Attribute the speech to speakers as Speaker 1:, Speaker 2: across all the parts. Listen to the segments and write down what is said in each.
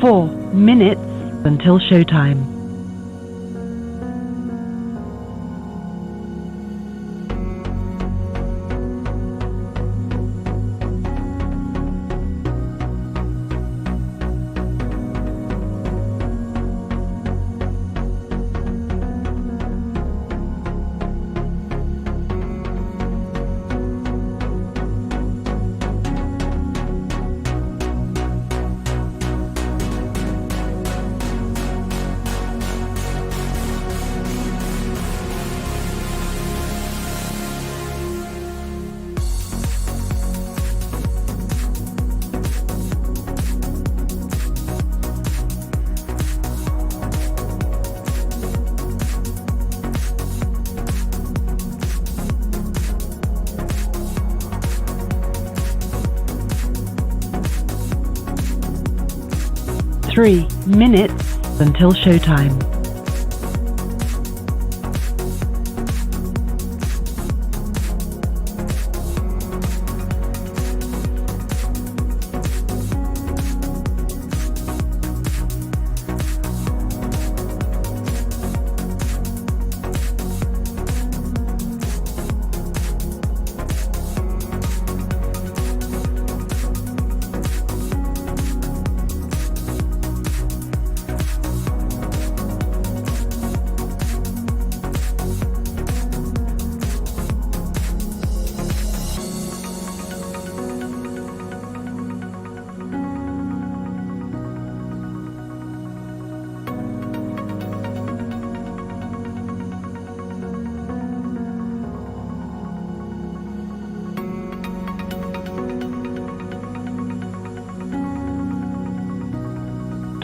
Speaker 1: 4 minutes until showtime. 3 minutes until showtime.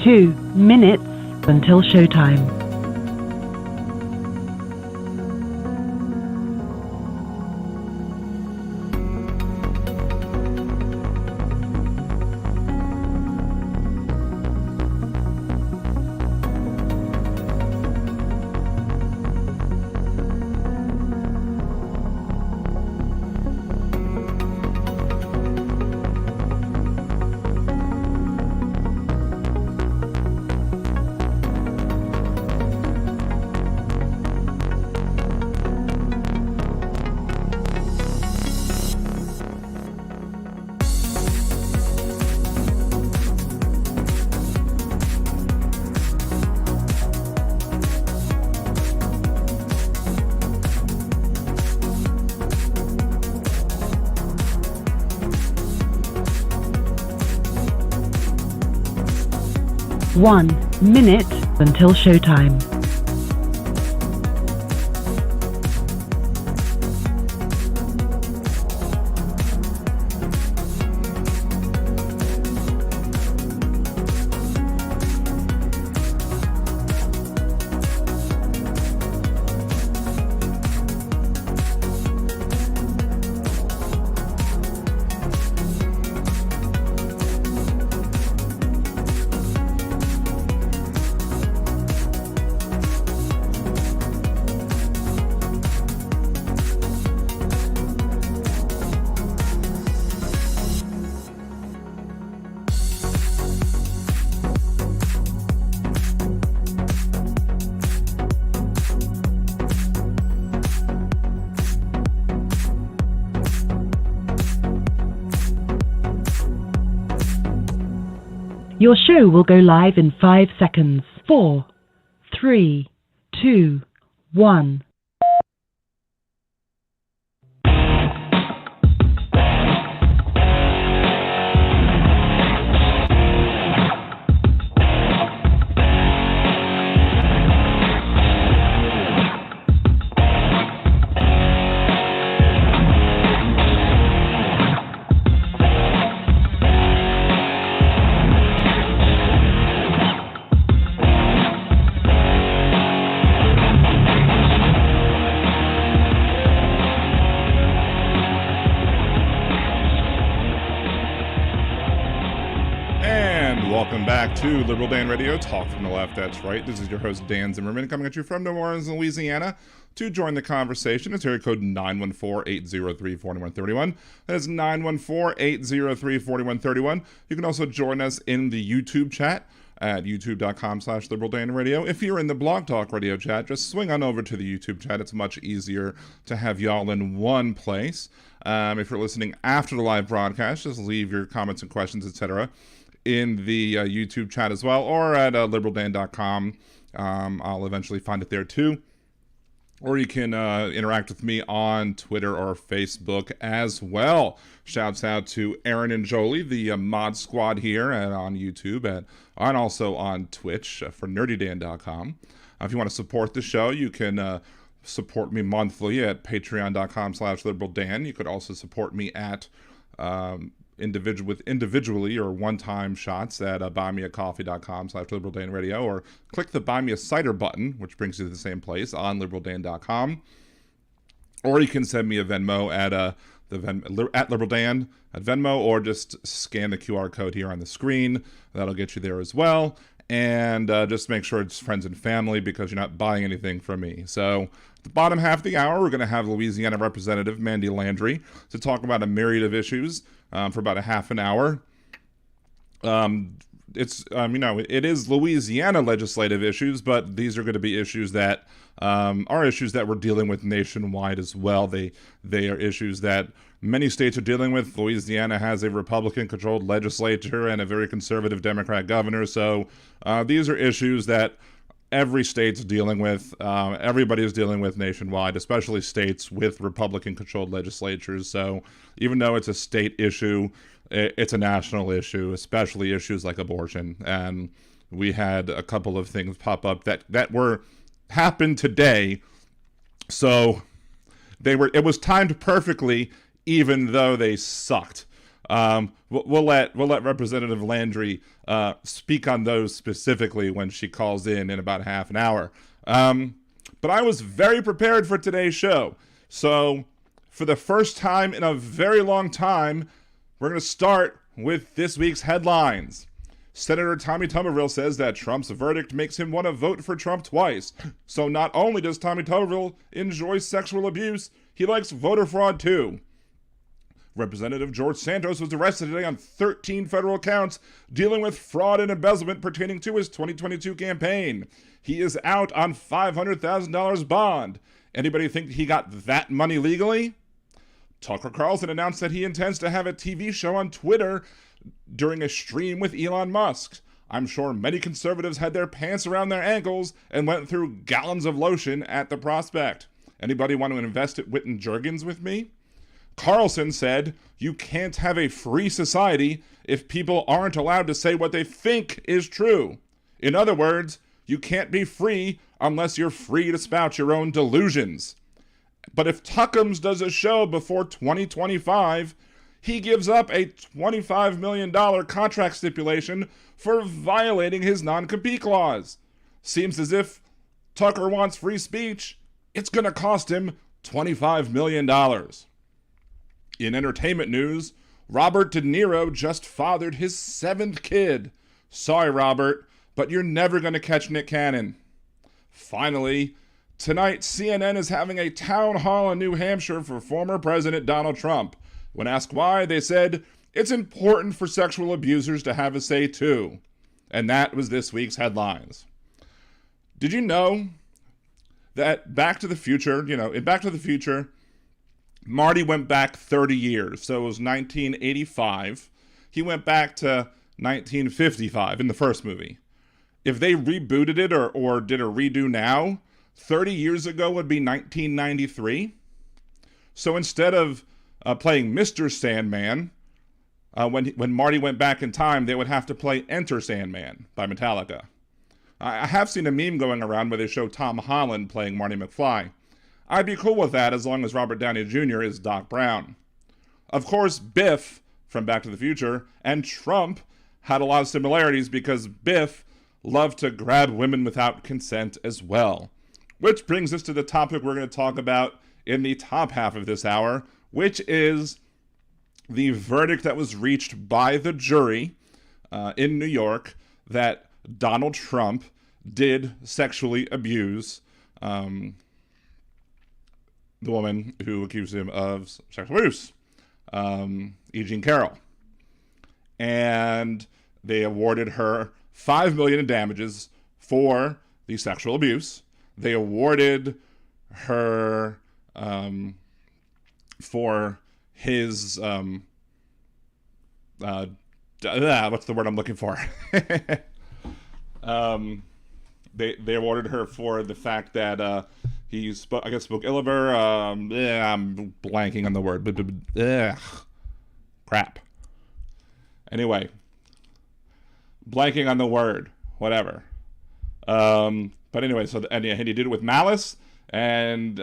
Speaker 1: 2 minutes until showtime. 1 minute until showtime. 'Your show will go live in 5 seconds. 4, 3, 2, 1.
Speaker 2: Back to Liberal Dan Radio, talk from the left, that's right. This is your host, Dan Zimmerman, coming at you from New Orleans, Louisiana. To join the conversation, it's area code 914-803-4131. That is 914-803-4131. You can also join us in the YouTube chat. at youtube.com/liberaldanradio. If you're in the Blog Talk Radio chat, just swing on over to the YouTube chat. It's much easier to have y'all in one place. If you're listening after the live broadcast, just leave your comments and questions, etc., in the YouTube chat as well, or at liberaldan.com. I'll eventually find it there too. Or you can interact with me on Twitter or Facebook as well. Shouts out to Aaron and Jolie, the mod squad here and on YouTube, and also on Twitch for nerdydan.com. If you want to support the show, you can support me monthly at patreon.com/liberaldan. You could also support me at individually or one-time shots at buymeacoffee.com/liberaldanradio, or click the Buy Me a Cider button, which brings you to the same place on liberaldan.com. Or you can send me a Venmo at liberaldan at Venmo, or just scan the QR code here on the screen. That'll get you there as well. And just make sure it's friends and family, because you're not buying anything from me. So the bottom half of the hour, we're going to have Louisiana Representative Mandie Landry to talk about a myriad of issues for about a half an hour. It is Louisiana legislative issues, but these are going to be issues that are issues that we're dealing with nationwide as well. They are issues that many states are dealing with. Louisiana has a Republican-controlled legislature and a very conservative Democrat governor, so these are issues that every state's dealing with. Everybody's dealing with nationwide, especially states with Republican-controlled legislatures. So even though it's a state issue, it's a national issue, especially issues like abortion. And we had a couple of things pop up that happened today. So it was timed perfectly, even though they sucked. We'll let Representative Landry speak on those specifically when she calls in about half an hour. But I was very prepared for today's show. So for the first time in a very long time, we're going to start with this week's headlines. Senator Tommy Tuberville says that Trump's verdict makes him want to vote for Trump twice. So not only does Tommy Tuberville enjoy sexual abuse, he likes voter fraud too. Representative George Santos was arrested today on 13 federal counts dealing with fraud and embezzlement pertaining to his 2022 campaign. He is out on $500,000 bond. Anybody think he got that money legally? Tucker Carlson announced that he intends to have a TV show on Twitter during a stream with Elon Musk. I'm sure many conservatives had their pants around their ankles and went through gallons of lotion at the prospect. Anybody want to invest at Witten Jergens with me? Carlson said, you can't have a free society if people aren't allowed to say what they think is true. In other words, you can't be free unless you're free to spout your own delusions. But if Tuckums does a show before 2025, he gives up a $25 million contract stipulation for violating his non-compete clause. Seems as if Tucker wants free speech, it's going to cost him $25 million. In entertainment news, Robert De Niro just fathered his 7th kid. Sorry, Robert, but you're never going to catch Nick Cannon. Finally, tonight CNN is having a town hall in New Hampshire for former President Donald Trump. When asked why, they said, it's important for sexual abusers to have a say too. And that was this week's headlines. Did you know that in Back to the Future, Marty went back 30 years, so it was 1985. He went back to 1955 in the first movie. If they rebooted it or did a redo now, 30 years ago would be 1993. So instead of playing Mr. Sandman, when Marty went back in time, they would have to play Enter Sandman by Metallica. I have seen a meme going around where they show Tom Holland playing Marty McFly. I'd be cool with that as long as Robert Downey Jr. is Doc Brown. Of course, Biff from Back to the Future and Trump had a lot of similarities because Biff loved to grab women without consent as well. Which brings us to the topic we're going to talk about in the top half of this hour, which is the verdict that was reached by the jury in New York that Donald Trump did sexually abuse the woman who accused him of sexual abuse, E. Jean Carroll. And they awarded her $5 million in damages for the sexual abuse. They awarded her for his what's the word I'm looking for? They awarded her for the fact that he spoke ill of her. I'm blanking on the word. Crap. Anyway, blanking on the word. Whatever. But anyway, and he did it with malice and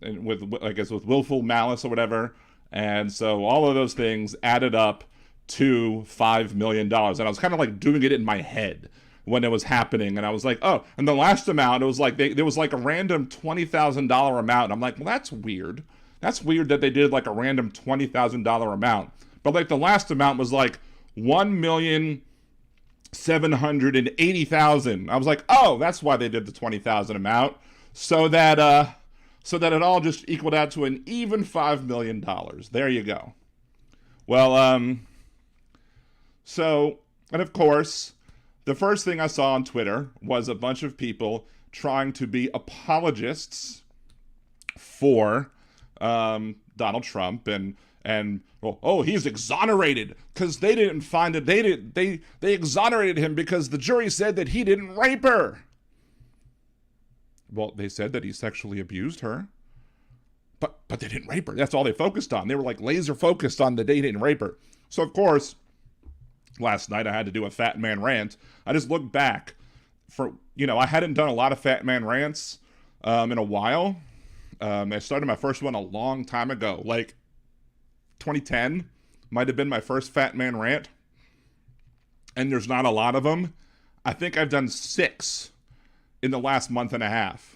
Speaker 2: with willful malice or whatever. And so all of those things added up to $5 million. And I was kind of like doing it in my head when it was happening. And I was like, oh, and the last amount, it was like, there was like a random $20,000 amount. I'm like, well, that's weird. That's weird that they did like a random $20,000 amount. But like the last amount was like $1,780,000. I was like, oh, that's why they did the 20,000 amount. So that it all just equaled out to an even $5 million. There you go. Well, and of course, the first thing I saw on Twitter was a bunch of people trying to be apologists for Donald Trump and he's exonerated because they didn't find it. They exonerated him because the jury said that he didn't rape her. Well, they said that he sexually abused her, but they didn't rape her. That's all they focused on. They were like laser focused on the day he didn't rape her. So of course, last night I had to do a fat man rant. I just looked back for, I hadn't done a lot of fat man rants in a while. I started my first one a long time ago, like 2010 might have been my first fat man rant. And there's not a lot of them. I think I've done 6 in the last month and a half.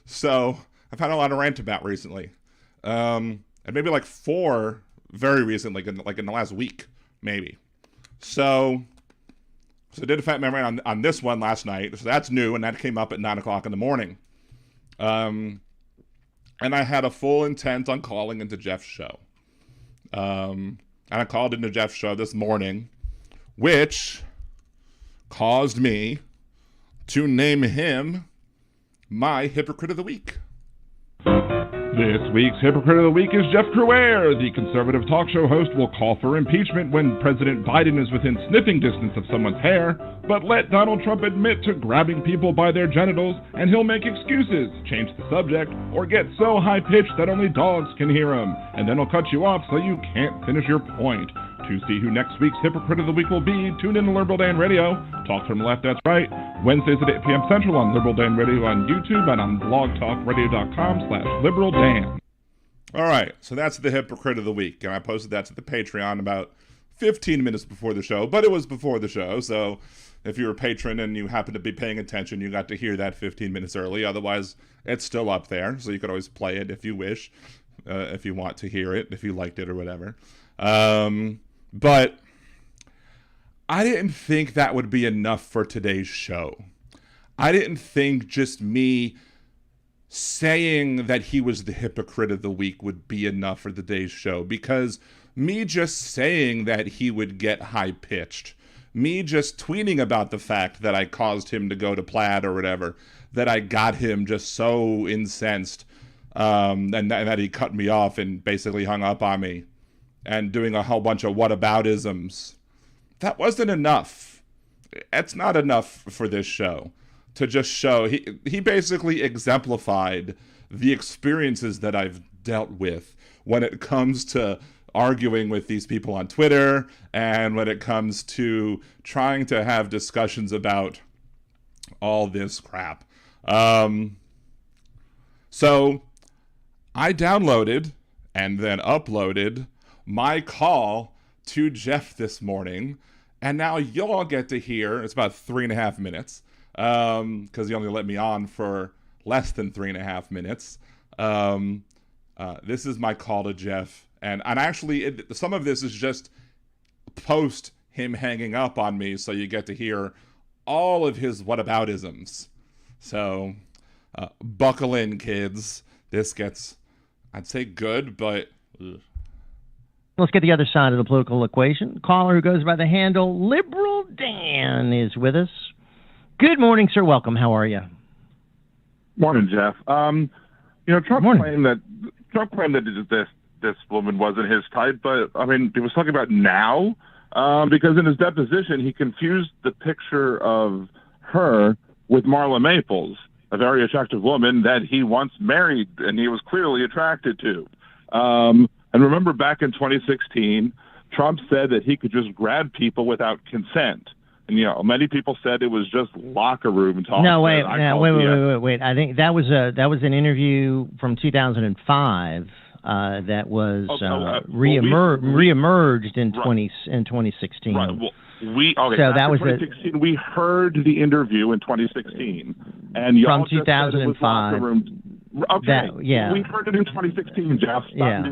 Speaker 2: So I've had a lot to rant about recently. And maybe like 4 very recently, like in the last week, maybe. So I did a fat man rant on this one last night. So that's new, and that came up at 9 o'clock in the morning. And I had a full intent on calling into Jeff's show. And I called into Jeff's show this morning, which caused me to name him my Hypocrite of the Week. This week's Hypocrite of the Week is Jeff Crouere. The conservative talk show host will call for impeachment when President Biden is within sniffing distance of someone's hair, but let Donald Trump admit to grabbing people by their genitals, and he'll make excuses, change the subject, or get so high-pitched that only dogs can hear him, and then he'll cut you off so you can't finish your point. To see who next week's Hypocrite of the Week will be, tune in to Liberal Dan Radio. Talk from the left, that's right. Wednesdays at 8 p.m. Central on Liberal Dan Radio on YouTube and on blogtalkradio.com/LiberalDan. All right, so that's the Hypocrite of the Week, and I posted that to the Patreon about 15 minutes before the show, but it was before the show, so if you're a patron and you happen to be paying attention, you got to hear that 15 minutes early. Otherwise, it's still up there, so you could always play it if you wish, if you want to hear it, if you liked it or whatever. But I didn't think that would be enough for today's show. I didn't think just me saying that he was the Hypocrite of the Week would be enough for today's show, because me just saying that he would get high-pitched, me just tweeting about the fact that I caused him to go to Plaid or whatever, that I got him just so incensed, and that he cut me off and basically hung up on me, and doing a whole bunch of whataboutisms. That wasn't enough. It's not enough for this show to just show. He basically exemplified the experiences that I've dealt with when it comes to arguing with these people on Twitter and when it comes to trying to have discussions about all this crap. So I downloaded and then uploaded my call to Jeff this morning, and now you'll all get to hear. It's about 3.5 minutes, because he only let me on for less than 3.5 minutes. This is my call to Jeff, and actually, some of this is just post him hanging up on me, so you get to hear all of his whataboutisms. So, buckle in, kids. This gets, I'd say, good, but
Speaker 3: Let's get the other side of the political equation. Caller who goes by the handle Liberal Dan is with us. Good morning, sir. Welcome. How are you?
Speaker 4: Morning, Jeff. Trump claimed that this woman wasn't his type, but I mean, he was talking about now, because in his deposition he confused the picture of her with Marla Maples, a very attractive woman that he once married and he was clearly attracted to. And remember, back in 2016, Trump said that he could just grab people without consent. And, many people said it was just locker room talk.
Speaker 3: No, wait. I think that was an interview from 2005 that was reemerged in 2016.
Speaker 4: Right. Well,
Speaker 3: so that was
Speaker 4: 2016. We heard the interview in 2016, and y'all
Speaker 3: from 2005.
Speaker 4: Okay. We heard it in 2016, Jeff.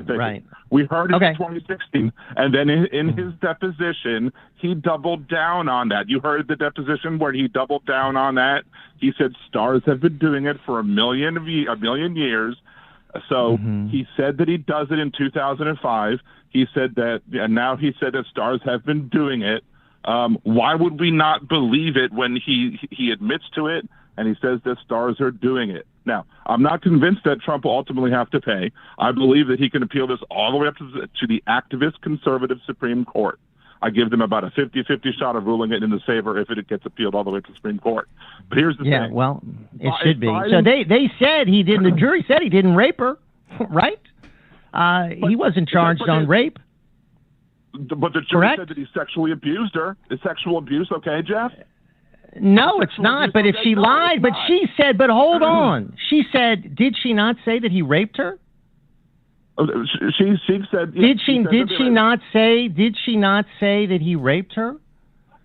Speaker 3: Right.
Speaker 4: We heard it in 2016, and then in his deposition, he doubled down on that. You heard the deposition where he doubled down on that. He said stars have been doing it for a million years. So he said that he does it in 2005. He said that, and now he said that stars have been doing it. Why would we not believe it when he admits to it and he says that stars are doing it? Now, I'm not convinced that Trump will ultimately have to pay. I believe that he can appeal this all the way up to the activist conservative Supreme Court. I give them about a 50-50 shot of ruling it in his favor if it gets appealed all the way to the Supreme Court. But here's the thing. Yeah,
Speaker 3: well, it should be. So they said he didn't. The jury said he didn't rape her, right? He wasn't charged on rape.
Speaker 4: But the jury said that he sexually abused her. Is sexual abuse okay, Jeff?
Speaker 3: No, it's not. But if she lied, but she said, but hold on. She said, did she not say that he raped her?
Speaker 4: She said.
Speaker 3: Did she not say that he raped her?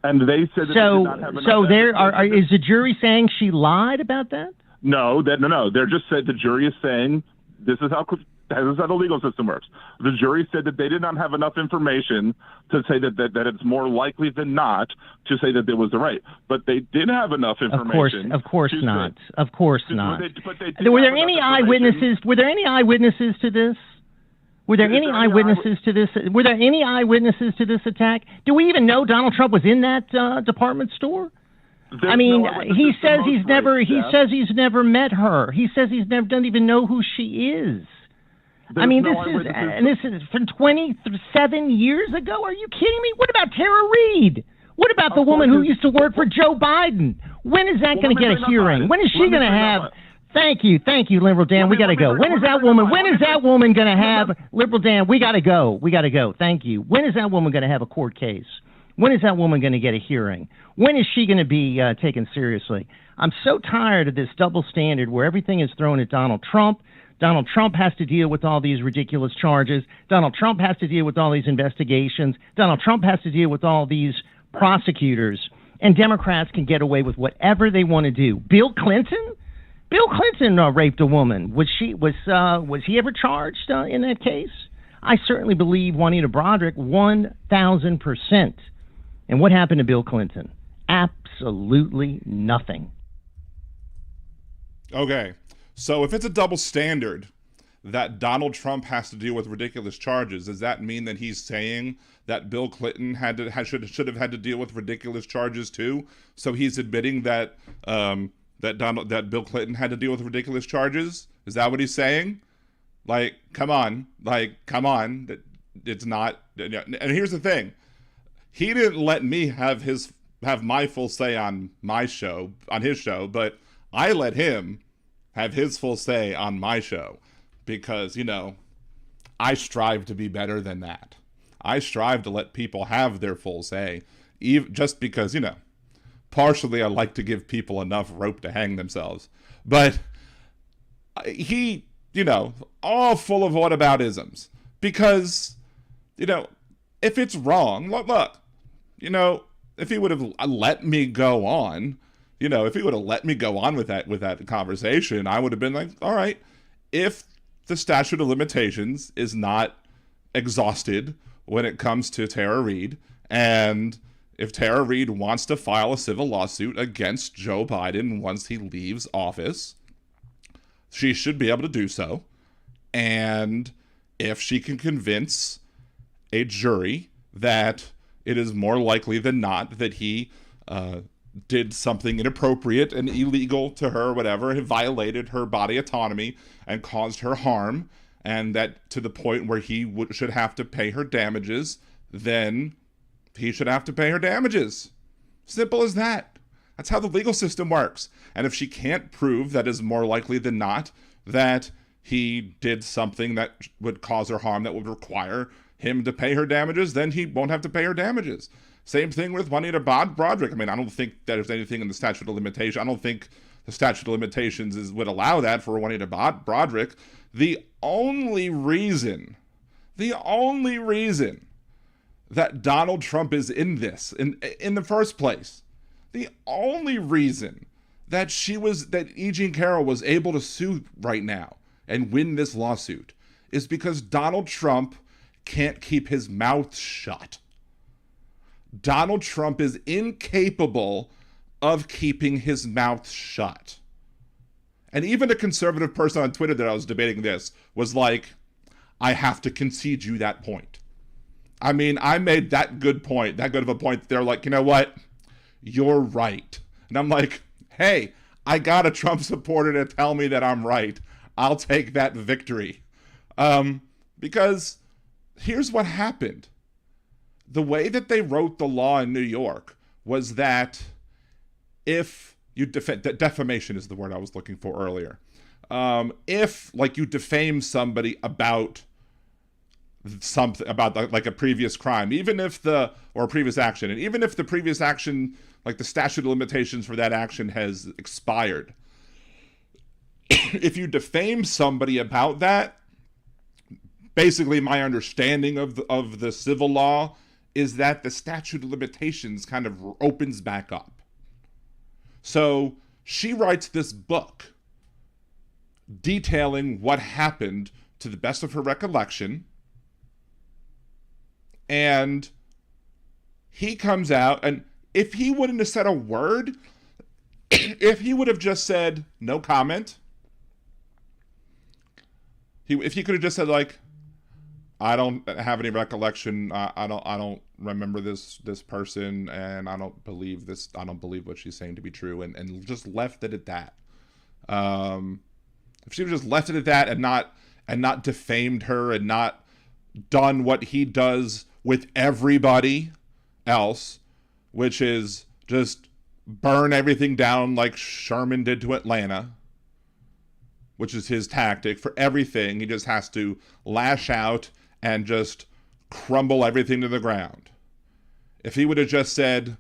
Speaker 4: And they said that they did not have enough.
Speaker 3: Is the jury saying she lied about that?
Speaker 4: No. They're just saying the jury is saying this is how the legal system works. The jury said that they did not have enough information to say that it's more likely than not to say that there was a rape. But they did have enough information.
Speaker 3: Of course not. Were there any eyewitnesses? Were there any eyewitnesses to this? Were there any eyewitnesses to this? Were there any eyewitnesses to this attack? Do we even know Donald Trump was in that department store? He says he's never met her. He says doesn't even know who she is. This is from 27 years ago. Are you kidding me? What about Tara Reid? What about the woman who used to work for Joe Biden? When is that going to get a hearing? When is she going to have? Thank you, Liberal Dan. We got to go. When is that woman going to have? Liberal Dan, we got to go. Thank you. When is that woman going to have a court case? When is that woman going to get a hearing? When is she going to be taken seriously? I'm so tired of this double standard where everything is thrown at Donald Trump. Donald Trump has to deal with all these ridiculous charges. Donald Trump has to deal with all these investigations. Donald Trump has to deal with all these prosecutors. And Democrats can get away with whatever they want to do. Bill Clinton raped a woman. Was he ever charged in that case? I certainly believe Juanita Broderick 1,000%. And what happened to Bill Clinton? Absolutely nothing.
Speaker 2: Okay. So if it's a double standard that Donald Trump has to deal with ridiculous charges, does that mean that he's saying that Bill Clinton should have had to deal with ridiculous charges too? So he's admitting that that Bill Clinton had to deal with ridiculous charges? Is that what he's saying? Come on. It's not. And here's the thing: he didn't let me have my full say on his show, but I let him have his full say on my show because, I strive to be better than that. I strive to let people have their full say, even just because, partially I like to give people enough rope to hang themselves. But he, all full of whataboutisms because, if it's wrong, look, if he would have let me go on, if he would have let me go on with that conversation, I would have been like, all right, if the statute of limitations is not exhausted when it comes to Tara Reid, and if Tara Reid wants to file a civil lawsuit against Joe Biden once he leaves office, she should be able to do so. And if she can convince a jury that it is more likely than not that he did something inappropriate and illegal to her, or whatever, it violated her body autonomy and caused her harm, and that to the point where he should have to pay her damages, then he should have to pay her damages. Simple as that. That's how the legal system works. And if she can't prove that is more likely than not that he did something that would cause her harm that would require him to pay her damages, then he won't have to pay her damages. Same thing with Juanita Broderick. I mean, I don't think that there's anything in the statute of limitations. I don't think the statute of limitations would allow that for Juanita Broderick. The only reason that Donald Trump is in this, in the first place, the only reason that E. Jean Carroll was able to sue right now and win this lawsuit is because Donald Trump can't keep his mouth shut. Donald Trump is incapable of keeping his mouth shut. And even a conservative person on Twitter that I was debating this was like, I have to concede you that point. I mean, I made that good of a point. They're like, you know what? You're right. And I'm like, hey, I got a Trump supporter to tell me that I'm right. I'll take that victory. Because here's what happened. The way that they wrote the law in New York was that if you defamation is the word I was looking for earlier. If like you defame somebody about something, about like a previous crime, or a previous action, and even if the previous action, like the statute of limitations for that action has expired, if you defame somebody about that, basically my understanding of the civil law is that the statute of limitations kind of opens back up. So she writes this book detailing what happened to the best of her recollection, and he comes out, and if he wouldn't have said a word, if he would have just said no comment, if he could have just said like, I don't have any recollection, I don't remember this person, and I don't believe what she's saying to be true, and just left it at that. If she would just left it at that and not defamed her and not done what he does with everybody else, which is just burn everything down like Sherman did to Atlanta, which is his tactic for everything. He just has to lash out and just crumble everything to the ground. If he would have just said,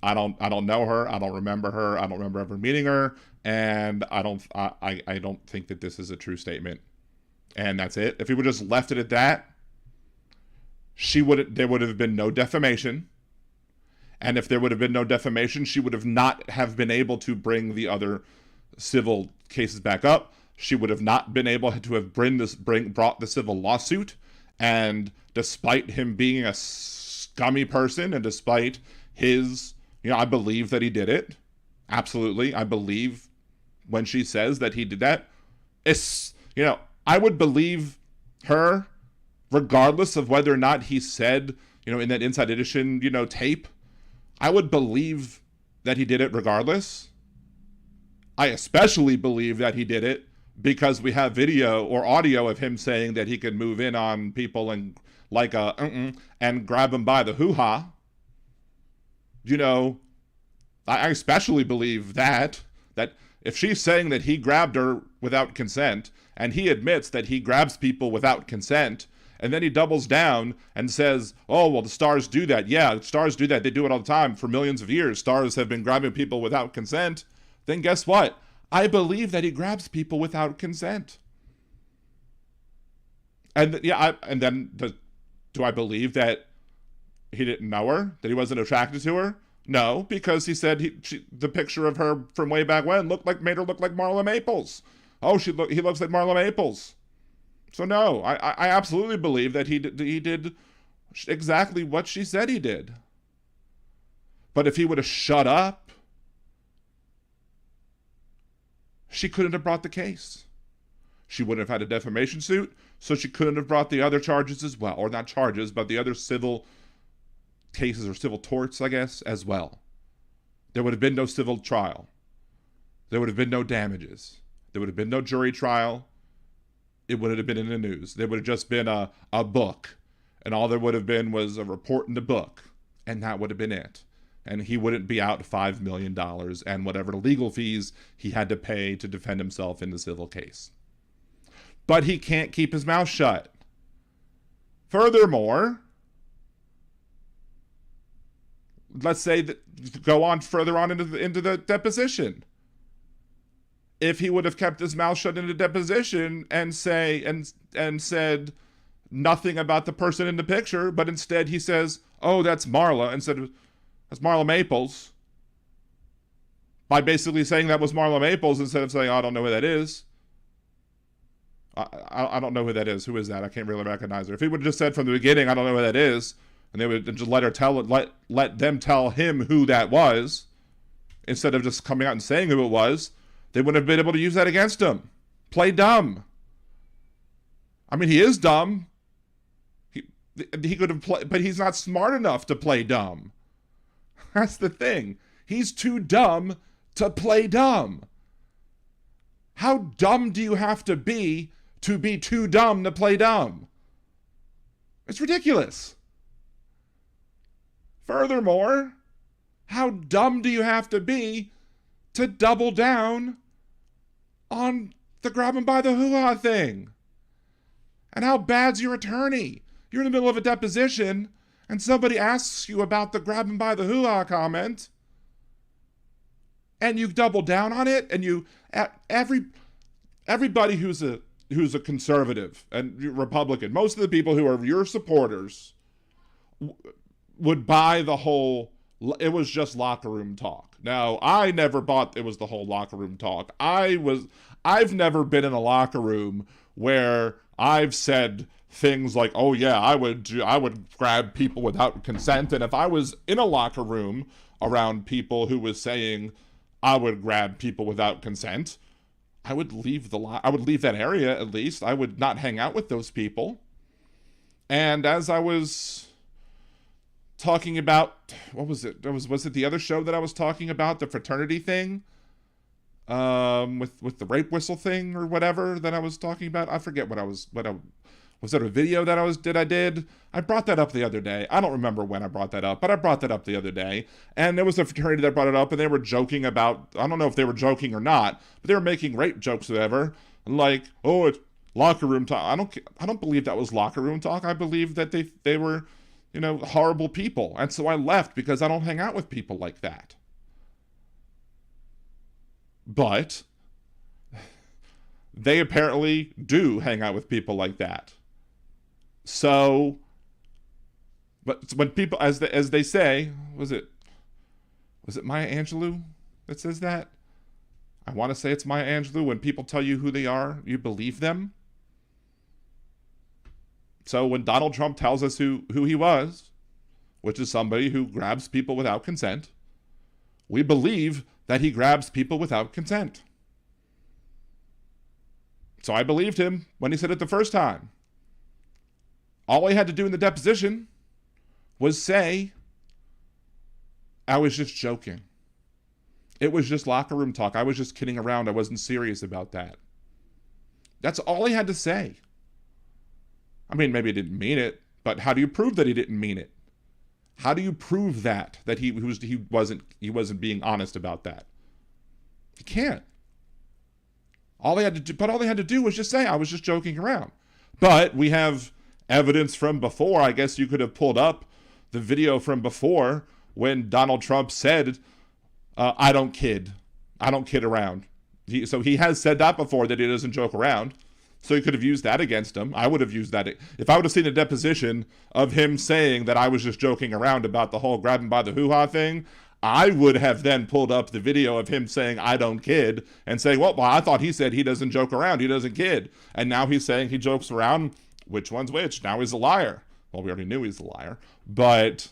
Speaker 2: I don't know her, I don't remember her, I don't remember ever meeting her, and I don't think that this is a true statement, and that's it. If he would have just left it at that, there would have been no defamation. And if there would have been no defamation, she would have not have been able to bring the other civil cases back up. She would have not been able to have brought the civil lawsuit. And despite him being a scummy person, and despite his, I believe that he did it. Absolutely. I believe when she says that he did that. I would believe her regardless of whether or not he said, in that Inside Edition, tape. I would believe that he did it regardless. I especially believe that he did it because we have video or audio of him saying that he could move in on people and and grab them by the hoo-ha. I especially believe that if she's saying that he grabbed her without consent, and he admits that he grabs people without consent, and then he doubles down and says, oh, well, the stars do that. Yeah, the stars do that. They do it all the time. For millions of years, stars have been grabbing people without consent. Then guess what? I believe that he grabs people without consent. And then do I believe that he didn't know her? That he wasn't attracted to her? No, because he said the picture of her from way back when made her look like Marla Maples. Oh, he looks like Marla Maples. So no, I absolutely believe that he did exactly what she said he did. But if he would have shut up, she couldn't have brought the case. She wouldn't have had a defamation suit, so she couldn't have brought the other charges as well. Or not charges, but the other civil cases or civil torts, I guess, as well. There would have been no civil trial. There would have been no damages. There would have been no jury trial. It would have been in the news. There would have just been a book. And all there would have been was a report in the book. And that would have been it. And he wouldn't be out $5 million and whatever legal fees he had to pay to defend himself in the civil case. But he can't keep his mouth shut. Furthermore, let's say that go on further on into the deposition. If he would have kept his mouth shut in the deposition and said nothing about the person in the picture, but instead he says, "Oh, that's Marla," instead of "That's Marla Maples," by basically saying that was Marla Maples instead of saying, "Oh, I don't know who that is." I don't know who that is. Who is that? I can't really recognize her. If he would have just said from the beginning, "I don't know who that is," and they would just let them tell him who that was, instead of just coming out and saying who it was, they wouldn't have been able to use that against him. Play dumb. I mean, he is dumb. He could have played, but he's not smart enough to play dumb. That's the thing. He's too dumb to play dumb. How dumb do you have to be too dumb to play dumb? It's ridiculous. Furthermore, how dumb do you have to be to double down on the grab him by the hoo-ha thing? And how bad's your attorney? You're in the middle of a deposition and somebody asks you about the grab him by the hoo-ha comment, and you double down on it, and you everybody who's a conservative and Republican, most of the people who are your supporters would buy the whole, it was just locker room talk. Now, I never bought it was the whole locker room talk. I've never been in a locker room where I've said things like, "Oh yeah, I would grab people without consent," and if I was in a locker room around people who was saying I would grab people without consent, I would leave that area at least. I would not hang out with those people. And as I was talking about, what was it? Was it the other show that I was talking about, the fraternity thing? With the rape whistle thing or whatever that I was talking about? I forget was that a video that I did? I brought that up the other day. I don't remember when I brought that up, but I brought that up the other day. And there was a fraternity that brought it up, and they were joking about, I don't know if they were joking or not, but they were making rape jokes or whatever. Like, "Oh, it's locker room talk." I don't believe that was locker room talk. I believe that they were, horrible people. And so I left because I don't hang out with people like that. But they apparently do hang out with people like that. So, but when people, as they say, was it Maya Angelou that says that? I want to say it's Maya Angelou. When people tell you who they are, you believe them. So when Donald Trump tells us who he was, which is somebody who grabs people without consent, we believe that he grabs people without consent. So I believed him when he said it the first time. All he had to do in the deposition was say, "I was just joking. It was just locker room talk. I was just kidding around. I wasn't serious about that." That's all he had to say. I mean, maybe he didn't mean it, but how do you prove that he didn't mean it? How do you prove that he wasn't being honest about that? You can't. All they had to do was just say, "I was just joking around." But we have evidence from before. I guess you could have pulled up the video from before when Donald Trump said, "I don't kid around." So he has said that before, that he doesn't joke around. So he could have used that against him. I would have used that. If I would have seen a deposition of him saying that I was just joking around about the whole grab him by the hoo-ha thing, I would have then pulled up the video of him saying, "I don't kid," and saying, well, I thought he said he doesn't joke around, he doesn't kid. And now he's saying he jokes around. Which one's which? Now he's a liar. Well, we already knew he's a liar. But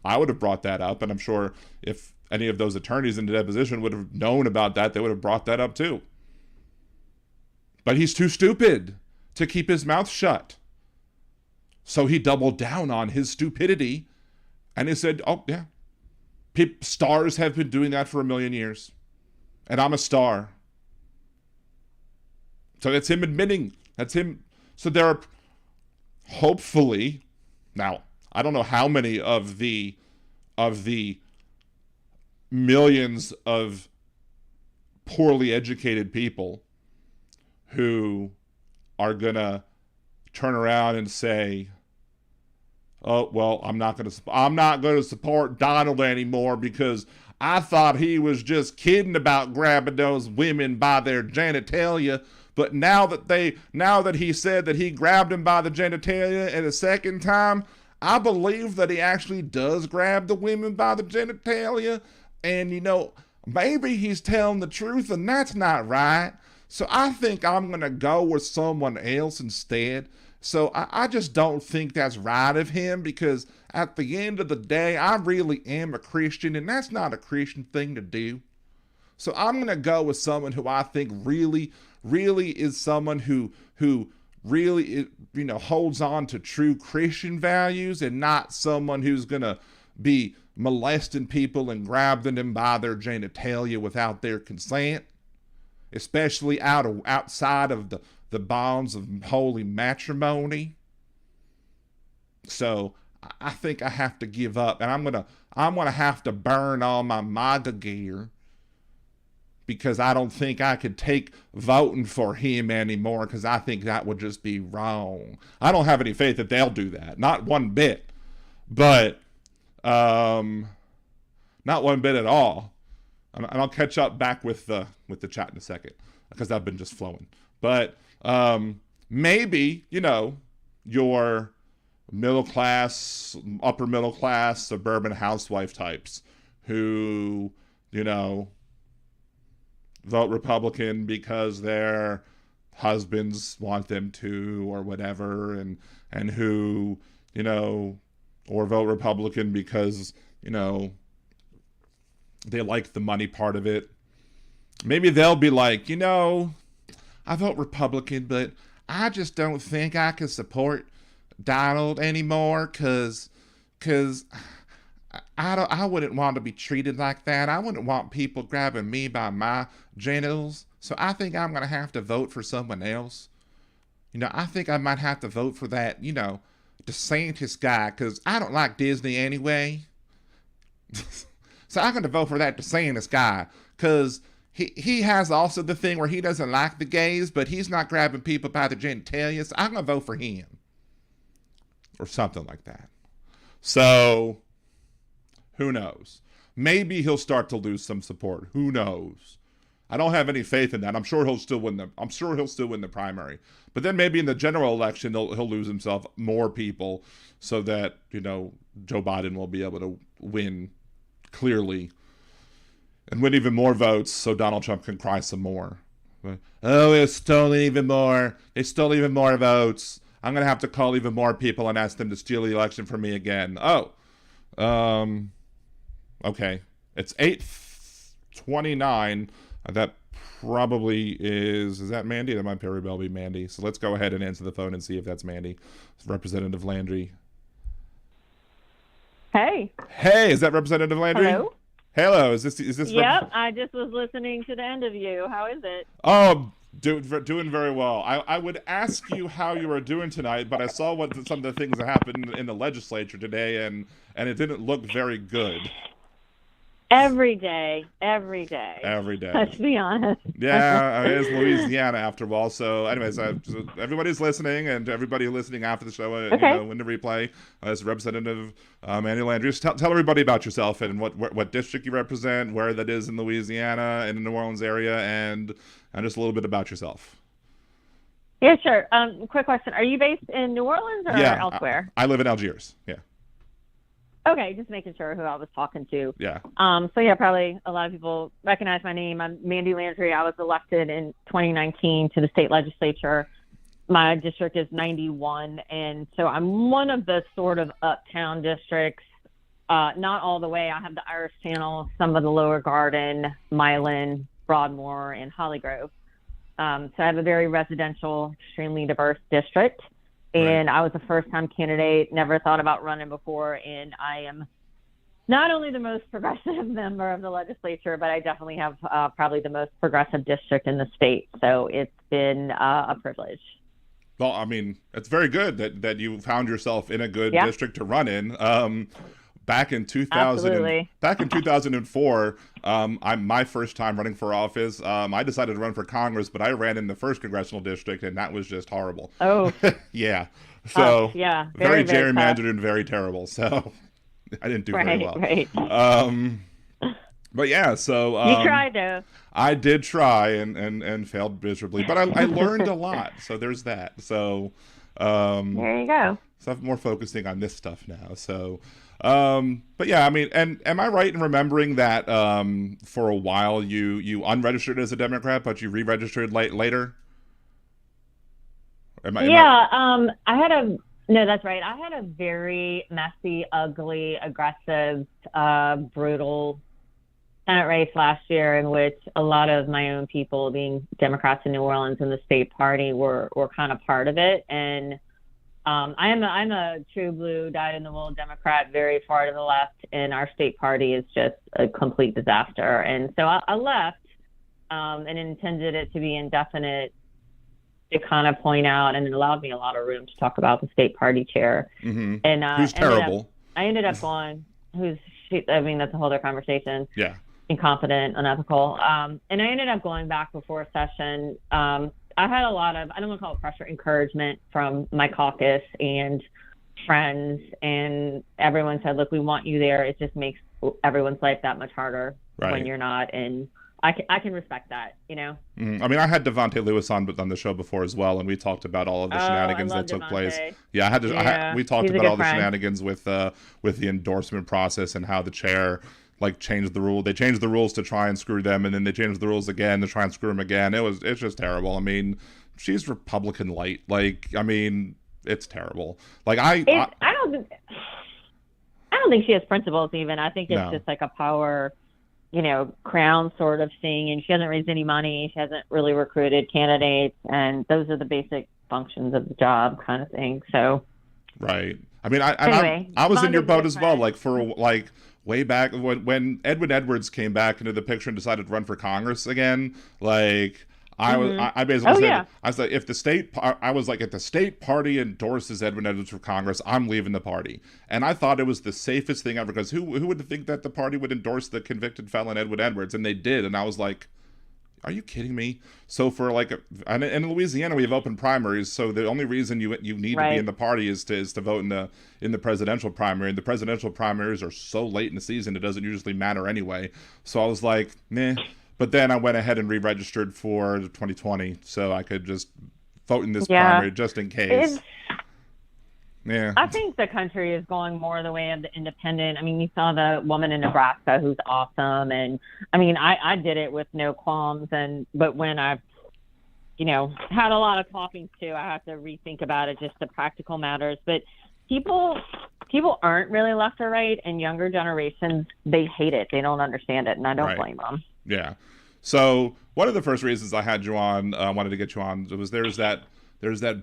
Speaker 2: I would have brought that up, and I'm sure if any of those attorneys in the deposition would have known about that, they would have brought that up too. But he's too stupid to keep his mouth shut. So he doubled down on his stupidity, and he said, oh, yeah, stars have been doing that for 1,000,000 years, and I'm a star. So that's him admitting. That's him. So there are, hopefully, now, I don't know how many of the millions of poorly educated people who are going to turn around and say, oh, well, I'm not going to support Donald anymore because I thought he was just kidding about grabbing those women by their genitalia. But now that he said that he grabbed him by the genitalia and a second time, I believe that he actually does grab the women by the genitalia. And, maybe he's telling the truth, and that's not right. So I think I'm going to go with someone else instead. So I just don't think that's right of him, because at the end of the day, I really am a Christian, and that's not a Christian thing to do. So I'm going to go with someone who I think really, really is someone who really, holds on to true Christian values, and not someone who's going to be molesting people and grabbing them by their genitalia without their consent, especially outside of the bonds of holy matrimony. So I think I have to give up, and I'm gonna have to burn all my MAGA gear, because I don't think I could take voting for him anymore, because I think that would just be wrong. I don't have any faith that they'll do that, not one bit, but not one bit at all. And I'll catch up back with the chat in a second, because I've been just flowing. But maybe, your middle class, upper middle class, suburban housewife types who, vote Republican because their husbands want them to, or whatever, and who, or vote Republican because, they like the money part of it. Maybe they'll be like, I vote Republican, but I just don't think I can support Donald anymore, because I wouldn't want to be treated like that. I wouldn't want people grabbing me by my genitals. So I think I'm going to have to vote for someone else. I think I might have to vote for that, DeSantis guy, because I don't like Disney anyway. So I'm going to vote for that DeSantis guy, because he has also the thing where he doesn't like the gays, but he's not grabbing people by the genitalia. So I'm going to vote for him, or something like that. So who knows? Maybe he'll start to lose some support. Who knows? I don't have any faith in that. I'm sure he'll still win the primary. But then maybe in the general election, he'll lose himself more people, so that, Joe Biden will be able to win clearly and win even more votes, so Donald Trump can cry some more. Oh, they stole even more. They stole even more votes. I'm going to have to call even more people and ask them to steal the election from me again. Oh, okay. It's 8:29. That probably is that Mandie? That might very well be Mandie. So let's go ahead and answer the phone and see if that's Mandie. Representative Landry.
Speaker 5: Hey.
Speaker 2: Hey, is that Representative Landry?
Speaker 5: Hello.
Speaker 2: Hello. Is this?
Speaker 5: Yep. I just was listening to the end of you. How is it?
Speaker 2: Oh, doing very well. I would ask you how you were doing tonight, but I saw some of the things that happened in the legislature today, and it didn't look very good.
Speaker 5: Every day. Let's be honest.
Speaker 2: Yeah, it is Louisiana after all. So, anyways, everybody's listening, and everybody listening after the show, in the replay, as Representative Mandie Landry. Just tell everybody about yourself and what district you represent, where that is in Louisiana and the New Orleans area, and just a little bit about yourself.
Speaker 5: Yeah, sure. Quick question: are you based in New Orleans or elsewhere?
Speaker 2: I live in Algiers. Yeah.
Speaker 5: Okay, just making sure who I was talking to.
Speaker 2: Yeah.
Speaker 5: Probably a lot of people recognize my name. I'm Mandie Landry. I was elected in 2019 to the state legislature. My district is 91, and so I'm one of the sort of uptown districts. Not all the way. I have the Irish Channel, some of the Lower Garden, Milan, Broadmoor, and Hollygrove. So I have a very residential, extremely diverse district. And I was a first-time candidate, never thought about running before, and I am not only the most progressive member of the legislature, but I definitely have probably the most progressive district in the state. So it's been a privilege.
Speaker 2: Well, I mean, it's very good that you found yourself in a good district to run in. Back in 2004, my first time running for office, I decided to run for Congress, but I ran in the first congressional district, and that was just horrible.
Speaker 5: Oh,
Speaker 2: yeah. So very gerrymandered
Speaker 5: tough.
Speaker 2: and very terrible. So I didn't do very well.
Speaker 5: Right.
Speaker 2: But yeah, so
Speaker 5: you tried though.
Speaker 2: I did try and failed miserably, but I learned a lot. So there's that. So
Speaker 5: there you go.
Speaker 2: So I'm more focusing on this stuff now. So. But yeah, I mean, and am I right in remembering that for a while you unregistered as a Democrat, but you re-registered later?
Speaker 5: No, that's right. I had a very messy, ugly, aggressive, brutal Senate race last year in which a lot of my own people, being Democrats in New Orleans and the state party, were kind of part of it. And I'm a true blue, dyed-in-the-wool Democrat, very far to the left, and our state party is just a complete disaster. And so I left and intended it to be indefinite to kind of point out, and it allowed me a lot of room to talk about the state party chair.
Speaker 2: Mm-hmm.
Speaker 5: And
Speaker 2: who's terrible.
Speaker 5: I ended up going, I mean, that's a whole other conversation.
Speaker 2: Yeah.
Speaker 5: Incompetent, unethical. And I ended up going back before session. I had a lot of, I don't want to call it pressure, encouragement from my caucus and friends, and everyone said, look, we want you there. It just makes everyone's life that much harder when you're not. And I can respect that, you know?
Speaker 2: Mm-hmm. I mean, I had Devontae Lewis on the show before as well, and we talked about all of the shenanigans that took place. Yeah, we talked about all the shenanigans with the endorsement process and how the chair changed the rule. They changed the rules to try and screw them, and then they changed the rules again to try and screw them again. It's just terrible. I mean, she's Republican light. I mean, it's terrible. I
Speaker 5: don't think she has principles even. I think it's just like a power, crown sort of thing. And she hasn't raised any money. She hasn't really recruited candidates, and those are the basic functions of the job, kind of thing. So.
Speaker 2: Right. I mean,
Speaker 5: anyway,
Speaker 2: I was in your boat as well. Way back when Edwin Edwards came back into the picture and decided to run for Congress again, I basically said, I was like, if the state party endorses Edwin Edwards for Congress, I'm leaving the party. And I thought it was the safest thing ever, because who would think that the party would endorse the convicted felon Edwin Edwards? And they did. And I was like, are you kidding me? So for and in Louisiana we have open primaries, so the only reason you need to be in the party is to vote in the presidential primary. And the presidential primaries are so late in the season, it doesn't usually matter anyway. So I was like, meh. But then I went ahead and re-registered for 2020, so I could just vote in this primary just in case.
Speaker 5: I think the country is going more the way of the independent. I mean, you saw the woman in Nebraska who's awesome. And I mean, I did it with no qualms. But when I've, had a lot of talking to, I have to rethink about it, just the practical matters. But people aren't really left or right, and younger generations, they hate it. They don't understand it. And I don't blame them.
Speaker 2: Yeah. So one of the first reasons I had you on, wanted to get you on, was there's that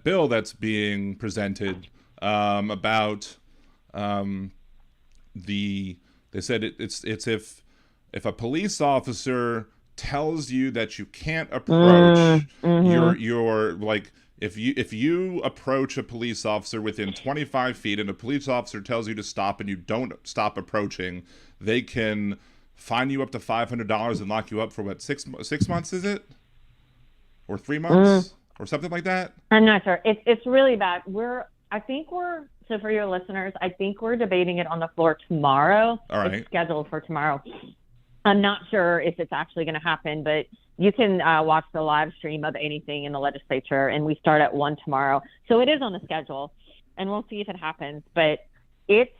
Speaker 2: bill that's being presented about they said it's if a police officer tells you that you can't approach if you approach a police officer within 25 feet and a police officer tells you to stop and you don't stop approaching, they can fine you up to $500 and lock you up for 6 months, is it? Or 3 months? Or something like that?
Speaker 5: I'm not sure. It's really bad. So for your listeners, I think we're debating it on the floor tomorrow.
Speaker 2: All right.
Speaker 5: It's scheduled for tomorrow. I'm not sure if it's actually going to happen, but you can watch the live stream of anything in the legislature, and we start at 1 tomorrow. So it is on the schedule, and we'll see if it happens. But it's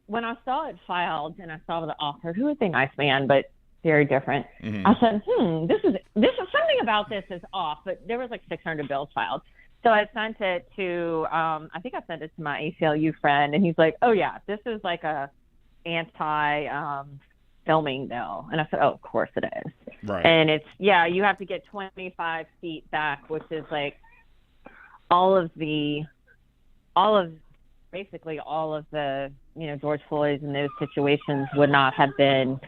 Speaker 5: when I saw it filed and I saw the author, who would be a nice man, but very different. Mm-hmm. I said, this is something about this is off, but there was 600 bills filed. So I sent it to, I think I sent it to my ACLU friend, and he's like, oh yeah, this is a anti-gun filming though. And I said, oh, of course it is.
Speaker 2: Right.
Speaker 5: And it's, yeah, you have to get 25 feet back, which is like basically all of the, George Floyd's and those situations would not have been,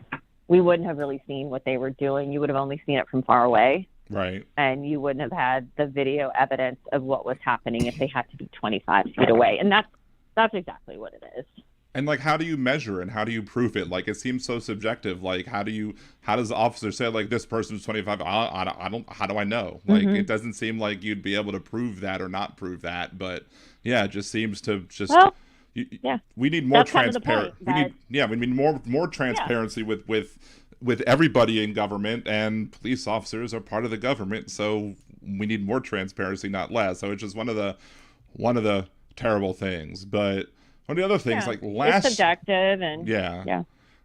Speaker 5: we wouldn't have really seen what they were doing. You would have only seen it from far away.
Speaker 2: Right.
Speaker 5: And you wouldn't have had the video evidence of what was happening if they had to be 25 feet away. And that's exactly what it is.
Speaker 2: And like, how do you measure and how do you prove it? Like, it seems so subjective. Like, how does the officer say, like, this person's 25? I don't, how do I know? Like, it doesn't seem like you'd be able to prove that or not prove that. But yeah, it just seems to just, we need more transparency. We need more transparency with everybody in government, and police officers are part of the government. So we need more transparency, not less. So it's just one of the terrible things. But one of the other things, like last,
Speaker 5: it's subjective and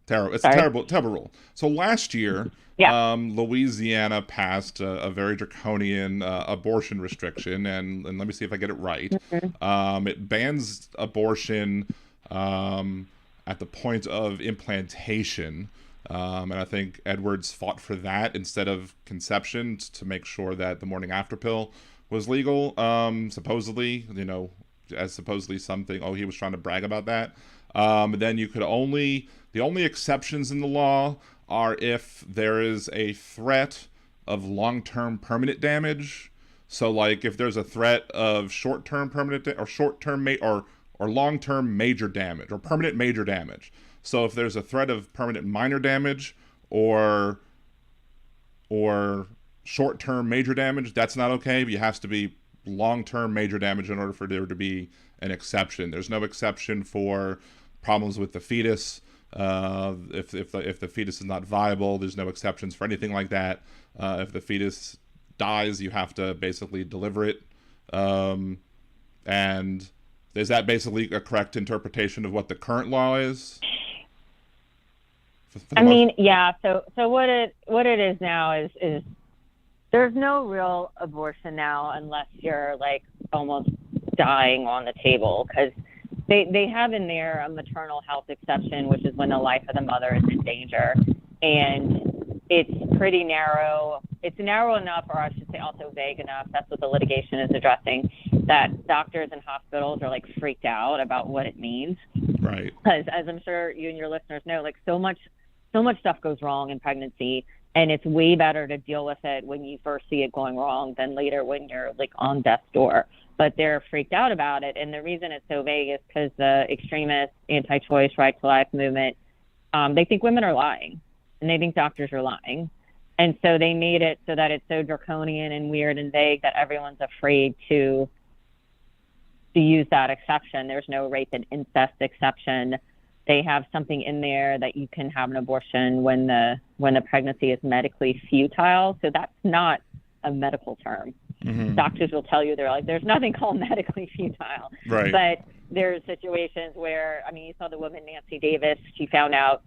Speaker 2: terrible. It's a terrible rule. So last year, Louisiana passed a very draconian abortion restriction, and let me see if I get it right. It bans abortion at the point of implantation, and I think Edwards fought for that instead of conception to make sure that the morning after pill was legal. Supposedly, as supposedly something. Oh, he was trying to brag about that. Then you could the only exceptions in the law are if there is a threat of long-term permanent damage. So, like, if there's a threat of short-term permanent or short-term or long-term major damage or permanent major damage. So, if there's a threat of permanent minor damage or short-term major damage, that's not okay. But it has to be long-term major damage in order for there to be an exception. There's no exception for problems with the fetus. If the fetus is not viable, there's no exceptions for anything like that. If the fetus dies, you have to basically deliver it. And is that basically a correct interpretation of what the current law is?
Speaker 5: So what it is now is there's no real abortion now unless you're like almost dying on the table, because they have in there a maternal health exception, which is when the life of the mother is in danger. And it's pretty narrow. It's narrow enough, or I should say also vague enough. That's what the litigation is addressing, that doctors and hospitals are like freaked out about what it means.
Speaker 2: Right.
Speaker 5: Because as I'm sure you and your listeners know, like so much stuff goes wrong in pregnancy. And it's way better to deal with it when you first see it going wrong than later when you're like on death's door. But they're freaked out about it. And the reason it's so vague is because the extremist anti-choice, right to life movement, they think women are lying and they think doctors are lying. And so they made it so that it's so draconian and weird and vague that everyone's afraid to use that exception. There's no rape and incest exception. They have something in there that you can have an abortion when the pregnancy is medically futile. So that's not a medical term. Doctors will tell you, they're like, there's nothing called medically futile.
Speaker 2: Right.
Speaker 5: But there's situations where, you saw the woman, Nancy Davis, she found out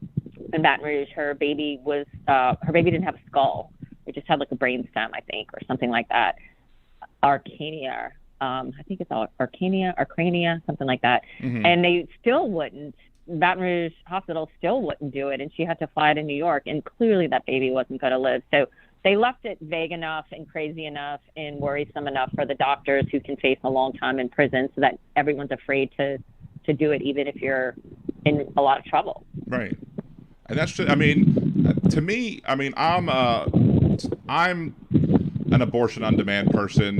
Speaker 5: in Baton Rouge, her baby didn't have a skull. It just had like a brain stem, I think, or something like that. Arcania, I think it's Arcania, something like that. And they still wouldn't. Baton Rouge Hospital still wouldn't do it, and she had to fly to New York, and clearly that baby wasn't going to live. So they left it vague enough and crazy enough and worrisome enough for the doctors who can face a long time in prison, so that everyone's afraid to do it, even if you're in a lot of trouble.
Speaker 2: Right. And that's just, to me, I'm an abortion on demand person.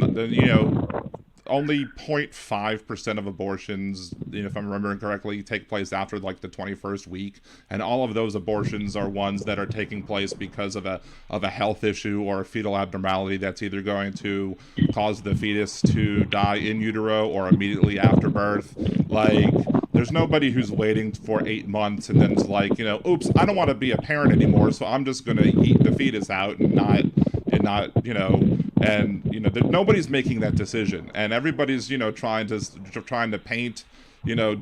Speaker 2: Only 0.5% of abortions, if I'm remembering correctly, take place after like the 21st week, and all of those abortions are ones that are taking place because of a health issue or a fetal abnormality that's either going to cause the fetus to die in utero or immediately after birth. Like, there's nobody who's waiting for 8 months and then it's like, oops, I don't want to be a parent anymore, so I'm just going to eat the fetus out and not, nobody's making that decision, and everybody's, trying to paint,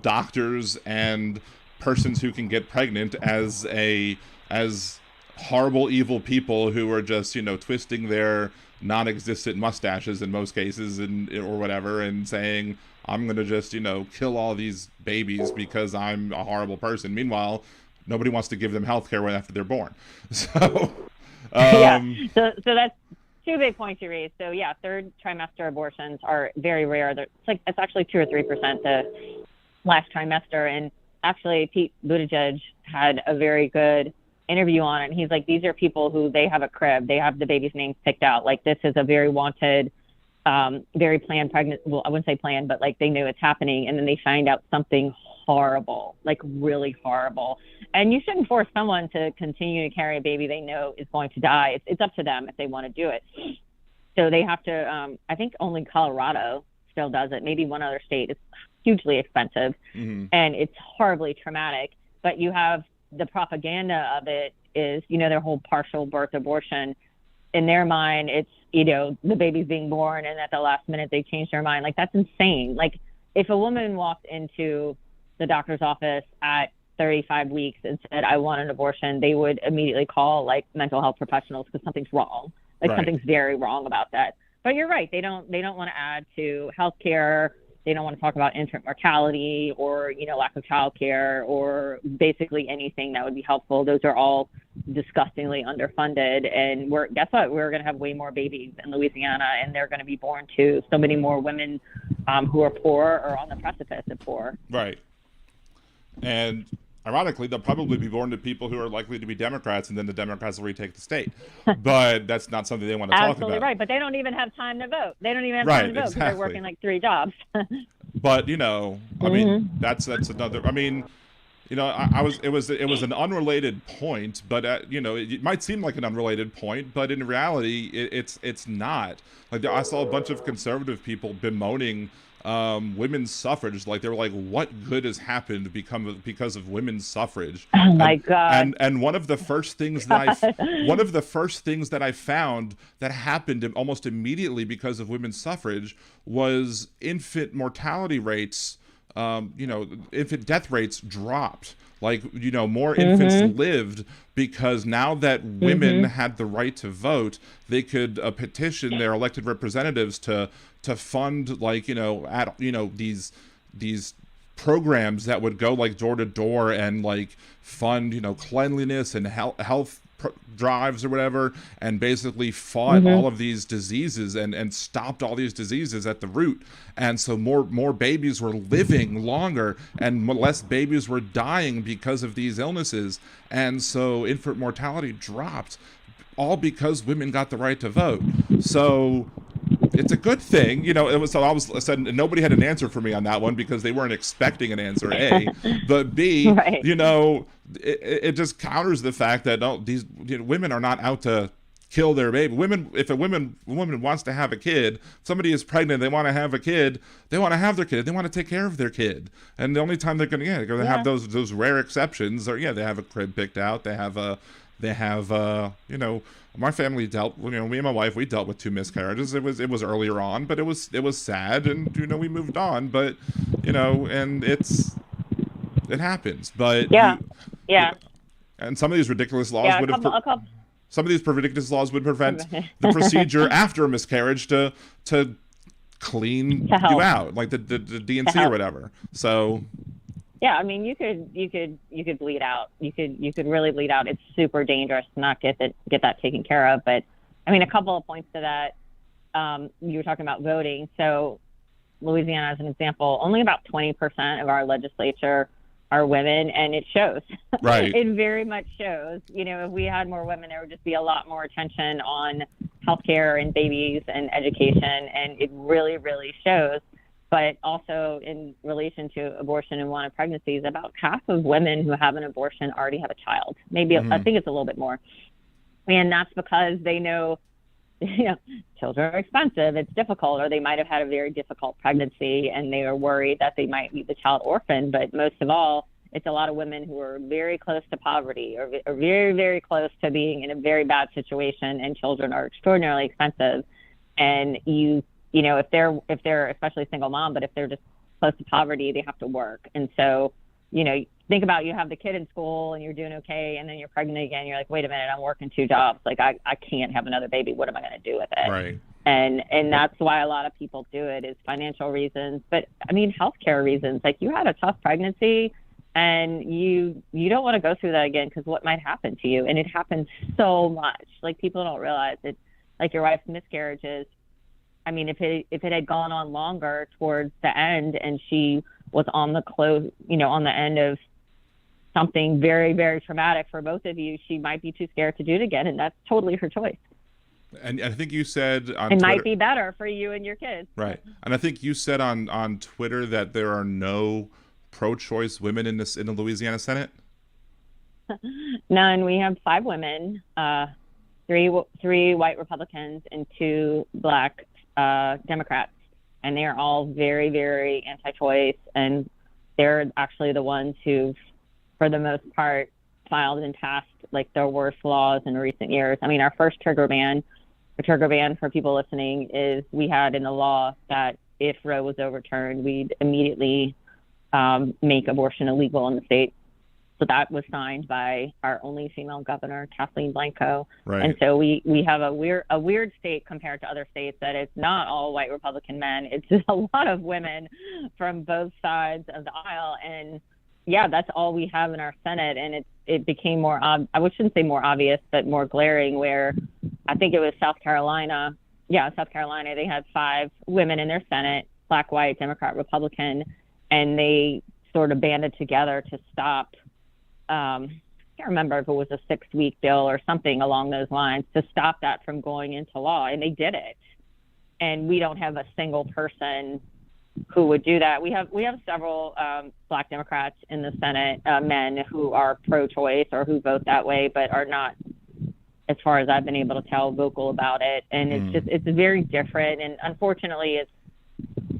Speaker 2: doctors and persons who can get pregnant as horrible, evil people who are just, twisting their non-existent mustaches in most cases or whatever, and saying, I'm going to just, kill all these babies because I'm a horrible person. Meanwhile, nobody wants to give them health care right after they're born. So,
Speaker 5: yeah. So that's two big points you raised. So yeah, third trimester abortions are very rare. It's actually 2 or 3% the last trimester. And actually, Pete Buttigieg had a very good interview on it. And he's like, these are people who they have a crib, they have the baby's name picked out. Like, this is a very wanted, very planned pregnancy. Well, I wouldn't say planned, but like they knew it's happening, and then they find out something horrible, like really horrible. And you shouldn't force someone to continue to carry a baby they know is going to die. It's up to them if they want to do it. So they have to, I think only Colorado still does it. Maybe one other state. It's hugely expensive, and it's horribly traumatic. But you have the propaganda of it is, their whole partial birth abortion. In their mind, it's, the baby's being born, and at the last minute they change their mind. Like, that's insane. Like, if a woman walked into the doctor's office at 35 weeks and said, I want an abortion, they would immediately call like mental health professionals because something's wrong. Like, something's very wrong about that. But you're right. They don't want to add to healthcare. They don't want to talk about infant mortality or, lack of childcare or basically anything that would be helpful. Those are all disgustingly underfunded. And guess what? We're going to have way more babies in Louisiana, and they're going to be born to so many more women who are poor or on the precipice of poor.
Speaker 2: Right. And ironically, they'll probably be born to people who are likely to be Democrats, and then the Democrats will retake the state. But that's not something they want to talk about.
Speaker 5: Absolutely right. But they don't even have time to vote. They don't even have time to vote because they're working like 3 jobs.
Speaker 2: But, I mean, that's another, I mean, it was an unrelated point, but it might seem like an unrelated point, but in reality, it's not. Like, I saw a bunch of conservative people bemoaning women's suffrage. Like, they were like, what good has happened because of women's suffrage?
Speaker 5: Oh my God.
Speaker 2: And one of the first things that I found that happened almost immediately because of women's suffrage was infant mortality rates. Infant death rates dropped. Like, more infants lived because now that women had the right to vote, they could petition their elected representatives to fund, like, these programs that would go like door to door and like fund, cleanliness and health drives or whatever, and basically fought all of these diseases and stopped all these diseases at the root. And so more babies were living longer and less babies were dying because of these illnesses. And so infant mortality dropped, all because women got the right to vote. So it's a good thing, I said nobody had an answer for me on that one because they weren't expecting an answer, A, but B,
Speaker 5: right.
Speaker 2: It just counters the fact that these women are not out to kill their baby. If a woman wants to have a kid, somebody is pregnant, they want to have a kid, they want to have their kid, they want to take care of their kid. And the only time they're going to have those rare exceptions are, they have a crib picked out, they have my family dealt, me and my wife, we dealt with 2 miscarriages. It was earlier on, but it was sad, and we moved on. But and it happens. But and some of these ridiculous laws some of these ridiculous laws would prevent the procedure after a miscarriage to clean you out, like the D&C or whatever. So.
Speaker 5: Yeah, I mean, you could bleed out. You could really bleed out. It's super dangerous to not get that taken care of. But I mean, a couple of points to that. You were talking about voting. So Louisiana, as an example, only about 20% of our legislature are women, and it shows.
Speaker 2: Right.
Speaker 5: It very much shows. If we had more women, there would just be a lot more attention on healthcare and babies and education, and it really, really shows. But also in relation to abortion and unwanted pregnancies, about half of women who have an abortion already have a child. Maybe I think it's a little bit more. And that's because they know, children are expensive, it's difficult, or they might have had a very difficult pregnancy and they are worried that they might leave the child orphan. But most of all, it's a lot of women who are very close to poverty or very, very close to being in a very bad situation, and children are extraordinarily expensive. And if they're especially single mom, but if they're just close to poverty, they have to work. And so, think about, you have the kid in school and you're doing okay, and then you're pregnant again. You're like, wait a minute, I'm working 2 jobs. Like, I can't have another baby. What am I going to do with it?
Speaker 2: Right.
Speaker 5: And that's why a lot of people do it, is financial reasons. But I mean, healthcare reasons. Like, you had a tough pregnancy And you don't want to go through that again, because what might happen to you. And it happens so much. Like, people don't realize it. Like your wife's miscarriages. I mean, if it had gone on longer towards the end, and she was on the on the end of something very, very traumatic for both of you, she might be too scared to do it again, and that's totally her choice.
Speaker 2: And I think you said on
Speaker 5: it
Speaker 2: Twitter,
Speaker 5: might be better for you and your kids.
Speaker 2: Right. And I think you said on Twitter that there are no pro-choice women in the Louisiana Senate.
Speaker 5: None. We have 5 women, 3 white Republicans, and 2 black Democrats, and they are all very, very anti-choice, and they're actually the ones who, for the most part, filed and passed like their worst laws in recent years. I mean, our first trigger ban for people listening is we had in the law that if Roe was overturned, we'd immediately make abortion illegal in the state. So that was signed by our only female governor, Kathleen Blanco.
Speaker 2: Right.
Speaker 5: And so we have a weird state compared to other states, that it's not all white Republican men. It's just a lot of women from both sides of the aisle. And yeah, that's all we have in our Senate. And it became more, I shouldn't say more obvious, but more glaring, where I think it was South Carolina. Yeah, South Carolina. They had 5 women in their Senate, black, white, Democrat, Republican, and they sort of banded together to stop. I can't remember if it was a 6-week bill or something along those lines, to stop that from going into law, and they did it. And we don't have a single person who would do that. We have several black Democrats in the Senate, men who are pro-choice or who vote that way, but are not, as far as I've been able to tell, vocal about it. And it's very different. And unfortunately,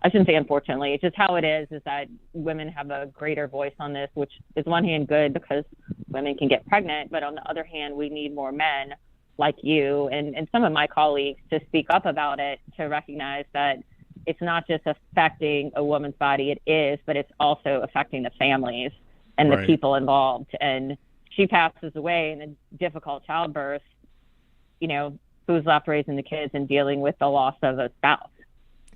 Speaker 5: I shouldn't say unfortunately, it's just how it is that women have a greater voice on this, which is one hand good because women can get pregnant, but on the other hand, we need more men like you and some of my colleagues to speak up about it, to recognize that it's not just affecting a woman's body, it is, but it's also affecting the families and the people involved. And she passes away in a difficult childbirth, who's left raising the kids and dealing with the loss of a spouse?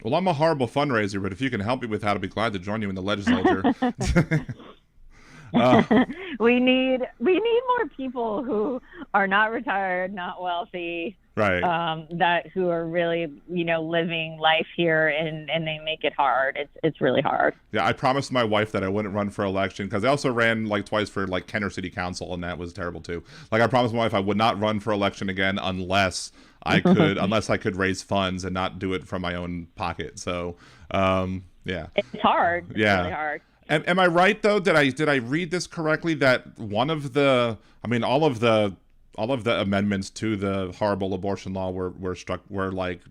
Speaker 2: Well, I'm a horrible fundraiser, but if you can help me with that, I'll be glad to join you in the legislature.
Speaker 5: We need more people who are not retired, not wealthy,
Speaker 2: right?
Speaker 5: Who are really, living life here, and they make it hard. It's really hard.
Speaker 2: Yeah, I promised my wife that I wouldn't run for election, because I also ran twice for Kenner City Council, and that was terrible too. I promised my wife I would not run for election again unless I could raise funds and not do it from my own pocket. So, yeah, it's
Speaker 5: hard. It's really hard.
Speaker 2: Am I right though? Did I read this correctly that one of the, all of the amendments to the horrible abortion law were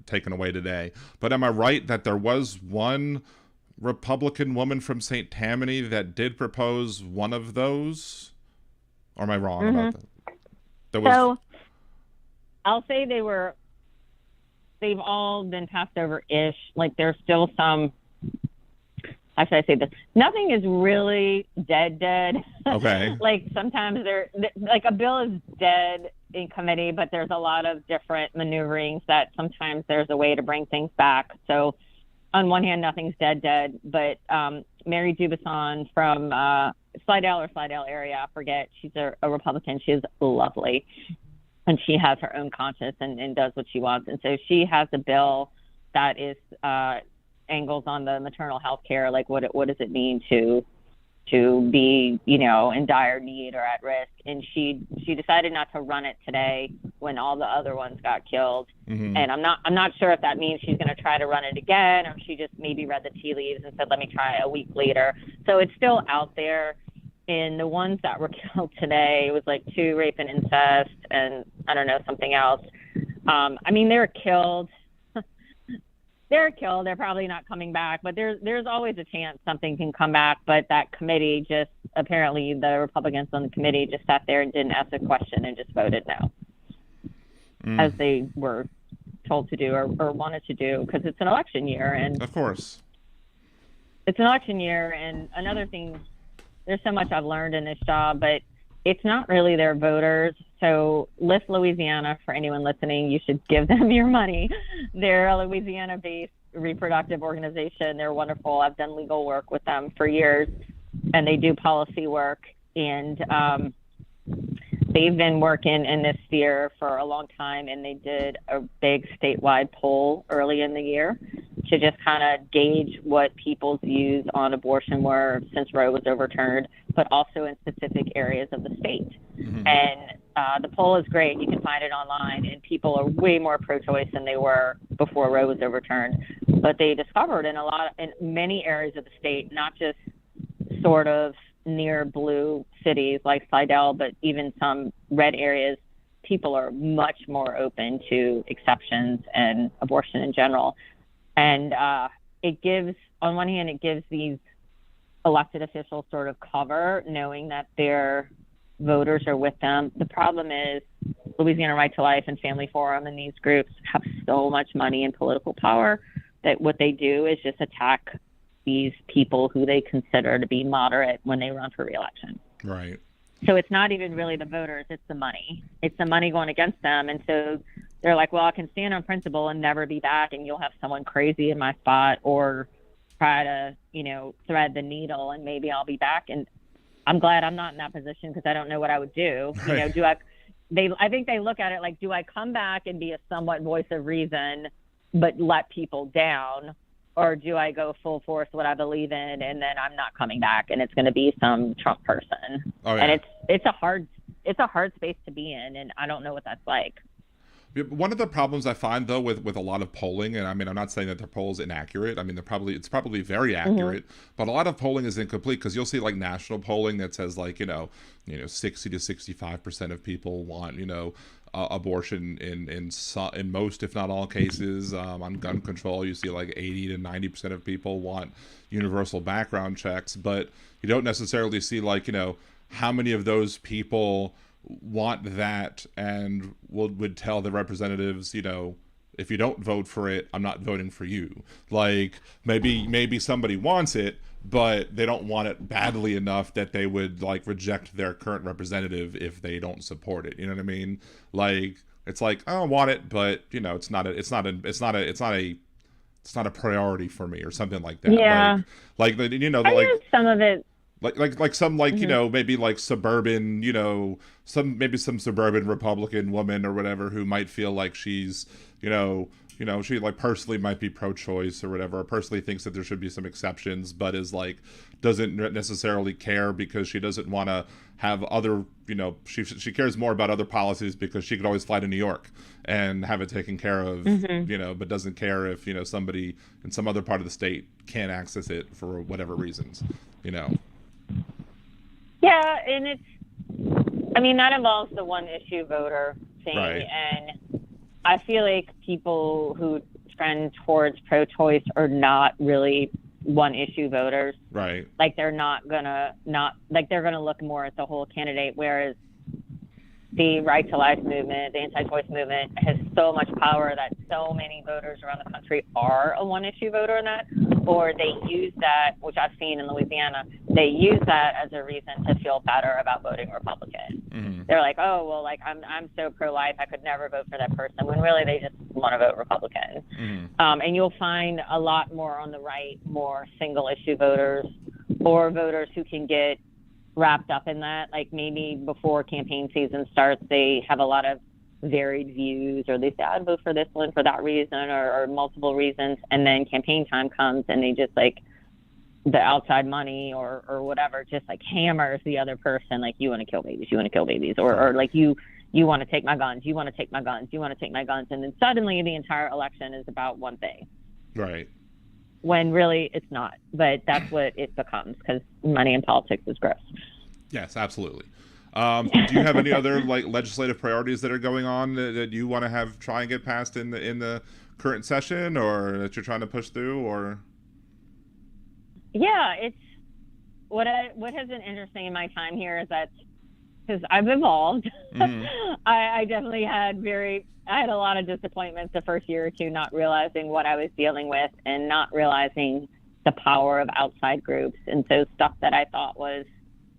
Speaker 2: taken away today? But am I right that there was one Republican woman from St. Tammany that did propose one of those? Or am I wrong about that?
Speaker 5: So I'll say they've all been passed over-ish. There's still some, how should I say this? Nothing is really dead.
Speaker 2: Okay.
Speaker 5: Sometimes a bill is dead in committee, but there's a lot of different maneuverings that sometimes there's a way to bring things back. So on one hand, nothing's dead, but Mary Dubison from Slidell area, I forget, she's a Republican. She is lovely. And she has her own conscience and does what she wants. And so she has a bill that is angles on the maternal health care, what does it mean to be, in dire need or at risk. And she decided not to run it today when all the other ones got killed. Mm-hmm. And I'm not sure if that means she's going to try to run it again, or she just maybe read the tea leaves and said, let me try a week later. So it's still out there. And the ones that were killed today, it was 2 rape and incest, and I don't know, something else. They were killed. They're killed. They're probably not coming back, but there's always a chance something can come back. But that committee apparently the Republicans on the committee just sat there and didn't ask a question and just voted no, as they were told to do or wanted to do, because it's an election year. And
Speaker 2: of course,
Speaker 5: it's an election year. And another thing, there's so much I've learned in this job, but it's not really their voters. So Lift Louisiana, for anyone listening, you should give them your money. They're a Louisiana-based reproductive organization. They're wonderful. I've done legal work with them for years. and they do policy work, and they've been working in this sphere for a long time, and they did a big statewide poll early in the year to just kind of gauge what people's views on abortion were since Roe was overturned, but also in specific areas of the state. Mm-hmm. And the poll is great. You can find it online, and people are way more pro-choice than they were before Roe was overturned. But they discovered in many areas of the state, not just sort of near blue cities like Slidell, but even some red areas, people are much more open to exceptions and abortion in general. And it gives, on one hand, it gives these elected officials sort of cover, knowing that their voters are with them. The problem is Louisiana Right to Life and Family Forum and these groups have so much money and political power that what they do is just attack these people who they consider to be moderate when they run for re-election.
Speaker 2: Right.
Speaker 5: So it's not even really the voters, it's the money. It's the money going against them. And so they're like, well, I can stand on principle and never be back, and you'll have someone crazy in my spot or try to, thread the needle, and maybe I'll be back. And I'm glad I'm not in that position, because I don't know what I would do.
Speaker 2: Right.
Speaker 5: I think they look at it like, do I come back and be a somewhat voice of reason but let people down? Or do I go full force what I believe in, and then I'm not coming back, and it's going to be some Trump person?
Speaker 2: Oh, yeah.
Speaker 5: And it's a hard space to be in, and I don't know what that's like.
Speaker 2: One of the problems I find, though, with a lot of polling, and I mean, I'm not saying that their poll is inaccurate. I mean, it's probably very accurate, but a lot of polling is incomplete, because you'll see like national polling that says 60 to 65% of people want abortion in most, if not all, cases. On gun control, you see like 80 to 90% of people want universal background checks, but you don't necessarily see how many of those people want that and would tell the representatives, if you don't vote for it, I'm not voting for you. Like maybe somebody wants it, but they don't want it badly enough that they would reject their current representative if they don't support it. You know what I mean? Like, it's like, I don't want it, but it's not a priority for me, or something like that.
Speaker 5: Yeah.
Speaker 2: I
Speaker 5: guess some of it.
Speaker 2: Some maybe suburban, some suburban Republican woman or whatever who might feel like she's, she personally might be pro-choice or whatever, or personally thinks that there should be some exceptions, but is doesn't necessarily care because she doesn't want to have other, she cares more about other policies because she could always fly to New York and have it taken care of, but doesn't care if, somebody in some other part of the state can't access it for whatever reasons,
Speaker 5: Yeah, and that involves the one issue voter thing.
Speaker 2: Right.
Speaker 5: And I feel like people who trend towards pro-choice are not really one issue voters.
Speaker 2: Right.
Speaker 5: They're they're gonna look more at the whole candidate, whereas the Right to Life movement, the anti-choice movement, has so much power that so many voters around the country are a one-issue voter in that, or they use that, which I've seen in Louisiana, they use that as a reason to feel better about voting Republican. Mm-hmm. They're like, oh, well, I'm so pro-life, I could never vote for that person, when really they just want to vote Republican. Mm-hmm. And you'll find a lot more on the right, more single-issue voters, or voters who can get wrapped up in that. Maybe before campaign season starts, they have a lot of varied views, or they say, I'd vote for this one for that reason, or multiple reasons, and then campaign time comes and they just the outside money or whatever just hammers the other person, you want to kill babies, or you want to take my guns, you want to take my guns, and then suddenly the entire election is about one thing.
Speaker 2: Right.
Speaker 5: When really it's not, but that's what it becomes, because money in politics is gross.
Speaker 2: Yes, absolutely. Do you have any other legislative priorities that are going on that you want to try and get passed in the current session, or that you're trying to push through, or?
Speaker 5: Yeah, it's what has been interesting in my time here is that, because I've evolved, mm-hmm. I definitely had I had a lot of disappointments the first year or two, not realizing what I was dealing with and not realizing the power of outside groups. And so stuff that I thought was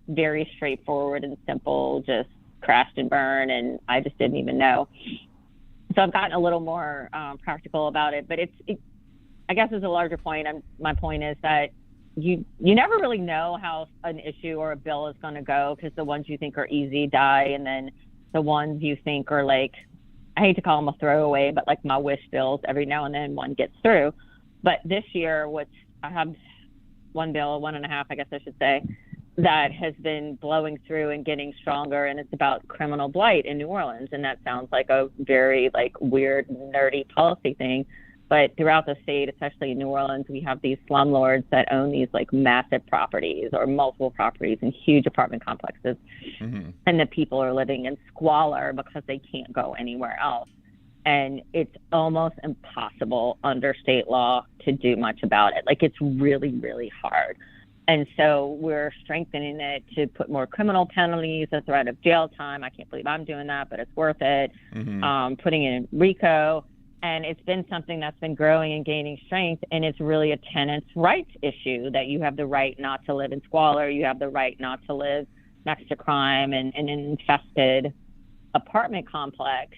Speaker 5: very straightforward and simple just crashed and burned, and I just didn't even know. So I've gotten a little more practical about it. But I guess as a larger point, my point is that you never really know how an issue or a bill is going to go, because the ones you think are easy die, and then the ones you think are like, I hate to call them a throwaway, but like my wish bills, every now and then one gets through. But this year, I have one bill, one and a half, I guess I should say, that has been blowing through and getting stronger, and it's about criminal blight in New Orleans. And that sounds like a very like weird, nerdy policy thing. But throughout the state, especially in New Orleans, we have these slumlords that own these like massive properties or multiple properties and huge apartment complexes. Mm-hmm. And the people are living in squalor because they can't go anywhere else. And it's almost impossible under state law to do much about it. Like, it's really, really hard. And so we're strengthening it to put more criminal penalties, a threat of jail time. I can't believe I'm doing that, but it's worth it. Mm-hmm. Putting it in RICO. And it's been something that's been growing and gaining strength. And it's really a tenant's rights issue, that you have the right not to live in squalor. You have the right not to live next to crime and an infested apartment complex.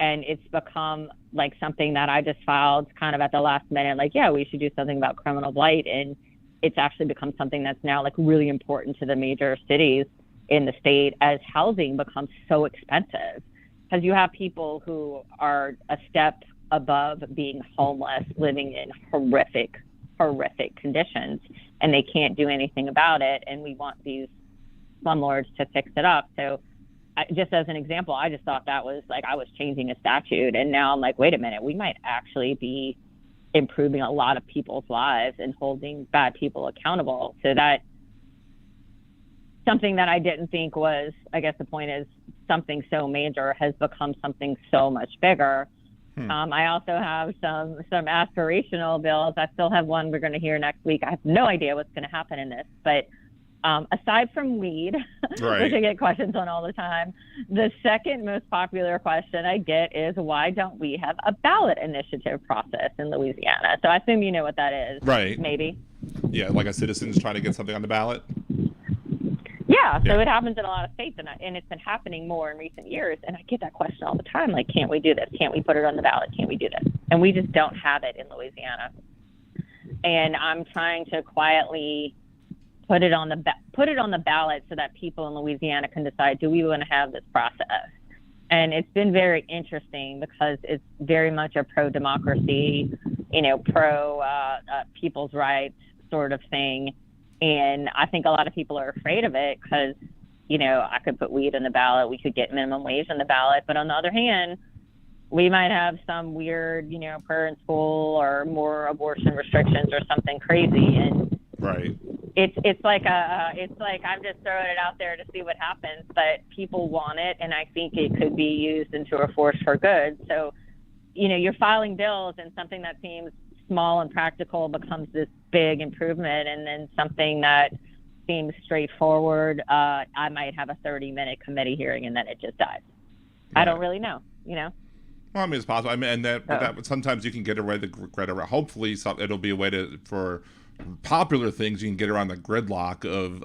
Speaker 5: And it's become like something that I just filed kind of at the last minute, like, yeah, we should do something about criminal blight. And it's actually become something that's now like really important to the major cities in the state, as housing becomes so expensive, because you have people who are a step above being homeless, living in horrific conditions, and they can't do anything about it. And we want these slumlords to fix it up. So just as an example, I just thought that was like, I was changing a statute, and now I'm like, wait a minute, we might actually be improving a lot of people's lives and holding bad people accountable. So that something that I didn't think was, I guess the point is, something so major has become something so much bigger. I also have some aspirational bills. I still have one we're going to hear next week. I have no idea what's going to happen in this, but aside from weed, right, which I get questions on all the time, the second most popular question I get is, why don't we have a ballot initiative process in Louisiana? So I assume you know what that is. Right. Maybe.
Speaker 2: Yeah, like a citizen's trying to get something on the ballot?
Speaker 5: Yeah, so it happens in a lot of states, and it's been happening more in recent years. And I get that question all the time, like, can't we do this? Can't we put it on the ballot? Can't we do this? And we just don't have it in Louisiana. And I'm trying to quietly put it on the ballot so that people in Louisiana can decide, do we want to have this process? And it's been very interesting because it's very much a pro-democracy, pro people's rights sort of thing. And I think a lot of people are afraid of it because, I could put weed on the ballot. We could get minimum wage on the ballot. But on the other hand, we might have some weird, prayer in school or more abortion restrictions or something crazy. And
Speaker 2: right.
Speaker 5: It's like I'm just throwing it out there to see what happens. But people want it, and I think it could be used into a force for good. So, you're filing bills, and something that seems small and practical becomes this big improvement, and then something that seems straightforward, I might have a 30-minute committee hearing, and then it just dies. Right. I don't really know, Well,
Speaker 2: I mean, it's possible. I mean, and that sometimes you can get away hopefully it'll be a way for popular things you can get around the gridlock of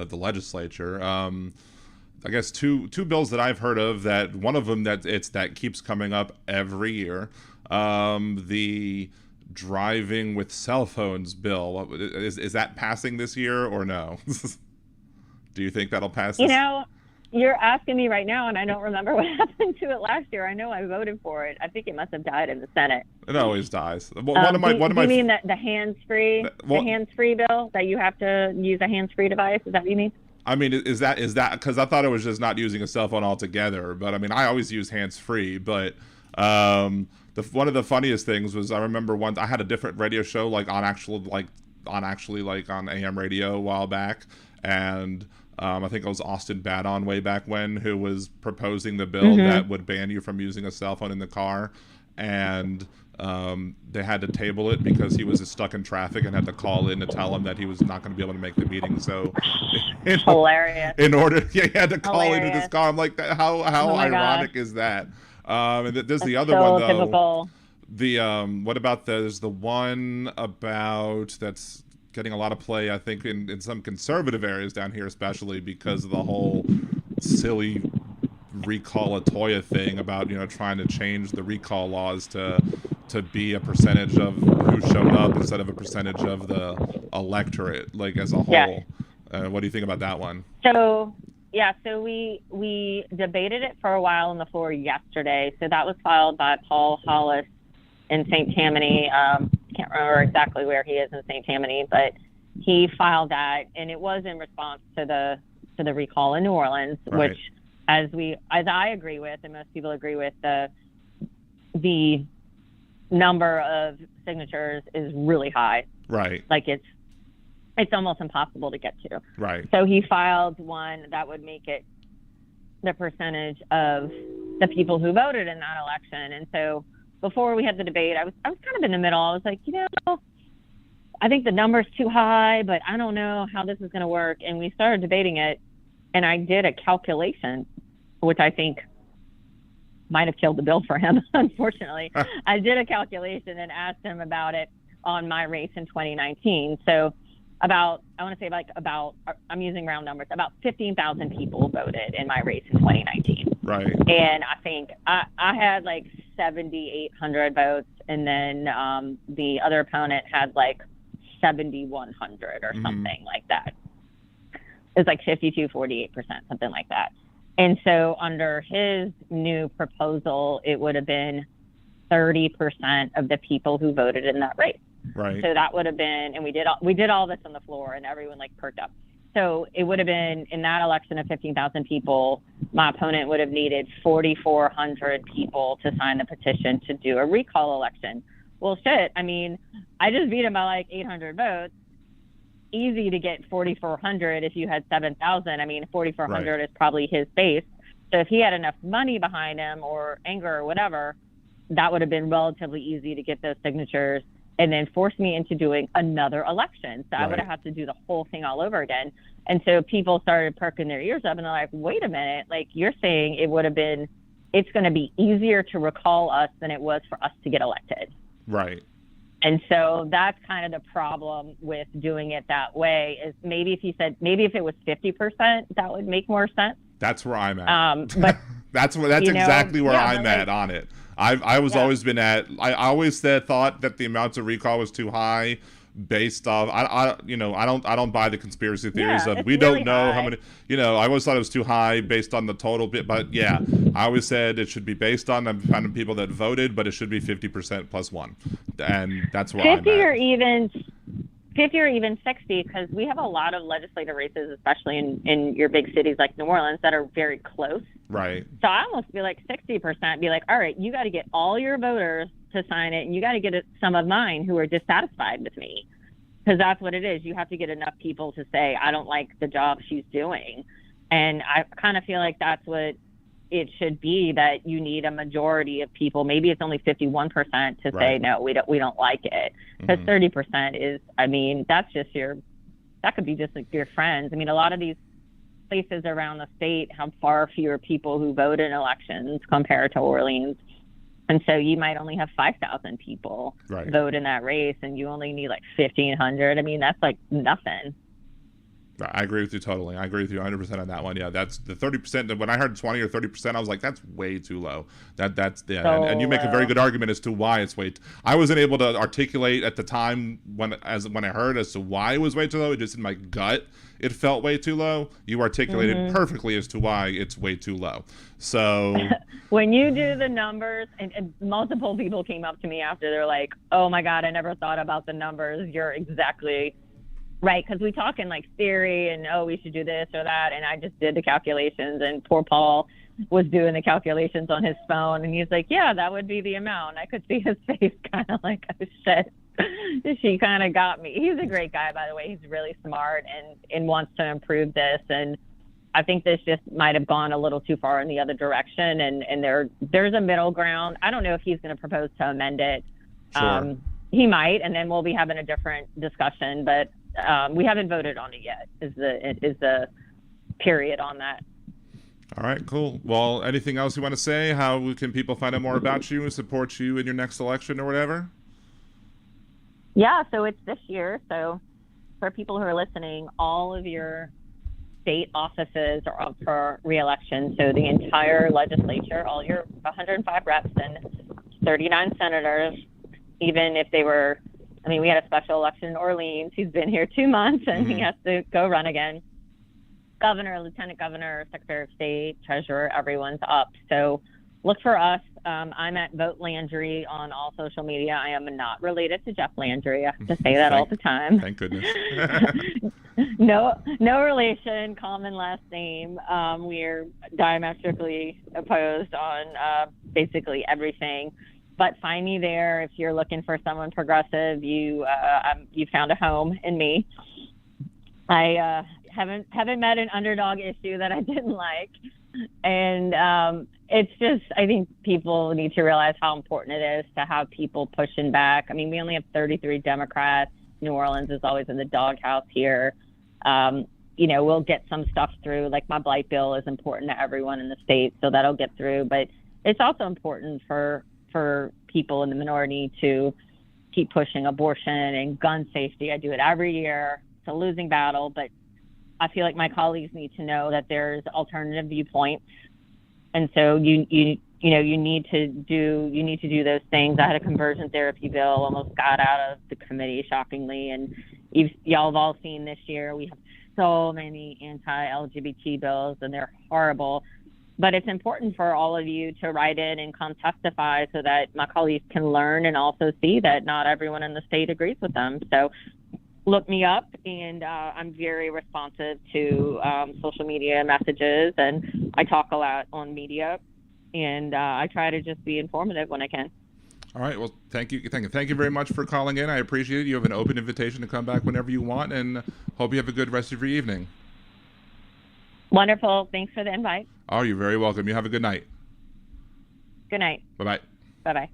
Speaker 2: the legislature. I guess two bills that I've heard of, that one of them that keeps coming up every year. The driving with cell phones bill, is that passing this year or no? Do you think that'll pass?
Speaker 5: You're asking me right now, and I don't remember what happened to it last year. I know I voted for it. I think it must have died in the Senate.
Speaker 2: It always dies.
Speaker 5: You mean the hands-free bill, that you have to use a hands-free device? Is that what you mean?
Speaker 2: I mean, is that because I thought it was just not using a cell phone altogether, but I mean, I always use hands-free, but one of the funniest things was, I remember once I had a different radio show on AM radio a while back, and I think it was Austin Badon way back when, who was proposing the bill that would ban you from using a cell phone in the car, and they had to table it because he was stuck in traffic and had to call in to tell him that he was not going to be able to make the meeting. So
Speaker 5: hilarious.
Speaker 2: He had to call into this car. I'm like, how ironic is that? And there's the other one though.
Speaker 5: Typical.
Speaker 2: What about there's the one about that's getting a lot of play, I think, in some conservative areas down here, especially because of the whole silly recall Latoya thing about trying to change the recall laws to to be a percentage of who showed up instead of a percentage of the electorate, like as a whole.
Speaker 5: Yeah.
Speaker 2: What do you think about that one?
Speaker 5: So we debated it for a while on the floor yesterday. So that was filed by Paul Hollis in St. Tammany. Can't remember exactly where he is in St. Tammany, but he filed that, and it was in response to the recall in New Orleans,
Speaker 2: Right.
Speaker 5: which, as I agree with, and most people agree with, the number of signatures is really high.
Speaker 2: Right.
Speaker 5: Like it's almost impossible to get to.
Speaker 2: Right.
Speaker 5: So he filed one that would make it the percentage of the people who voted in that election. And so before we had the debate, I was kind of in the middle. I was like, I think the number's too high, but I don't know how this is going to work. And we started debating it, and I did a calculation, which I think might have killed the bill for him, unfortunately. I did a calculation and asked him about it on my race in 2019. So I'm using round numbers, about 15,000 people voted in my race in 2019.
Speaker 2: Right.
Speaker 5: And I think I had like 7,800 votes, and then the other opponent had like 7,100 or something like that. It was like 48%, something like that. And so under his new proposal, it would have been 30% of the people who voted in that race.
Speaker 2: Right.
Speaker 5: So that would have been, and we did all this on the floor, and everyone like perked up. So it would have been, in that election of 15,000 people, my opponent would have needed 4,400 people to sign the petition to do a recall election. Well, shit, I mean, I just beat him by like 800 votes. Easy to get 4,400 if you had 7,000. I mean, 4,400 is probably his base. So if he had enough money behind him or anger or whatever, that would have been relatively easy to get those signatures and then force me into doing another election. So I would have had to do the whole thing all over again. And so people started perking their ears up, and they're like, wait a minute, like you're saying it's going to be easier to recall us than it was for us to get elected.
Speaker 2: Right.
Speaker 5: And so that's kind of the problem with doing it that way, is maybe if it was 50%, that would make more sense.
Speaker 2: That's where I'm at.
Speaker 5: But
Speaker 2: that's exactly where I'm at on it. I always been at. I always thought that the amounts of recall was too high, based off. I don't buy the conspiracy theories of we don't know how many. I always thought it was too high based on the total bit. But yeah, I always said it should be based on the amount of people that voted, but it should be 50% plus one, and that's where
Speaker 5: 50
Speaker 2: I'm at.
Speaker 5: or even 50 or even 60, because we have a lot of legislative races, especially in your big cities like New Orleans, that are very close.
Speaker 2: Right.
Speaker 5: So I almost feel like 60%, be like, all right, you got to get all your voters to sign it, and you got to get some of mine who are dissatisfied with me, because that's what it is. You have to get enough people to say, I don't like the job she's doing. And I kind of feel like that's what it should be, that you need a majority of people. Maybe it's only 51% to say, no, we don't like it. Because 30% is, I mean, that could be just like your friends. I mean, a lot of these places around the state have far fewer people who vote in elections compared to Orleans. And so you might only have 5,000 people vote in that race, and you only need like 1,500. I mean, that's like nothing.
Speaker 2: I agree with you totally. I agree with you 100% on that one. Yeah, that's the 30%. When I heard 20 or 30%, I was like, that's way too low. And you make a very good argument as to why it's I wasn't able to articulate at the time when I heard as to why it was way too low. It just in my gut, it felt way too low. You articulated perfectly as to why it's way too low. So
Speaker 5: when you do the numbers, and multiple people came up to me after, they're like, oh my God, I never thought about the numbers. You're exactly right, because we talk in like theory and, we should do this or that, and I just did the calculations, and poor Paul was doing the calculations on his phone, and he's like, yeah, that would be the amount. I could see his face kind of like, oh shit, she kind of got me. He's a great guy, by the way. He's really smart and wants to improve this, and I think this just might have gone a little too far in the other direction, and there's a middle ground. I don't know if he's going to propose to amend it.
Speaker 2: Sure.
Speaker 5: He might, and then we'll be having a different discussion, but we haven't voted on it yet, is the period on that.
Speaker 2: All right, cool. Well, anything else you want to say? How can people find out more about you and support you in your next election or whatever?
Speaker 5: Yeah, so it's this year. So for people who are listening, all of your state offices are up for re-election. So the entire legislature, all your 105 reps and 39 senators even if they were, I mean, we had a special election in Orleans. He's been here 2 months and he has to go run again. Governor, lieutenant governor, secretary of state, treasurer, everyone's up. So look for us. I'm at Vote Landry on all social media. I am not related to Jeff Landry. I have to say that all the time.
Speaker 2: Thank goodness.
Speaker 5: No relation, common last name. We're diametrically opposed on basically everything. But find me there if you're looking for someone progressive. You found a home in me. I haven't met an underdog issue that I didn't like, and it's just, I think people need to realize how important it is to have people pushing back. I mean, we only have 33 Democrats. New Orleans is always in the doghouse here. We'll get some stuff through, like my blight bill is important to everyone in the state, so that'll get through. But it's also important for people in the minority to keep pushing abortion and gun safety. I do it every year. It's a losing battle, but I feel like my colleagues need to know that there's alternative viewpoints, and so you need to do those things. I had a conversion therapy bill, almost got out of the committee, shockingly, and y'all have all seen this year we have so many anti-LGBT bills, and they're horrible. But it's important for all of you to write in and come testify so that my colleagues can learn and also see that not everyone in the state agrees with them. So look me up, and I'm very responsive to social media messages, and I talk a lot on media, and I try to just be informative when I can.
Speaker 2: All right. Well, thank you very much for calling in. I appreciate it. You have an open invitation to come back whenever you want, and hope you have a good rest of your evening.
Speaker 5: Wonderful. Thanks for the invite.
Speaker 2: Oh, you're very welcome. You have a good night.
Speaker 5: Good night.
Speaker 2: Bye-bye.
Speaker 5: Bye-bye.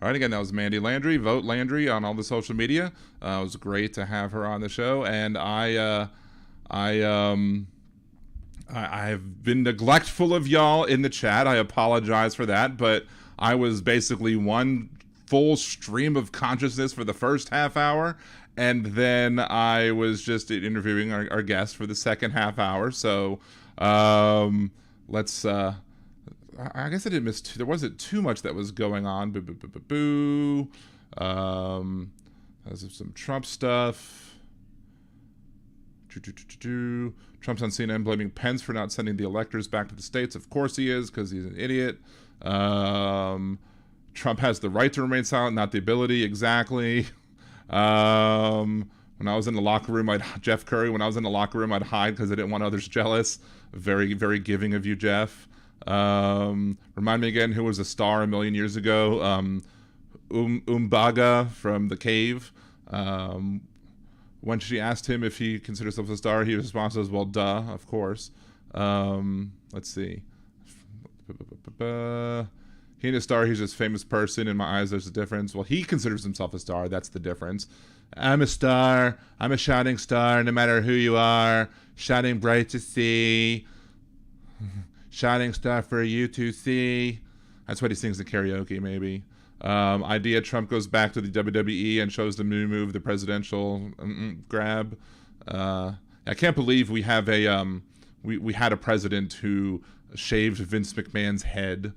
Speaker 2: All right, again, that was Mandie Landry, Vote Landry on all the social media. It was great to have her on the show, and I've been neglectful of y'all in the chat. I apologize for that, but I was basically one full stream of consciousness for the first half hour, and then I was just interviewing our guest for the second half hour. So let's. I guess I didn't miss there wasn't too much that was going on. There's some Trump stuff. Trump's on CNN blaming Pence for not sending the electors back to the states. Of course he is, because he's an idiot. Trump has the right to remain silent, not the ability. Exactly. When I was in the locker room, Jeff Curry, when I was in the locker room, I'd hide because I didn't want others jealous. Very, very giving of you, Jeff. Remind me again who was a star a million years ago. Umbaga from The Cave. When she asked him if he considers himself a star, he responds as, well, duh, of course. Let's see. He ain't a star, he's just a famous person. In my eyes, there's a difference. Well, he considers himself a star, that's the difference. I'm a star, I'm a shining star, no matter who you are. Shining bright to see. Shining star for you to see. That's what he sings in karaoke, maybe. Idea Trump goes back to the WWE and shows the new move, the presidential grab. I can't believe we have we had a president who shaved Vince McMahon's head.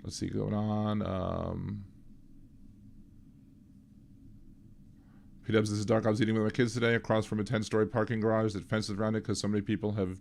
Speaker 2: Let's see going on. P-Dubs, this is dark. I was eating with my kids today across from a 10-story parking garage that fences around it because so many people have...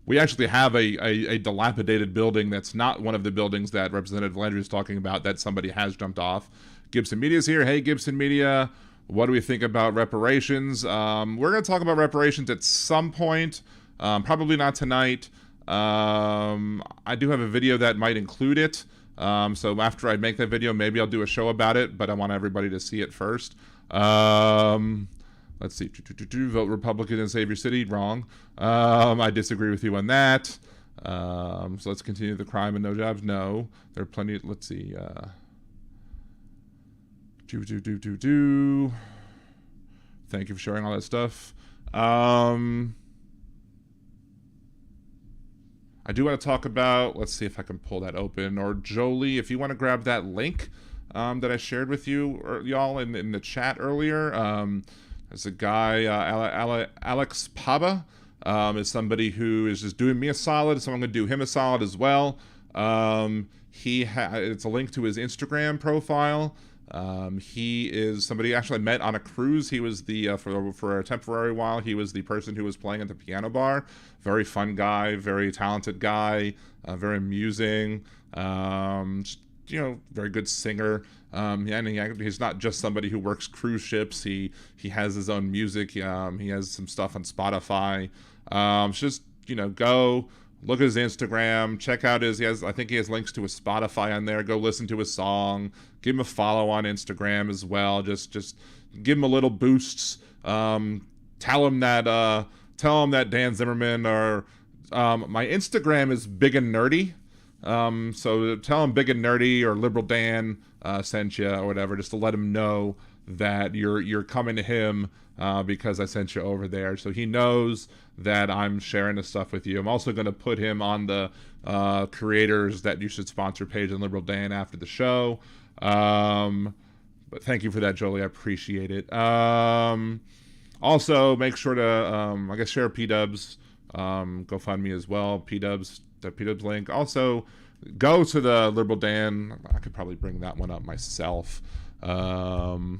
Speaker 2: We actually have a dilapidated building that's not one of the buildings that Representative Landry is talking about that somebody has jumped off. Gibson Media's here. Hey, Gibson Media. What do we think about reparations? We're going to talk about reparations at some point. Probably not tonight. I do have a video that might include it. So after I make that video, maybe I'll do a show about it, but I want everybody to see it first. Let's see. Vote Republican and save your city. Wrong. I disagree with you on that. So let's continue the crime and no jobs. No. There are plenty. Let's see. Thank you for sharing all that stuff. I do want to talk about, let's see if I can pull that open, or Jolie, if you want to grab that link that I shared with you, or y'all in the chat earlier, There's a guy, Alex Paba, is somebody who is just doing me a solid, so I'm going to do him a solid as well. It's a link to his Instagram profile. He is somebody actually I met on a cruise. He was the for a temporary while. He was the person who was playing at the piano bar. Very fun guy, very talented guy, very amusing. Very good singer. And he's not just somebody who works cruise ships. He has his own music. He has some stuff on Spotify. Go look at his Instagram, check out I think he has links to his Spotify on there. Go listen to his song. Give him a follow on Instagram as well. Just give him a little boosts. Tell him that Dan Zimmerman or my Instagram is Big and Nerdy. So tell him Big and Nerdy or Liberal Dan sent you or whatever, just to let him know that you're coming to him because I sent you over there, so he knows that I'm sharing this stuff with you. I'm also going to put him on the creators that you should sponsor page on Liberal Dan after the show. But thank you for that, Jolie. I appreciate it. Also, make sure to share P-Dubs. Go find me as well. P-Dubs. The P-Dubs link. Also, go to the Liberal Dan. I could probably bring that one up myself. The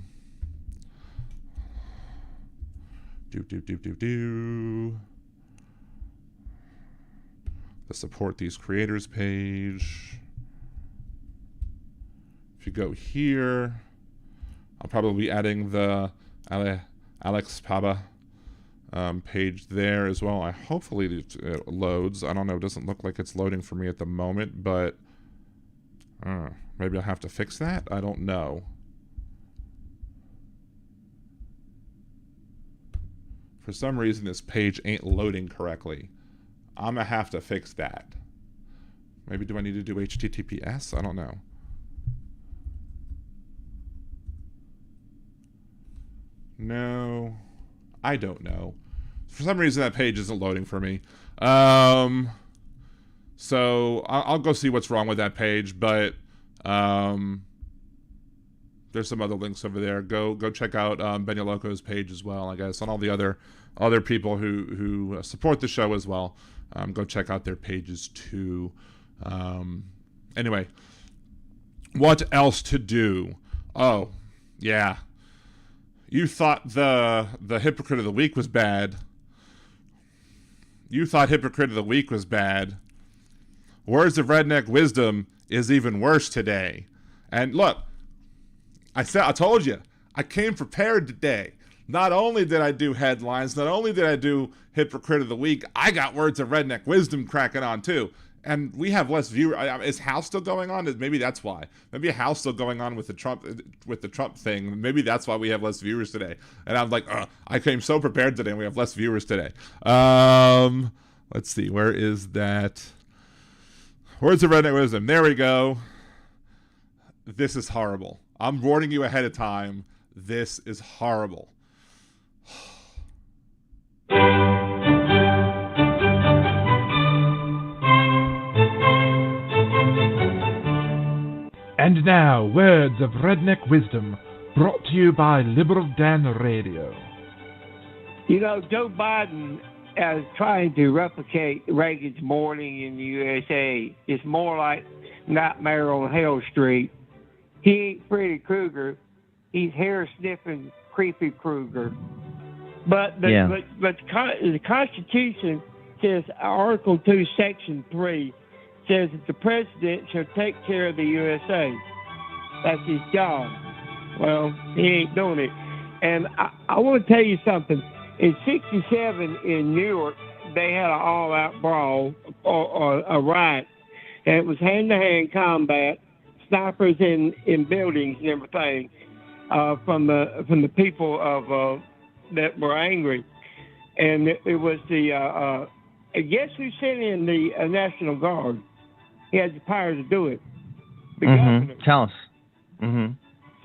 Speaker 2: support these creators page. If you go here, I'll probably be adding the Alex Paba page there as well. Hopefully it loads. I don't know. It doesn't look like it's loading for me at the moment, but maybe I'll have to fix that. I don't know. For some reason, this page ain't loading correctly. I'm going to have to fix that. Maybe do I need to do HTTPS? I don't know. No, I don't know. For some reason, that page isn't loading for me. So I'll go see what's wrong with that page, but there's some other links over there. Go check out Benny Loco's page as well, I guess, and all the other people who support the show as well. Go check out their pages too. Anyway, what else to do? Oh, yeah. You thought the Hypocrite of the Week was bad. You thought Hypocrite of the Week was bad. Words of Redneck Wisdom is even worse today. And look, I told you, I came prepared today. Not only did I do headlines, not only did I do Hypocrite of the Week, I got Words of Redneck Wisdom cracking on too. And we have less viewers. Is House still going on? Maybe that's why. Maybe House still going on with the Trump thing. Maybe that's why we have less viewers today. And I'm like, I came so prepared today, and we have less viewers today. Let's see, where is that? Words of Redneck Wisdom. There we go. This is horrible. I'm warning you ahead of time. This is horrible.
Speaker 6: And now, Words of Redneck Wisdom, brought to you by Liberal Dan Radio.
Speaker 7: You know, Joe Biden is trying to replicate Reagan's morning in the USA. It's more like Nightmare on Hell Street. He ain't Freddy Krueger. He's hair-sniffing, creepy Krueger. But the Constitution says, Article 2, Section 3, says that the president shall take care of the USA. That's his job. Well, he ain't doing it. And I want to tell you something. In 1967 in New York, they had an all-out brawl or a riot. And it was hand-to-hand combat, snipers in buildings and everything from the people of that were angry. And it was guess who sent in the National Guard? He had the power to do it. The governor.
Speaker 3: Tell us. Mm-hmm.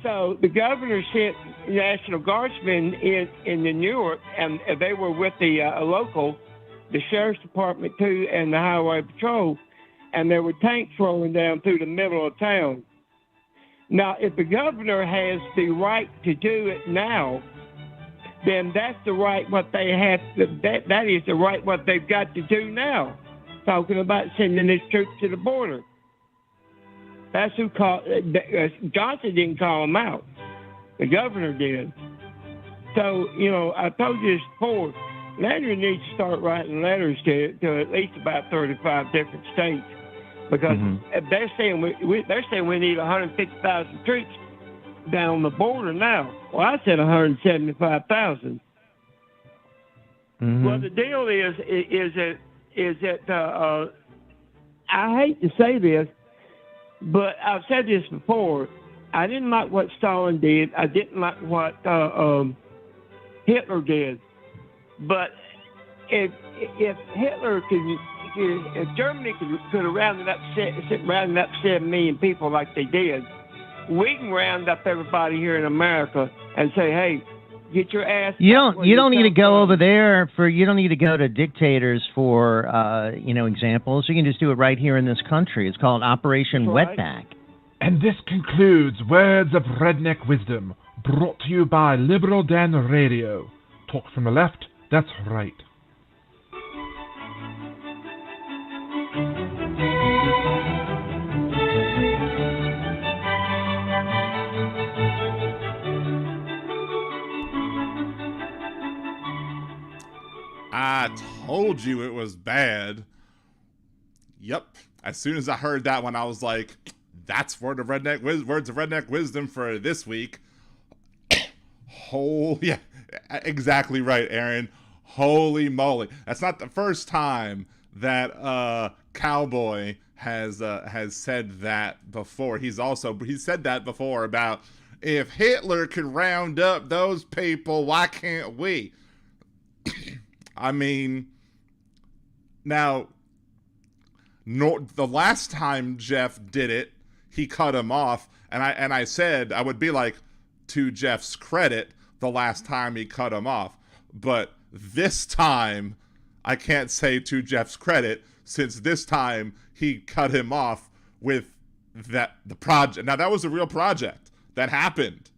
Speaker 7: So the governor sent National Guardsmen in New York, and they were with the the sheriff's department too, and the highway patrol, and there were tanks rolling down through the middle of town. Now, if the governor has the right to do it now, then that's the right what they have. That is the right what they've got to do now. Talking about sending his troops to the border. That's who called. Johnson didn't call him out. The governor did. So, I told you this before. Landry needs to start writing letters to at least about 35 different states, because they're saying we need 150,000 troops down the border now. Well, I said 175,000. Well, the deal is that I hate to say this, but I've said this before. I didn't like what Stalin did. I didn't like what Hitler did. But if Hitler if Germany could have rounded up 7 million people like they did, we can round up everybody here in America and say, hey, get your ass.
Speaker 3: You don't need to go over there you don't need to go to dictators for examples. You can just do it right here in this country. It's called Operation Wetback.
Speaker 6: And this concludes Words of Redneck Wisdom, brought to you by Liberal Dan Radio. Talk from the left, that's right.
Speaker 2: I told you it was bad. Yep. As soon as I heard that one, I was like, that's Words of Redneck Wisdom for this week. Yeah, exactly right, Aaron. Holy moly. That's not the first time that Cowboy has said that before. He's said that before about, if Hitler could round up those people, why can't we? I mean, now, the last time Jeff did it, he cut him off, and I said I would be like, to Jeff's credit, the last time he cut him off. But this time, I can't say to Jeff's credit, since this time he cut him off with the project. Now, that was a real project that happened,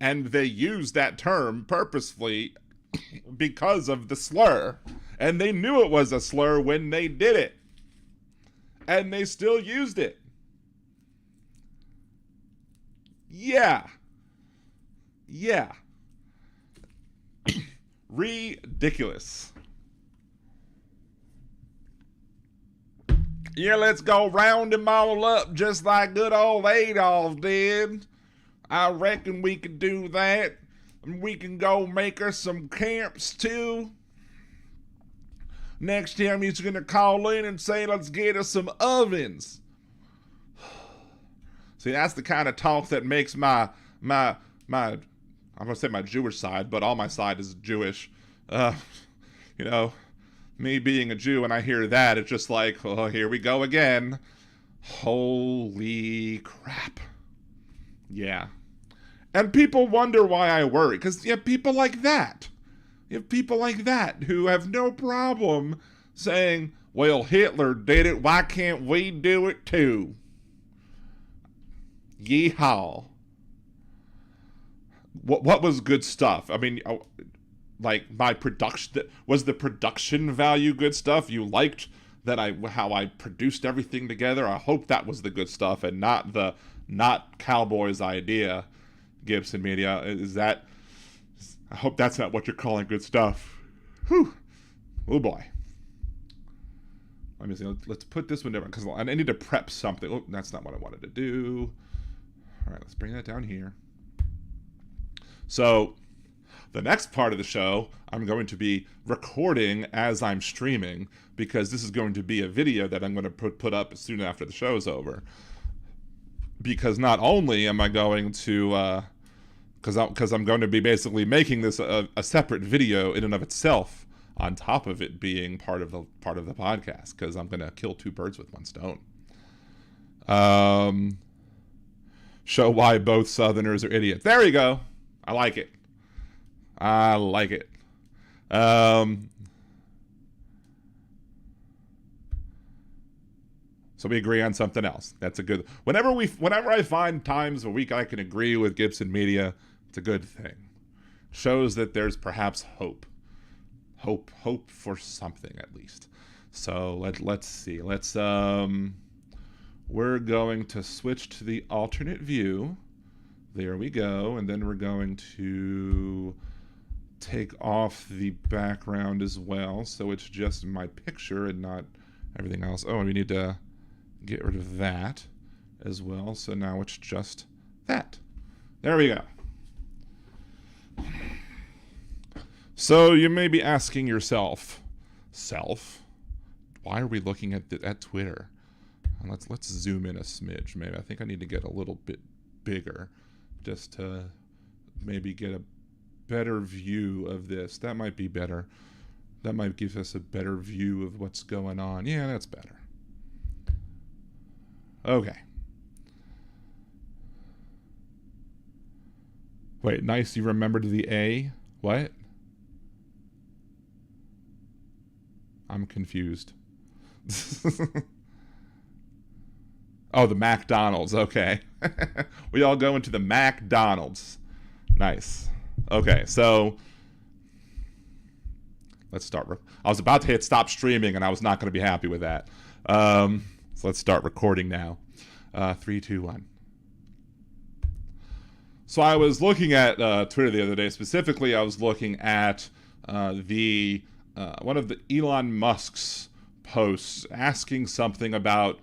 Speaker 2: and they used that term purposefully because of the slur, and they knew it was a slur when they did it, and they still used it. Yeah. Ridiculous. Yeah, let's go round them all up just like good old Adolf did. I reckon we could do that. We can go make us some camps too. Next time he's gonna call in and say, let's get us some ovens. See, that's the kind of talk that makes my I'm gonna say my Jewish side, but all my side is Jewish. Me being a Jew, and I hear that, it's just like, oh, here we go again. Holy crap. Yeah. And people wonder why I worry, because you have people like that. You have people like that who have no problem saying, well, Hitler did it, why can't we do it too? Yeehaw. What was good stuff? I mean, like my production, was the production value good stuff? You liked that how I produced everything together? I hope that was the good stuff and not Cowboy's idea. Gibson Media, I hope that's not what you're calling good stuff. Whew. Oh boy. Let me see. Let's put this one different, because I need to prep something. Oh, that's not what I wanted to do. All right, let's bring that down here. So, the next part of the show, I'm going to be recording as I'm streaming, because this is going to be a video that I'm going to put up soon after the show is over. Because not only am I going to, because I'm going to be basically making this a separate video in and of itself, on top of it being part of the podcast, because I'm going to kill two birds with one stone. Show why both Southerners are idiots. There you go. I like it. So we agree on something else. That's a good. Whenever I find times a week I can agree with Gibson Media, it's a good thing. shows that there's perhaps hope for something at least. So let's see. We're going to switch to the alternate view. There we go. And then we're going to take off the background as well, so it's just my picture and not everything else. Oh, and we need to get rid of that as well. So now it's just that. There we go. So you may be asking yourself, why are we looking at Twitter? And let's zoom in a smidge. Maybe I think I need to get a little bit bigger, just to maybe get a better view of this. That might be better. That might give us a better view of what's going on. Yeah, that's better. Okay. Wait, nice. You remembered the A? What? I'm confused. Oh, the McDonald's. Okay. We all go into the McDonald's. Nice. Okay, so let's start. I was about to hit stop streaming, and I was not going to be happy with that. So let's start recording now. 3, 2, 1. So I was looking at Twitter the other day. Specifically, I was looking at one of the Elon Musk's posts asking something about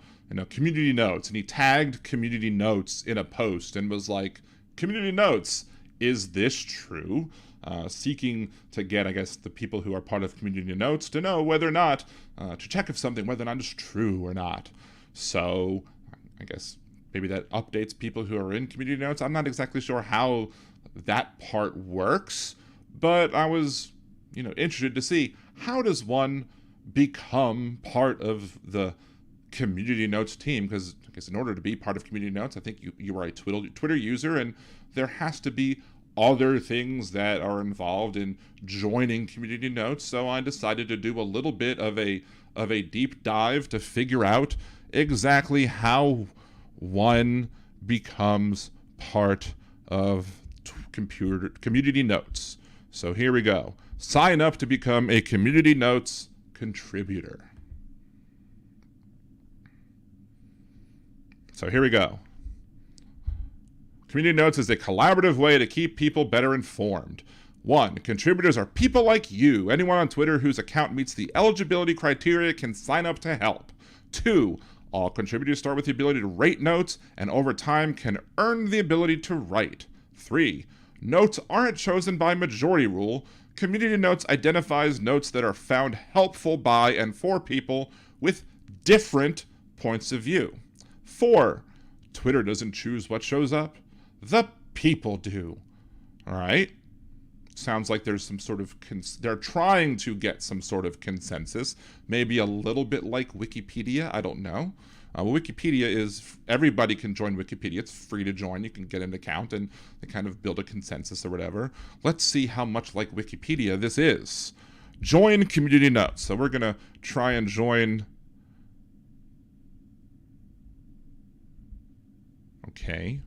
Speaker 2: community notes, and he tagged community notes in a post and was like, "Community notes, is this true?" Seeking to get, I guess, the people who are part of community notes to know whether or not to check if something whether or not it's true or not. So I guess maybe that updates people who are in community notes. I'm not exactly sure how that part works, but I was interested to see, how does one become part of the community notes team? Because I guess in order to be part of community notes, I think you are a Twitter user, and there has to be other things that are involved in joining community notes. So I decided to do a little bit of a deep dive to figure out exactly how one becomes part of community notes. So here we go. Sign up to become a community notes contributor. So here we go. Community Notes is a collaborative way to keep people better informed. 1. Contributors are people like you. Anyone on Twitter whose account meets the eligibility criteria can sign up to help. 2. All contributors start with the ability to rate notes, and over time can earn the ability to write. 3. Notes aren't chosen by majority rule. Community Notes identifies notes that are found helpful by and for people with different points of view. 4. Twitter doesn't choose what shows up. The people do. All right? Sounds like there's some sort of... they're trying to get some sort of consensus. Maybe a little bit like Wikipedia. I don't know. Wikipedia is... everybody can join Wikipedia. It's free to join. You can get an account and they kind of build a consensus or whatever. Let's see how much like Wikipedia this is. Join Community Notes. So we're going to try and join... Okay.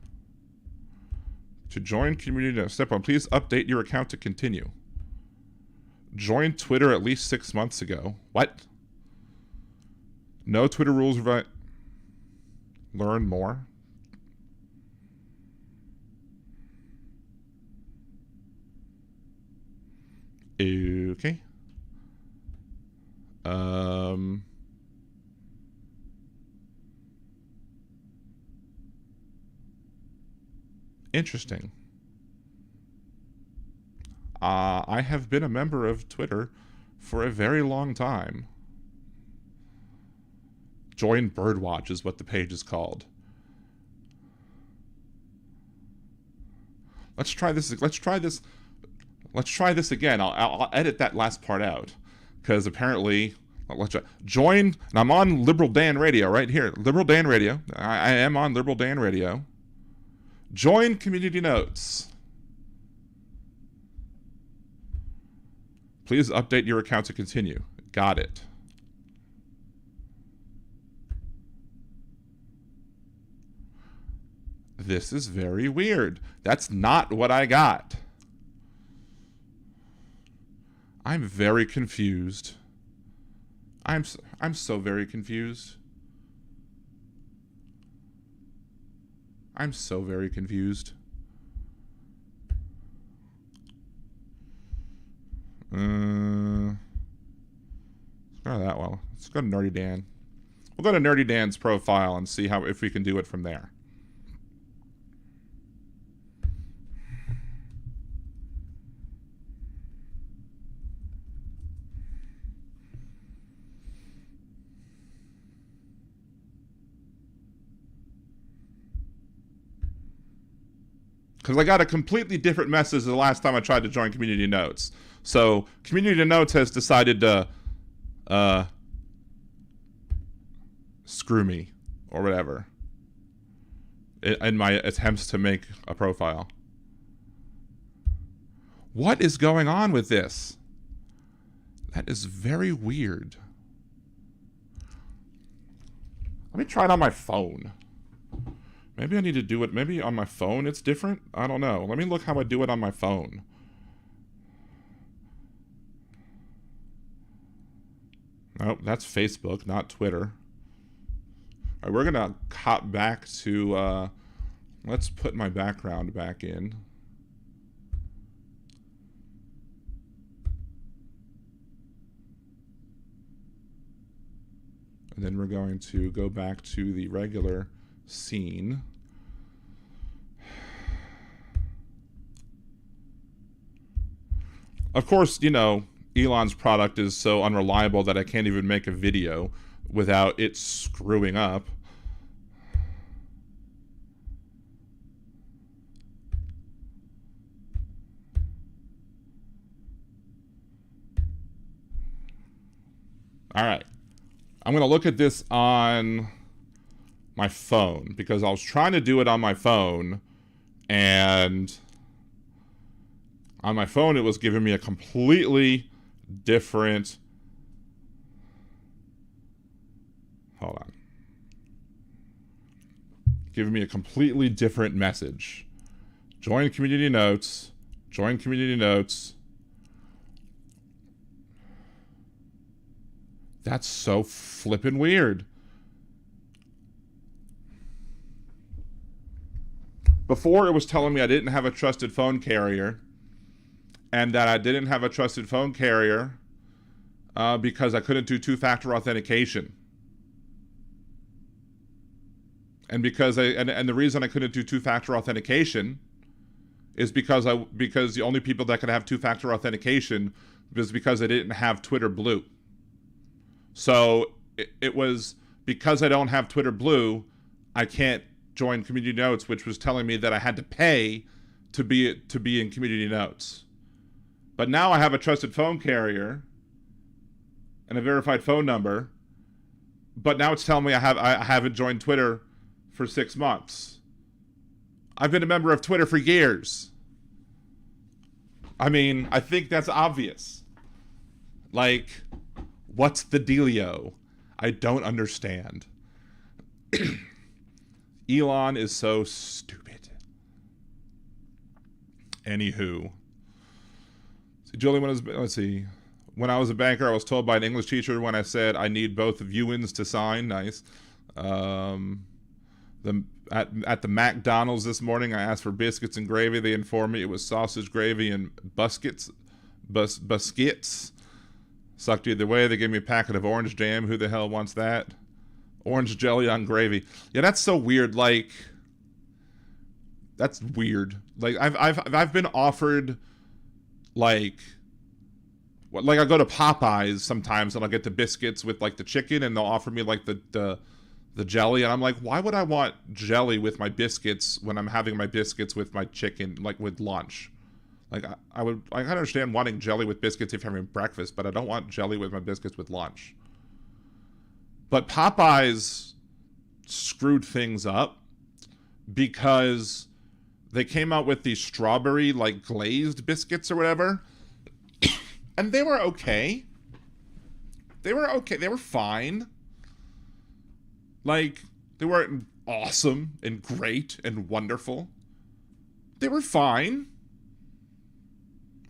Speaker 2: To join Community Notes, step 1, please update your account to continue. Joined Twitter at least 6 months ago. What? No Twitter rules. Learn more. Okay. Interesting. I have been a member of Twitter for a very long time. Join Birdwatch is what the page is called. Let's try this again. I'll edit that last part out, because apparently, let's try. Join, and I'm on Liberal Dan Radio right here. Liberal Dan Radio. I am on Liberal Dan Radio. Join Community Notes. Please update your account to continue. Got it. This is very weird. That's not what I got. I'm very confused. I'm so very confused. I'm so very confused. Let's go to that one. Let's go to Nerdy Dan. We'll go to Nerdy Dan's profile and see if we can do it from there. Because I got a completely different message the last time I tried to join Community Notes. So, Community Notes has decided to, screw me, or whatever, in my attempts to make a profile. What is going on with this? That is very weird. Let me try it on my phone. Maybe I need to do it. Maybe on my phone it's different. I don't know. Let me look how I do it on my phone. Nope, that's Facebook, not Twitter. All right, we're going to hop back to, let's put my background back in. And then we're going to go back to the regular scene. Of course, you know, Elon's product is so unreliable that I can't even make a video without it screwing up. All right. I'm going to look at this on my phone because I was trying to do it on my phone, and on my phone it was giving me a completely different, hold on, giving me a completely different message. Join Community Notes, join Community Notes. That's so flippin' weird. Before, it was telling me I didn't have a trusted phone carrier, and that I didn't have a trusted phone carrier because I couldn't do two-factor authentication. And because and the reason I couldn't do two-factor authentication is because the only people that could have two-factor authentication was because I didn't have Twitter Blue. So it was because I don't have Twitter Blue, I can't join Community Notes, which was telling me that I had to pay to be in Community Notes. But now I have a trusted phone carrier and a verified phone number, but now it's telling me I haven't joined Twitter for 6 months. I've been a member of Twitter for years. I mean, I think that's obvious. Like, what's the dealio? I don't understand. Elon is so stupid. Anywho. Julie, let's see. When I was a banker, I was told by an English teacher when I said I need both of you-ins to sign. Nice. At the McDonald's this morning, I asked for biscuits and gravy. They informed me it was sausage, gravy, and buskets. Sucked either way. They gave me a packet of orange jam. Who the hell wants that? Orange jelly on gravy. Yeah, that's so weird. Like, that's weird. Like, I've been offered, like I go to Popeyes sometimes and I'll get the biscuits with like the chicken, and they'll offer me like the jelly, and I'm like, why would I want jelly with my biscuits when I'm having my biscuits with my chicken, like with lunch? Like, I can understand wanting jelly with biscuits if you're having breakfast, but I don't want jelly with my biscuits with lunch. But Popeyes screwed things up because they came out with these strawberry, like, glazed biscuits or whatever, and they were okay. They were okay. They were fine. Like, they weren't awesome and great and wonderful. They were fine.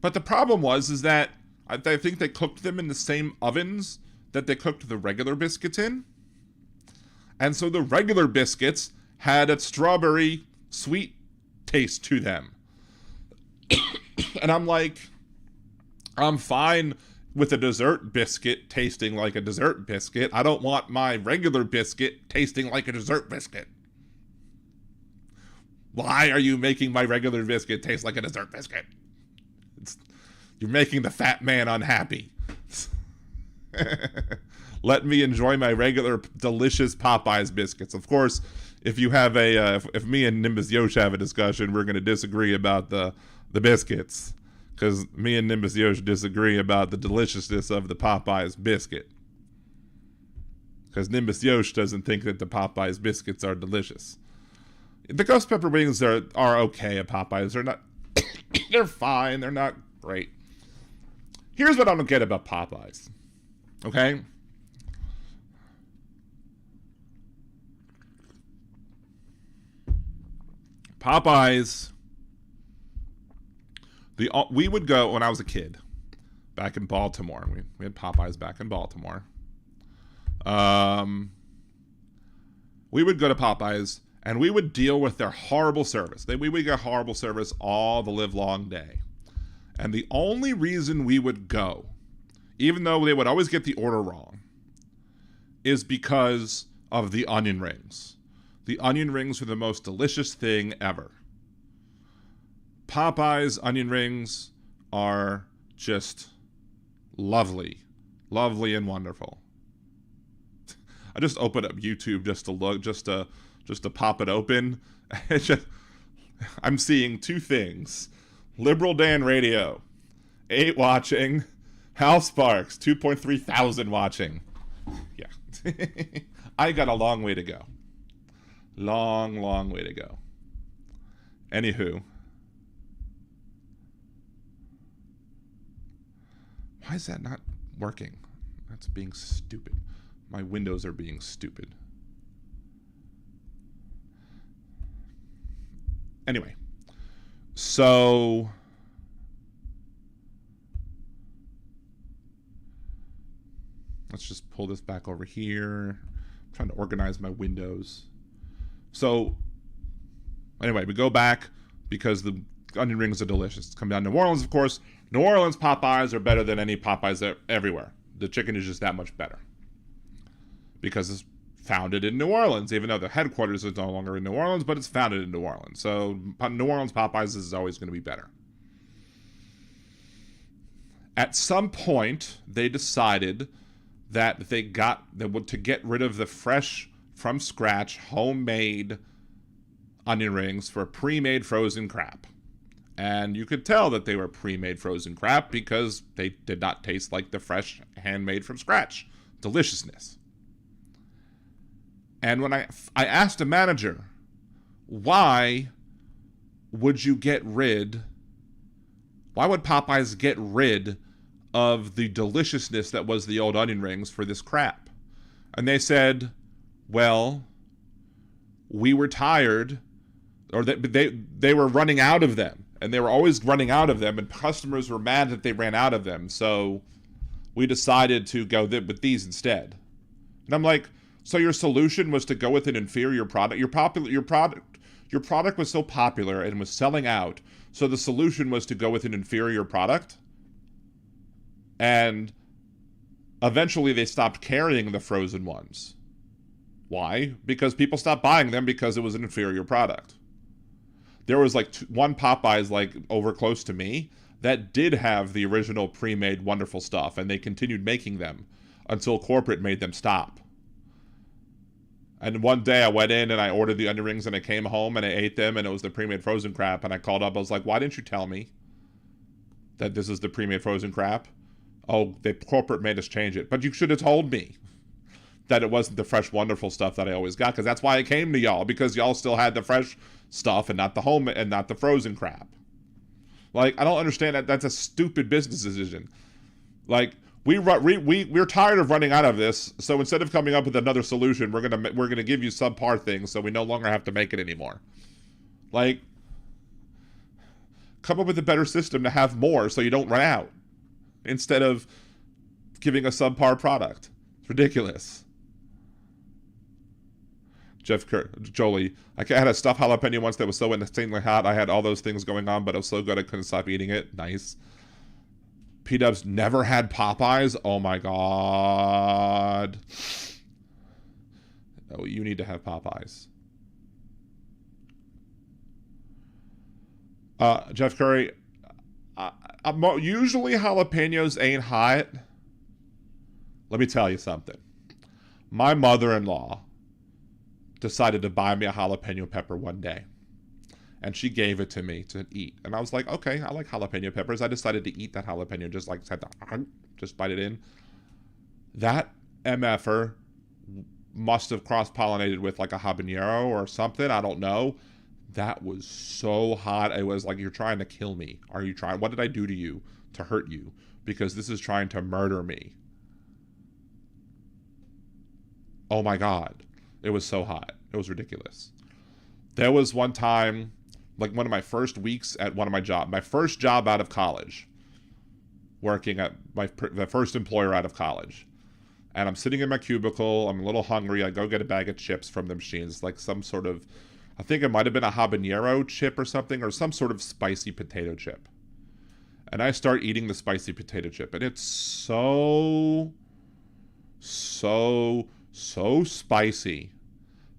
Speaker 2: But the problem is that I think they cooked them in the same ovens that they cooked the regular biscuits in. And so the regular biscuits had a strawberry sweet taste to them. And I'm like, I'm fine with a dessert biscuit tasting like a dessert biscuit. I don't want my regular biscuit tasting like a dessert biscuit. Why are you making my regular biscuit taste like a dessert biscuit? You're making the fat man unhappy. Let me enjoy my regular delicious Popeyes biscuits. Of course, if you have if me and Nimbus Yosh have a discussion, we're going to disagree about the biscuits. Because me and Nimbus Yosh disagree about the deliciousness of the Popeyes biscuit. Because Nimbus Yosh doesn't think that the Popeyes biscuits are delicious. The ghost pepper wings are okay at Popeyes. They're not. They're fine. They're not great. Here's what I don't get about Popeyes. Okay? Popeyes. We would go when I was a kid, back in Baltimore. We had Popeyes back in Baltimore. We would go to Popeyes, and we would deal with their horrible service. We would get horrible service all the live long day. And the only reason we would go, even though they would always get the order wrong, is because of the onion rings. The onion rings were the most delicious thing ever. Popeyes onion rings are just lovely. Lovely and wonderful. I just opened up YouTube just to look, just to pop it open. I'm seeing two things. Liberal Dan Radio, 8 watching. Hal Sparks, 2.3 thousand watching. Yeah. I got a long way to go. Long way to go. Anywho. Why is that not working? That's being stupid. My windows are being stupid. Anyway. So let's just pull this back over here. I'm trying to organize my windows. So anyway, we go back because the onion rings are delicious. Come down to New Orleans, of course. New Orleans Popeyes are better than any Popeyes everywhere. The chicken is just that much better because it's founded in New Orleans, even though the headquarters is no longer in New Orleans, but it's founded in New Orleans. So New Orleans Popeyes is always going to be better. At some point, they decided that to get rid of the fresh, from scratch, homemade onion rings for pre-made frozen crap. And you could tell that they were pre-made frozen crap because they did not taste like the fresh, handmade from scratch deliciousness. And when I asked a manager, why would Popeyes get rid of the deliciousness that was the old onion rings for this crap? And they said, well, we were tired, or they were running out of them. And they were always running out of them, and customers were mad that they ran out of them. So we decided to go with these instead. And I'm like, so your solution was to go with an inferior product? Your product was so popular and was selling out, so the solution was to go with an inferior product? And eventually they stopped carrying the frozen ones. Why? Because people stopped buying them because it was an inferior product. There was one Popeyes over close to me that did have the original pre-made wonderful stuff, and they continued making them until corporate made them stop. And one day I went in and I ordered the onion rings and I came home and I ate them and it was the pre-made frozen crap, and I called up, I was like, why didn't you tell me that this is the pre-made frozen crap? Oh, the corporate made us change it. But you should have told me that it wasn't the fresh wonderful stuff that I always got, because that's why I came to y'all, because y'all still had the fresh stuff and not the home and not the frozen crap. I don't understand that. That's a stupid business decision. We're tired of running out of this, so instead of coming up with another solution, we're gonna give you subpar things so we no longer have to make it anymore. Come up with a better system to have more so you don't run out. instead of giving a subpar product. It's ridiculous. Jolie, I had a stuffed jalapeno once that was so insanely hot. I had all those things going on, but it was so good I couldn't stop eating it. Nice. P-Dubs never had Popeyes. Oh my God. Oh, you need to have Popeyes. Jeff Curry, usually jalapenos ain't hot. Let me tell you something. My mother-in-law decided to buy me a jalapeno pepper one day, and she gave it to me to eat. And I was like, okay, I like jalapeno peppers. I decided to eat that jalapeno, just bite it in. That MFer must have cross-pollinated with like a habanero or something. I don't know. That was so hot. It was like, you're trying to kill me. Are you trying? What did I do to you to hurt you? Because this is trying to murder me. Oh my God. It was so hot. It was ridiculous. There was one time, like one of my first weeks at one of my jobs, my first job out of college, working at the first employer out of college. And I'm sitting in my cubicle. I'm a little hungry. I go get a bag of chips from the machines, like some sort of, I think it might have been a habanero chip or something, or some sort of spicy potato chip. And I start eating the spicy potato chip. And it's so spicy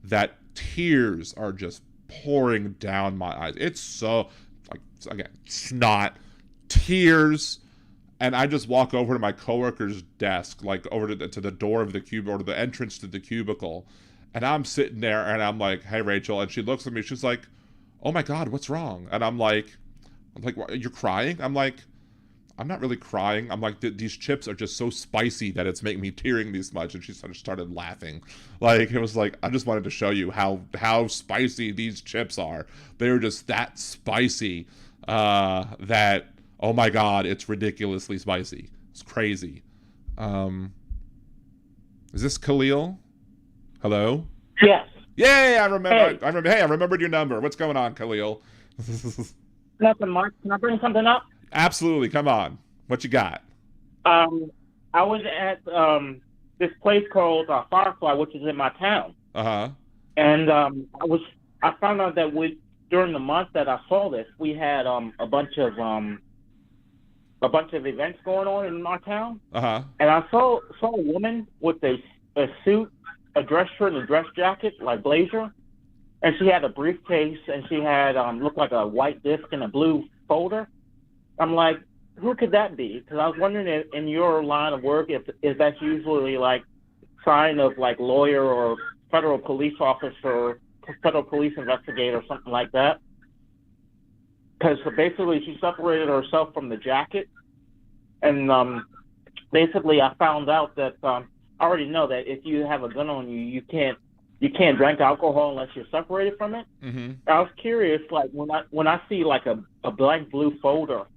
Speaker 2: that tears are just pouring down my eyes. It's so, like, again, snot, tears. And I just walk over to my coworker's desk, like over to the door of the cubicle, or to the entrance to the cubicle. And I'm sitting there and I'm like, hey, Rachel. And she looks at me. She's like, oh my God, what's wrong? And I'm like, you're crying? I'm like, I'm not really crying. I'm like, these chips are just so spicy that it's making me tearing this much. And she started laughing. Like, it was like, I just wanted to show you how spicy these chips are. They were just that spicy that, oh my God, it's ridiculously spicy. It's crazy. Is this Khalil? Hello?
Speaker 8: Yes.
Speaker 2: Yay, I remember.
Speaker 8: Hey.
Speaker 2: I remembered your number. What's going on, Khalil?
Speaker 8: Nothing much. Can I bring something up?
Speaker 2: Absolutely. Come on. What you got?
Speaker 8: I was at this place called Firefly, which is in my town.
Speaker 2: Uh-huh.
Speaker 8: And I found out that during the month that I saw this, we had a bunch of events going on in our town.
Speaker 2: Uh-huh.
Speaker 8: And I saw a woman with a suit, a dress shirt, and a dress jacket, like blazer. And she had a briefcase, and she had looked like a white disc and a blue folder. I'm like, who could that be? Because I was wondering if, in your line of work, if that's usually like sign of like lawyer or federal police officer, or federal police investigator, or something like that. Because basically she separated herself from the jacket, and basically I found out that I already know that if you have a gun on you, you can't drink alcohol unless you're separated from it.
Speaker 2: Mm-hmm.
Speaker 8: I was curious, like when I see like a blank blue folder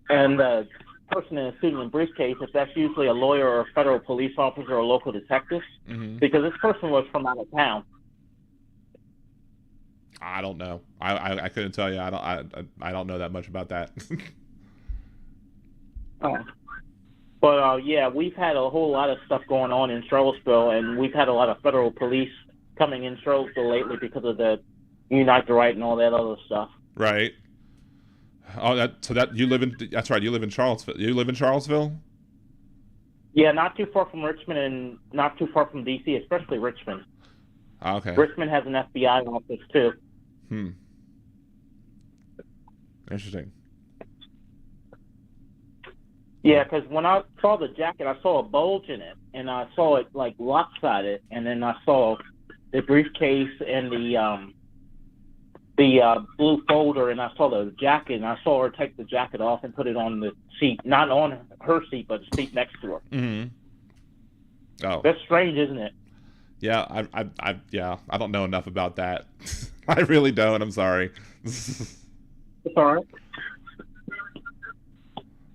Speaker 8: and a person in a suit and briefcase, if that's usually a lawyer or a federal police officer or a local detective,
Speaker 2: Mm-hmm.
Speaker 8: because this person was from out of town.
Speaker 2: I don't know. I couldn't tell you. I don't know that much about that.
Speaker 8: Oh. But yeah, we've had a whole lot of stuff going on in Charlottesville, and we've had a lot of federal police coming in Charlottesville lately because of the Unite the Right and all that other stuff.
Speaker 2: Right. Oh, that's right. You live in Charlottesville. You live in Charlottesville?
Speaker 8: Yeah, not too far from Richmond and not too far from D.C., especially Richmond.
Speaker 2: Okay.
Speaker 8: Richmond has an FBI office too.
Speaker 2: Interesting.
Speaker 8: Yeah, because when I saw the jacket, I saw a bulge in it, and I saw it like lopsided, and then I saw the briefcase and the blue folder, and I saw the jacket, and I saw her take the jacket off and put it on the seat, not on her seat, but the seat next to her.
Speaker 2: Mm-hmm. Oh,
Speaker 8: that's strange, isn't it?
Speaker 2: Yeah, I don't know enough about that. I really don't. I'm sorry.
Speaker 8: It's all right.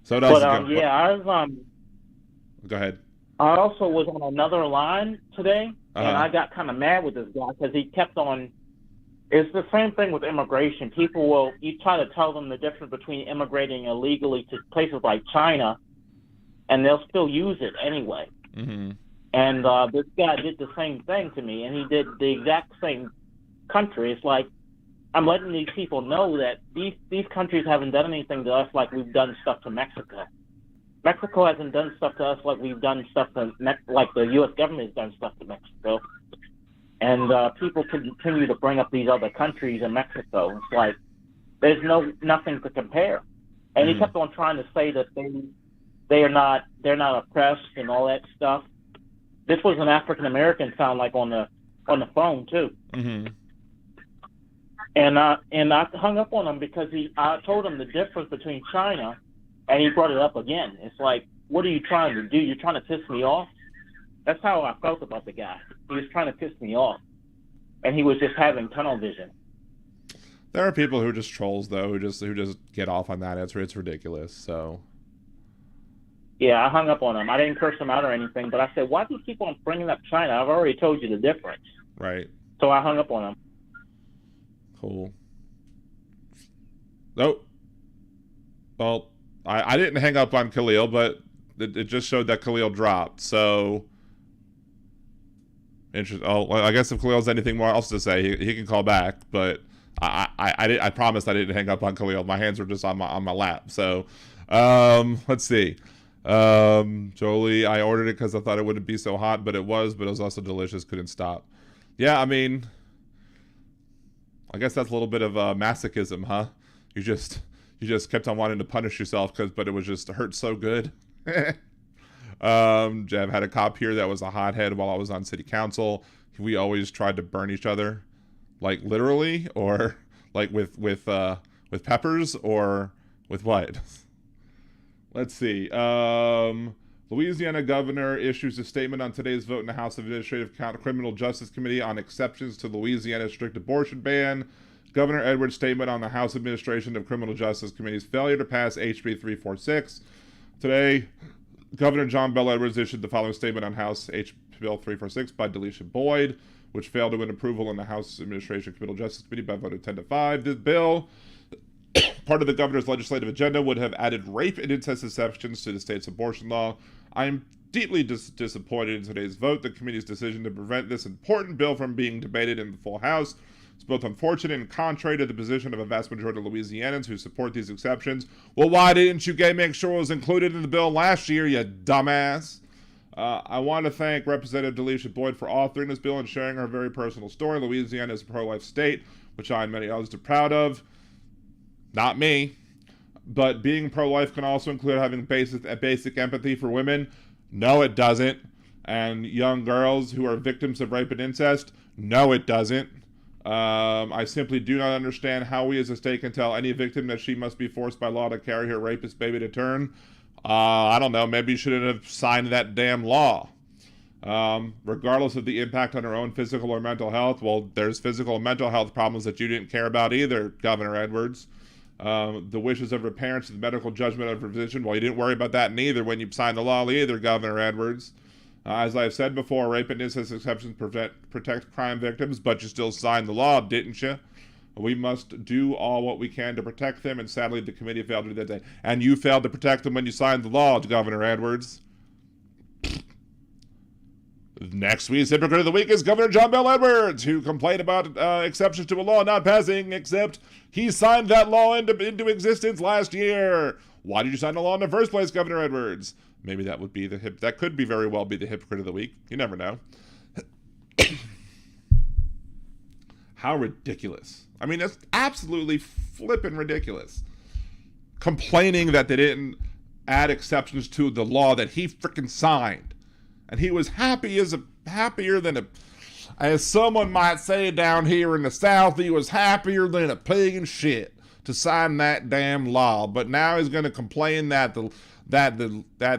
Speaker 2: So what else?
Speaker 8: But yeah,
Speaker 2: Go ahead.
Speaker 8: I also was on another line today, and I got kind of mad with this guy because he kept on. It's the same thing with immigration. You try to tell them the difference between immigrating illegally to places like China and they'll still use it anyway.
Speaker 2: Mm-hmm.
Speaker 8: And this guy did the same thing to me, and he did the exact same country. It's like, I'm letting these people know that these countries haven't done anything to us like we've done stuff to Mexico. Mexico hasn't done stuff to us like we've done stuff to like the U.S. government has done stuff to Mexico. And people continue to bring up these other countries in Mexico. It's like there's nothing to compare. And he kept on trying to say that they're not oppressed and all that stuff. This was an African American sound like on the phone too.
Speaker 2: Mm-hmm.
Speaker 8: And I hung up on him because I told him the difference between China, and he brought it up again. It's like, what are you trying to do? You're trying to piss me off? That's how I felt about the guy. He was trying to piss me off, and he was just having tunnel vision.
Speaker 2: There are people who are just trolls, though, who just get off on that. It's ridiculous. So.
Speaker 8: Yeah, I hung up on him. I didn't curse him out or anything, but I said, why do you keep on bringing up China? I've already told you the difference.
Speaker 2: Right.
Speaker 8: So I hung up on him.
Speaker 2: Cool. Nope. Well, I didn't hang up on Khalil, but it just showed that Khalil dropped. So, interesting. Oh, well, I guess if Khalil has anything more else to say, he can call back. But I promised I didn't hang up on Khalil. My hands were just on my lap. So, let's see. Jolie, I ordered it because I thought it wouldn't be so hot, but it was also delicious. Couldn't stop. Yeah, I mean, I guess that's a little bit of masochism, huh? You just kept on wanting to punish yourself but it was just hurt so good. Jeff had a cop here that was a hothead while I was on city council. We always tried to burn each other, like literally, or like with peppers, or with what? Let's see. Louisiana governor issues a statement on today's vote in the House Administrative Criminal Justice Committee on exceptions to Louisiana's strict abortion ban. Governor Edwards' statement on the House Administration of Criminal Justice Committee's failure to pass HB 346. Today, Governor John Bel Edwards issued the following statement on House H. Bill 346 by Delisha Boyd, which failed to win approval in the House Administration of Criminal Justice Committee by a vote of 10-5. This bill, part of the governor's legislative agenda, would have added rape and incest exceptions to the state's abortion law. I am deeply disappointed in today's vote. The committee's decision to prevent this important bill from being debated in the full House is both unfortunate and contrary to the position of a vast majority of Louisianans who support these exceptions. Well, why didn't you make sure it was included in the bill last year, you dumbass? I want to thank Representative Delisha Boyd for authoring this bill and sharing her very personal story. Louisiana is a pro-life state, which I and many others are proud of. Not me. But being pro-life can also include having basic empathy for women. No, it doesn't. And young girls who are victims of rape and incest. No, it doesn't. I simply do not understand how we as a state can tell any victim that she must be forced by law to carry her rapist baby to term. I don't know. Maybe you shouldn't have signed that damn law. Regardless of the impact on her own physical or mental health. Well, there's physical and mental health problems that you didn't care about either, Governor Edwards. The wishes of her parents, the medical judgment of her physician. Well, you didn't worry about that neither when you signed the law either, Governor Edwards. As I've said before, rape and incest exceptions protect crime victims, but you still signed the law, didn't you? We must do all what we can to protect them, and sadly the committee failed to do that day. And you failed to protect them when you signed the law, Governor Edwards. Next week's Hypocrite of the Week is Governor John Bel Edwards, who complained about exceptions to a law not passing, except he signed that law into existence last year. Why did you sign the law in the first place, Governor Edwards? Maybe that would be that could be very well be the Hypocrite of the Week. You never know. How ridiculous. I mean, that's absolutely flippin' ridiculous. Complaining that they didn't add exceptions to the law that he frickin' signed. And he was happier than as someone might say down here in the South, he was happier than a pig in shit to sign that damn law. But now he's going to complain that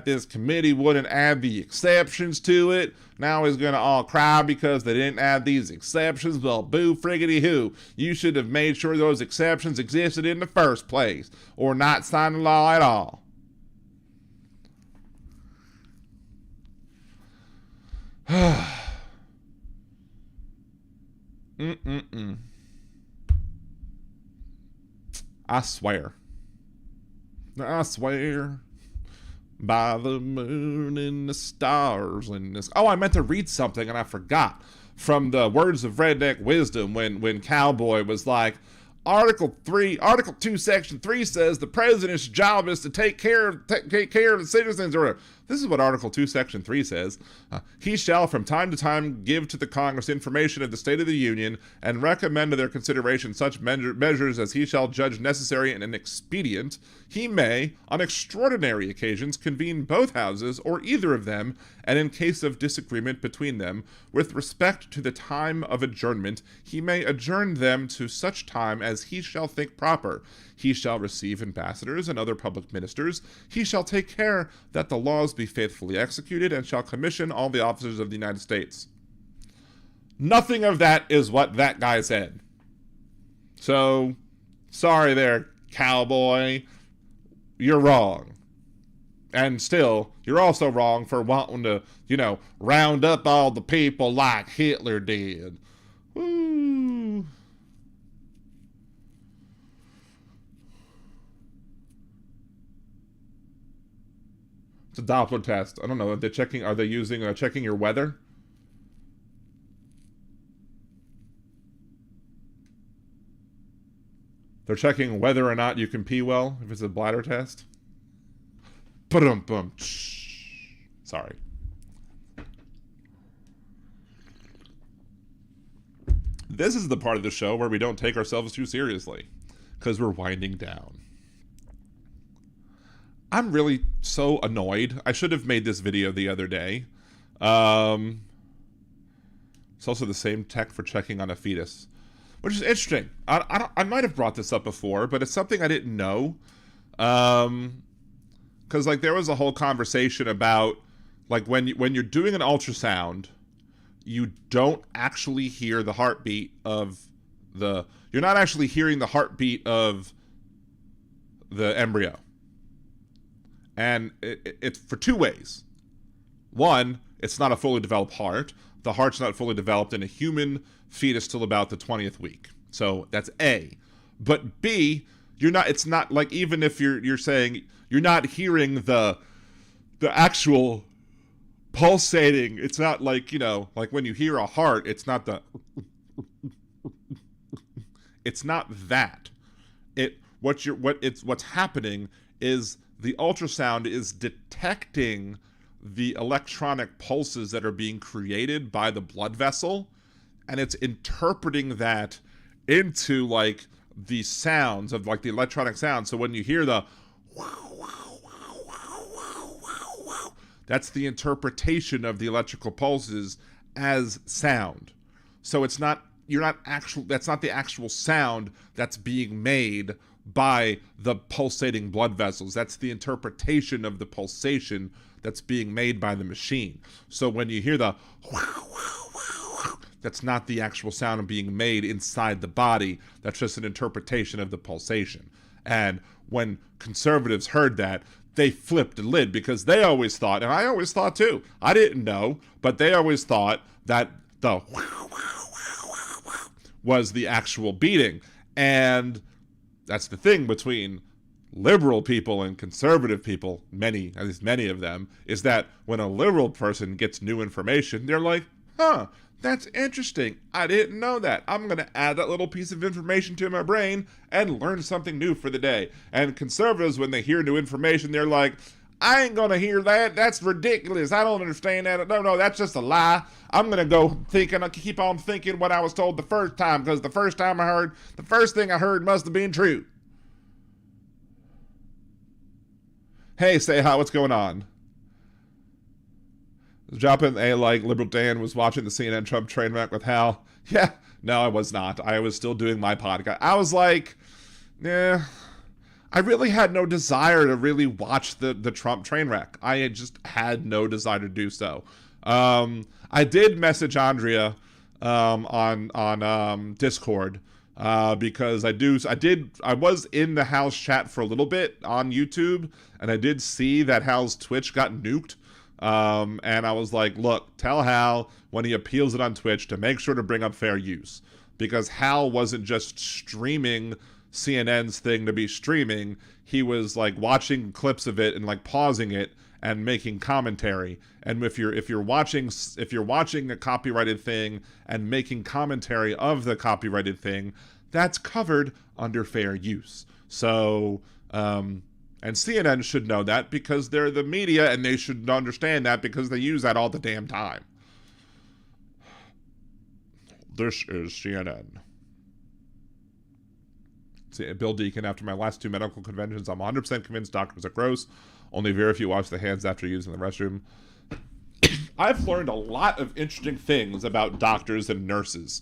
Speaker 2: this committee wouldn't add the exceptions to it. Now he's going to all cry because they didn't add these exceptions. Well, boo friggity who. You should have made sure those exceptions existed in the first place, or not sign the law at all. I swear. by the moon and the stars and this. Oh, I meant to read something and I forgot. From the words of redneck wisdom, when Cowboy was like, Article 2, Section 3 says the president's job is to take care of the citizens, or whatever. This is what Article 2, Section 3 says. He shall from time to time give to the Congress information of the State of the Union and recommend to their consideration such measures as he shall judge necessary and expedient. He may, on extraordinary occasions, convene both houses or either of them, and in case of disagreement between them, with respect to the time of adjournment, he may adjourn them to such time as he shall think proper. He shall receive ambassadors and other public ministers. He shall take care that the laws be faithfully executed, and shall commission all the officers of the United States. Nothing of that is what that guy said. So, sorry there, Cowboy. You're wrong. And still, you're also wrong for wanting to, round up all the people like Hitler did. Woo. It's a Doppler test. I don't know. Are they using checking your weather? They're checking whether or not you can pee well, if it's a bladder test. Ba-dum-bum. Sorry. This is the part of the show where we don't take ourselves too seriously, because we're winding down. I'm really so annoyed. I should have made this video the other day. It's also the same tech for checking on a fetus, which is interesting. I might have brought this up before, but it's something I didn't know. Because there was a whole conversation about when you're doing an ultrasound, you don't actually hear the heartbeat of you're not actually hearing the heartbeat of the embryo. And it's for two ways. One, it's not a fully developed heart. The heart's not fully developed in a human fetus till about the 20th week. So that's A. But B, it's not even if you're saying you're not hearing the actual pulsating, it's not like when you hear a heart, it's not it's not that. What's happening is the ultrasound is detecting the electronic pulses that are being created by the blood vessel, and it's interpreting that into the sounds of the electronic sound. So when you hear the that's the interpretation of the electrical pulses as sound. So that's not the actual sound that's being made by the pulsating blood vessels. That's the interpretation of the pulsation that's being made by the machine. So when you hear the that's not the actual sound being made inside the body. That's just an interpretation of the pulsation. And when conservatives heard that, they flipped the lid, because they always thought, and I always thought too, I didn't know, but they always thought that the was the actual beating. And that's the thing between liberal people and conservative people, at least many of them, is that when a liberal person gets new information, they're like, that's interesting. I didn't know that. I'm going to add that little piece of information to my brain and learn something new for the day. And conservatives, when they hear new information, they're like, I ain't going to hear that. That's ridiculous. I don't understand that. No, that's just a lie. I'm going to go thinking, I keep on thinking what I was told the first time, because the first thing I heard must have been true. Hey, say hi, what's going on? Dropping a Liberal Dan was watching the CNN Trump train wreck with Hal. Yeah, no, I was not. I was still doing my podcast. I was like, I really had no desire to really watch the Trump train wreck. I just had no desire to do so. I did message Andrea on Discord because I was in the Hal's chat for a little bit on YouTube, and I did see that Hal's Twitch got nuked. And I was like, look, tell Hal when he appeals it on Twitch to make sure to bring up fair use, because Hal wasn't just streaming CNN's thing to be streaming. He was watching clips of it and pausing it and making commentary. And if you're watching a copyrighted thing and making commentary of the copyrighted thing, that's covered under fair use. So, and CNN should know that because they're the media, and they should understand that because they use that all the damn time. This is CNN. See, Bill Deacon, after my last 2 medical conventions, I'm 100% convinced doctors are gross. Only very few wash their hands after using the restroom. I've learned a lot of interesting things about doctors and nurses.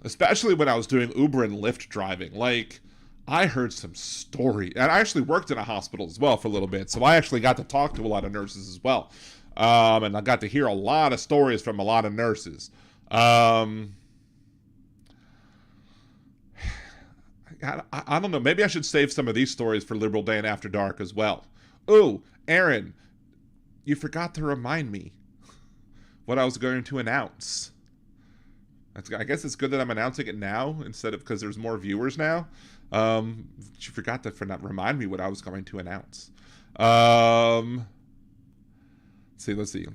Speaker 2: Especially when I was doing Uber and Lyft driving. Like, I heard some story. And I actually worked in a hospital as well for a little bit. So I actually got to talk to a lot of nurses as well. And I got to hear a lot of stories from a lot of nurses. I don't know. Maybe I should save some of these stories for Liberal Day and After Dark as well. Ooh, Aaron, you forgot to remind me what I was going to announce. I guess it's good that I'm announcing it now instead of because there's more viewers now. You forgot to remind me what I was going to announce. Let's see.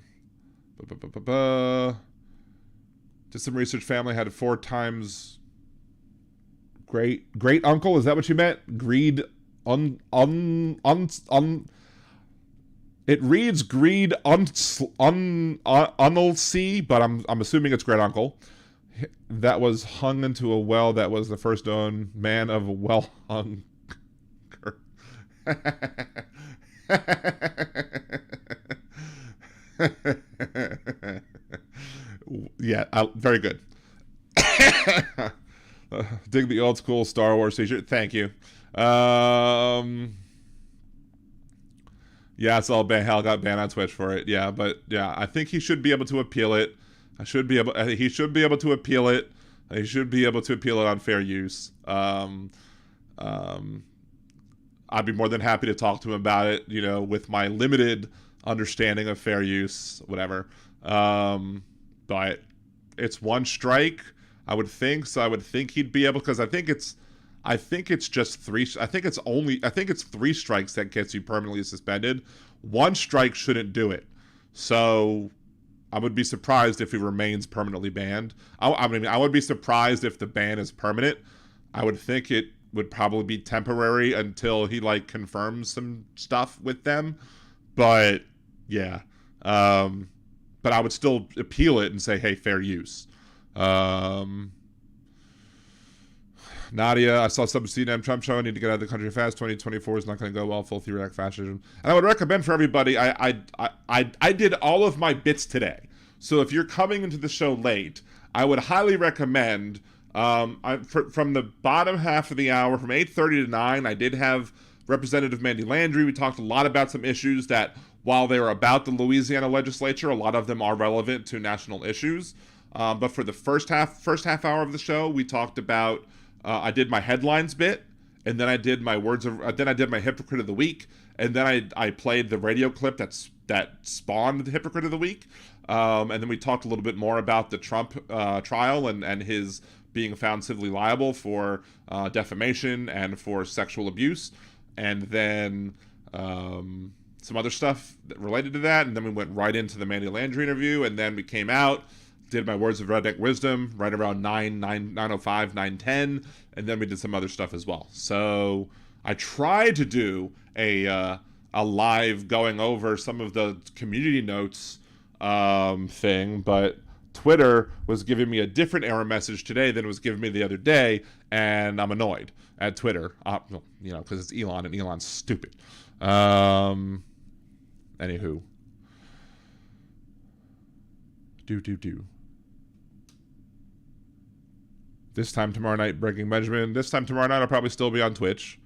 Speaker 2: Did some research. Family had 4 times great uncle. Is that what you meant? Greed it reads greed unlc, but I'm assuming it's great uncle. That was hung into a well. That was the first known man of well hung. Yeah, very good. Dig the old school Star Wars t-shirt. Thank you. Yeah, it's all banned. Hal got banned on Twitch for it. Yeah, but yeah, I think he should be able to appeal it. He should be able to appeal it. He should be able to appeal it on fair use. I'd be more than happy to talk to him about it, with my limited understanding of fair use, whatever. But it's 1 strike, I would think. So I would think he'd be able, because I think it's just 3. I think it's 3 strikes that gets you permanently suspended. 1 strike shouldn't do it. So I would be surprised if he remains permanently banned. I would be surprised if the ban is permanent. I would think it would probably be temporary until he confirms some stuff with them. But yeah, but I would still appeal it and say, hey, fair use. Nadia, I saw some CNN Trump show. I need to get out of the country fast. 2024 is not going to go well. Full theoretic fascism. And I would recommend for everybody, I did all of my bits today. So if you're coming into the show late, I would highly recommend, from the bottom half of the hour, from 8:30 to 9, I did have Representative Mandie Landry. We talked a lot about some issues that, while they are about the Louisiana Legislature, a lot of them are relevant to national issues. But for the first half hour of the show, we talked about, I did my headlines bit, and then I did my hypocrite of the week, and then I played the radio clip that spawned the hypocrite of the week, and then we talked a little bit more about the Trump trial and his being found civilly liable for defamation and for sexual abuse, and then some other stuff related to that, and then we went right into the Mandie Landry interview, and then we came out, did my words of redneck wisdom right around 9:05, 9:10, and then we did some other stuff as well. So I tried to do a live going over some of the community notes thing, but Twitter was giving me a different error message today than it was giving me the other day, and I'm annoyed at Twitter, because it's Elon, and Elon's stupid. Anywho. This time tomorrow night, Breaking Benjamin. This time tomorrow night, I'll probably still be on Twitch.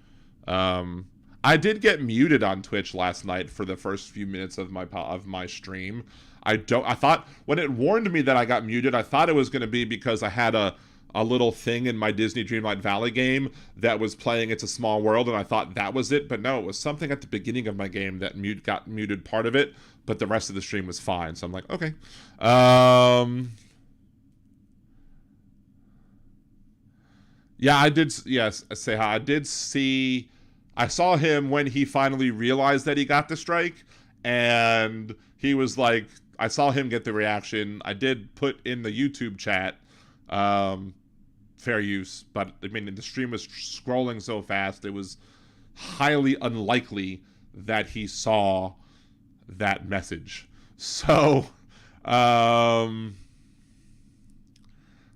Speaker 2: I did get muted on Twitch last night for the first few minutes of my stream. I thought when it warned me that I got muted, I thought it was going to be because I had a little thing in my Disney Dreamlight Valley game that was playing It's a Small World, and I thought that was it. But no, it was something at the beginning of my game that got muted part of it, but the rest of the stream was fine. So I'm like, okay. Yeah, I did. Yes, say hi. I did see I saw him when he finally realized that he got the strike, and he was like, I saw him get the reaction. I did put in the YouTube chat, fair use, but I mean, the stream was scrolling so fast, it was highly unlikely that he saw that message. So, let's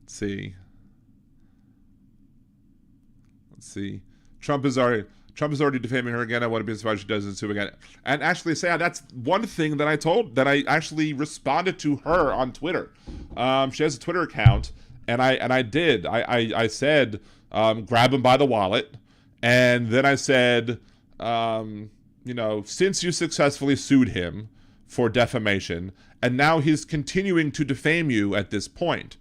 Speaker 2: see. Trump is already defaming her again. I want to be surprised she does it too again. And actually, say that's one thing that I actually responded to her on Twitter. She has a Twitter account, and I said, grab him by the wallet, and then I said, since you successfully sued him for defamation, and now he's continuing to defame you at this point,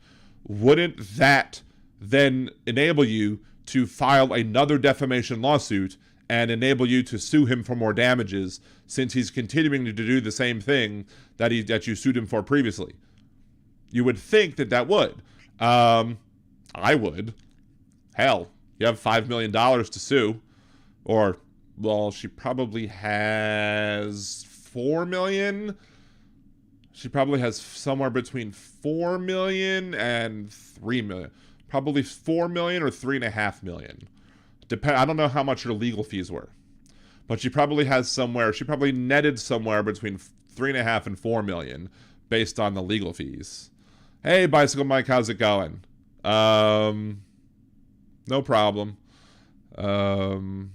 Speaker 2: wouldn't that then enable you to file another defamation lawsuit and enable you to sue him for more damages, since he's continuing to do the same thing that you sued him for previously? You would think that would. I would. Hell, you have $5 million to sue, or, well, she probably has $4 million. She probably has somewhere between $4 million and $3 million. Probably $4 million or $3.5 million. I don't know how much her legal fees were, but she probably netted somewhere between $3.5 and $4 million based on the legal fees. Hey, Bicycle Mike, how's it going? No problem. Human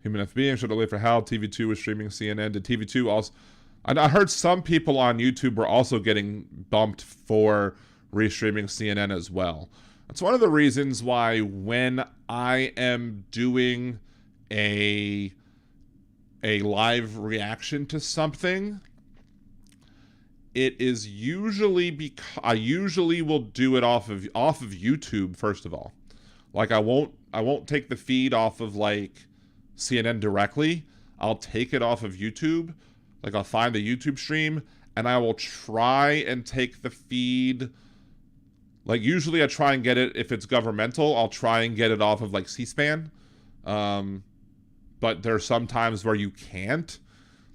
Speaker 2: FB, should have wait for how TV2 was streaming CNN. Did TV2 also? I heard some people on YouTube were also getting bumped for restreaming CNN as well. That's one of the reasons why when I am doing a live reaction to something, it is usually because I usually will do it off of YouTube first of all. Like I won't take the feed off of like CNN directly. I'll take it off of YouTube. Like I'll find the YouTube stream and I will try and take the feed. Like usually I try and get it, if it's governmental, I'll try and get it off of like C-SPAN. But there's some times where you can't.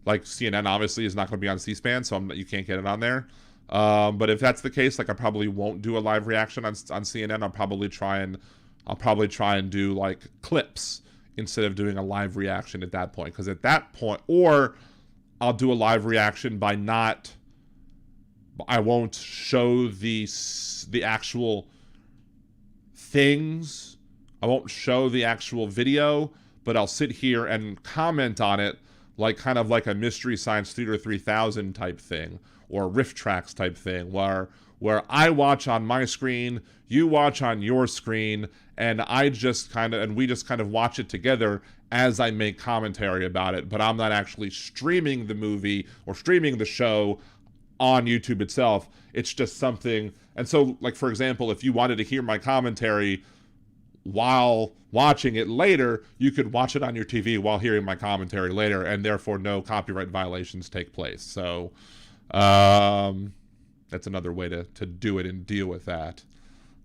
Speaker 2: Like CNN obviously is not going to be on C-SPAN, so you can't get it on there. But if that's the case, like I probably won't do a live reaction on CNN. I'll probably try and do like clips instead of doing a live reaction at that point. Because at that point, or I'll do a live reaction I won't show the actual things. I won't show the actual video, but I'll sit here and comment on it like kind of like a Mystery Science Theater 3000 type thing, or Riff Tracks type thing, where I watch on my screen, you watch on your screen, and we just kind of watch it together as I make commentary about it, but I'm not actually streaming the movie or streaming the show on YouTube itself. It's just something. And so, like, for example, if you wanted to hear my commentary while watching it later, you could watch it on your TV while hearing my commentary later, and therefore no copyright violations take place. So that's another way to do it and deal with that.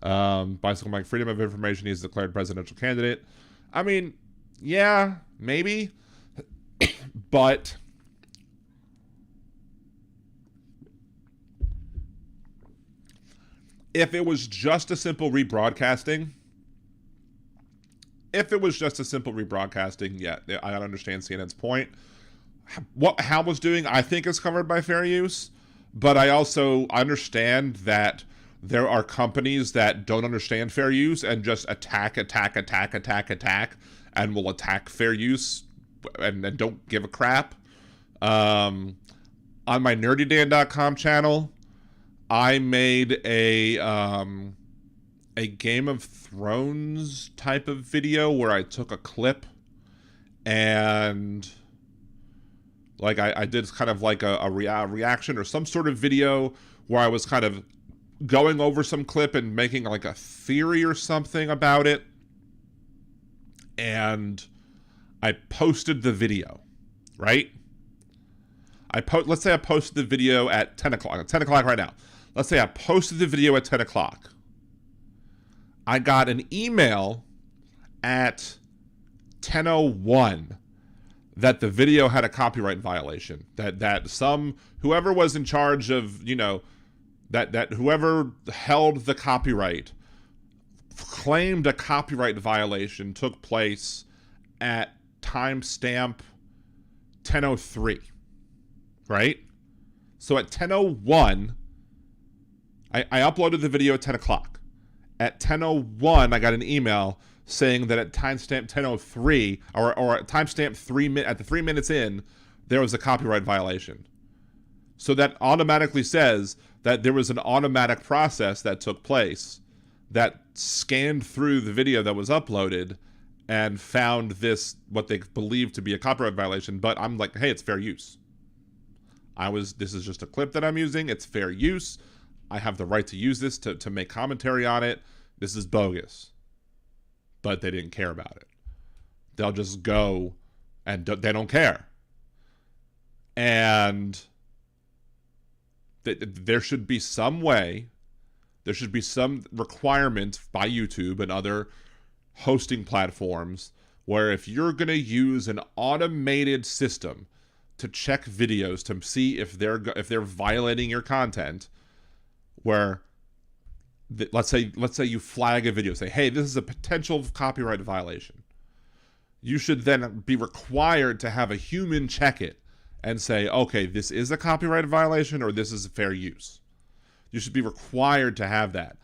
Speaker 2: Bicycle Mike, freedom of information, he's declared presidential candidate. I mean, yeah, maybe. But if it was just a simple rebroadcasting, yeah, I understand CNN's point. What Hal was doing, I think, is covered by fair use, but I also understand that there are companies that don't understand fair use and just attack, and will attack fair use and don't give a crap. On my nerdydan.com channel, I made a Game of Thrones type of video where I took a clip and like I did kind of like a reaction or some sort of video where I was kind of going over some clip and making like a theory or something about it. And I posted the video, right? Let's say I posted the video at 10 o'clock. At 10 o'clock right now. Let's say I posted the video at 10 o'clock. I got an email at 10:01 that the video had a copyright violation. That whoever was in charge of, that whoever held the copyright claimed a copyright violation took place at timestamp 10:03, right? So at 10:01, I uploaded the video at 10 o'clock. At 10:01, I got an email saying that at timestamp 10:03, or at timestamp 3 minutes in, there was a copyright violation. So that automatically says that there was an automatic process that took place that scanned through the video that was uploaded and found this, what they believed to be a copyright violation. But I'm like, hey, it's fair use. This is just a clip that I'm using. It's fair use. I have the right to use this to make commentary on it. This is bogus. But they didn't care about it. They'll just go and they don't care. And there should be some way, there should be some requirement by YouTube and other hosting platforms where if you're going to use an automated system to check videos to see if they're violating your content, where let's say you flag a video, say, hey, this is a potential copyright violation. You should then be required to have a human check it and say, okay, this is a copyright violation or this is a fair use. You should be required to have that.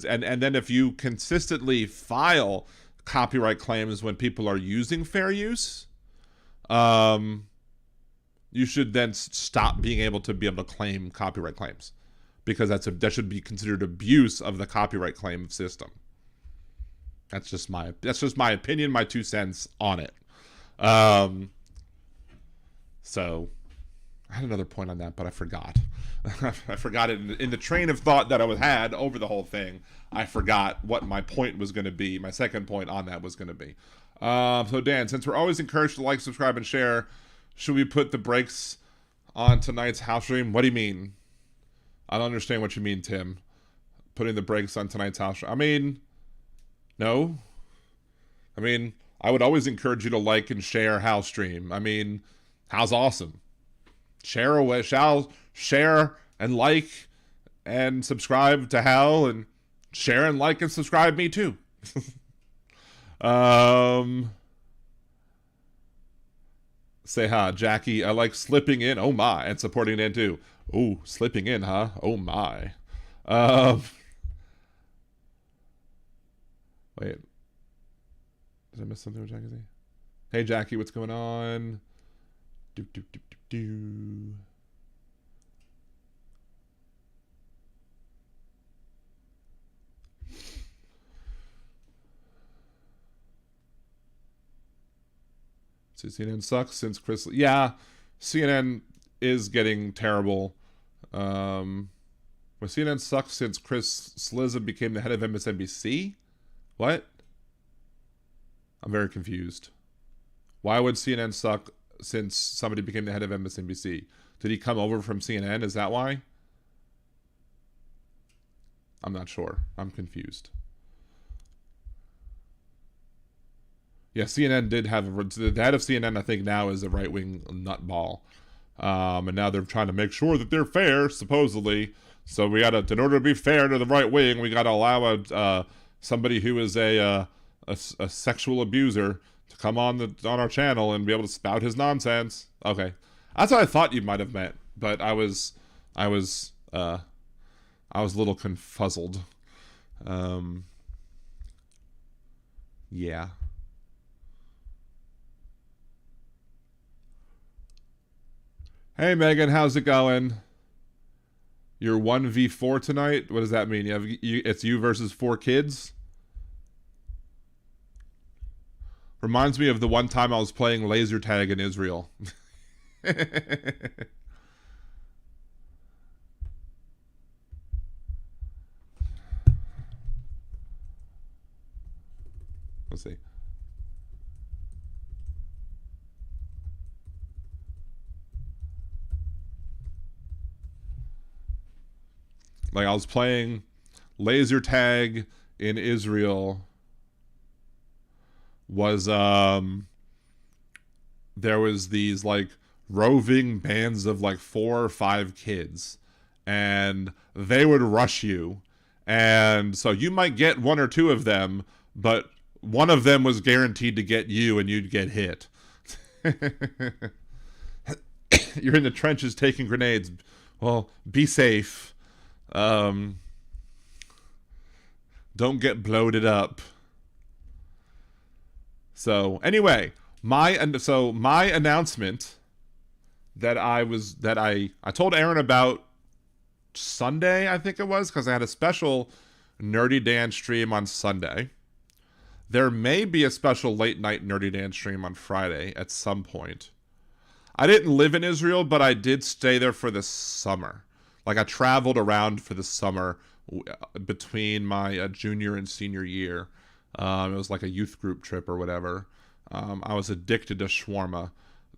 Speaker 2: And then if you consistently file copyright claims when people are using fair use, you should then stop being able to claim copyright claims, because that should be considered abuse of the copyright claim system. That's just my opinion, my 2 cents on it. So I had another point on that, but I forgot. I forgot it in the train of thought that I had over the whole thing. I forgot what my point was going to be. My second point on that was going to be. So Dan, since we're always encouraged to like, subscribe, and share, should we put the brakes on tonight's house stream? What do you mean? I don't understand what you mean, Tim. Putting the brakes on tonight's house stream. I mean, no. I mean, I would always encourage you to like and share house stream. I mean, how's awesome? Share and like and subscribe to Hal, and share and like and subscribe me too. Say hi, Jackie. I like slipping in. Oh my, and supporting Dan too. Oh, slipping in, huh? Oh my. Wait. Did I miss something with Jackie? Hey Jackie, what's going on? Do. So CNN sucks since Chris. Yeah, CNN is getting terrible. CNN sucks since Chris Slizza became the head of MSNBC. What? I'm very confused. Why would CNN suck since somebody became the head of MSNBC? Did he come over from CNN? Is that why? I'm not sure. I'm confused. Yeah, CNN did have the head of CNN. I think now is a right-wing nutball, and now they're trying to make sure that they're fair, supposedly. So we got to, in order to be fair to the right wing, we got to allow somebody who is a sexual abuser to come on our channel and be able to spout his nonsense. Okay, that's what I thought you might have meant, but I was a little confuzzled. Yeah. Hey Megan, how's it going? You're 1v4 tonight? What does that mean? It's you versus 4 kids? Reminds me of the one time I was playing laser tag in Israel. Let's see. Like, I was playing laser tag in Israel was there was these like roving bands of like 4 or 5 kids, and they would rush you, and so you might get 1 or 2 of them, but one of them was guaranteed to get you, and you'd get hit. You're in the trenches taking grenades. Well, be safe. Don't get bloated up. So anyway, my announcement that I told Aaron about Sunday, I think it was, because I had a special Nerdy Dan stream on Sunday. There may be a special late night Nerdy Dan stream on Friday at some point. I didn't live in Israel, but I did stay there for the summer. Like, I traveled around for the summer between my junior and senior year. It was like a youth group trip or whatever. I was addicted to shawarma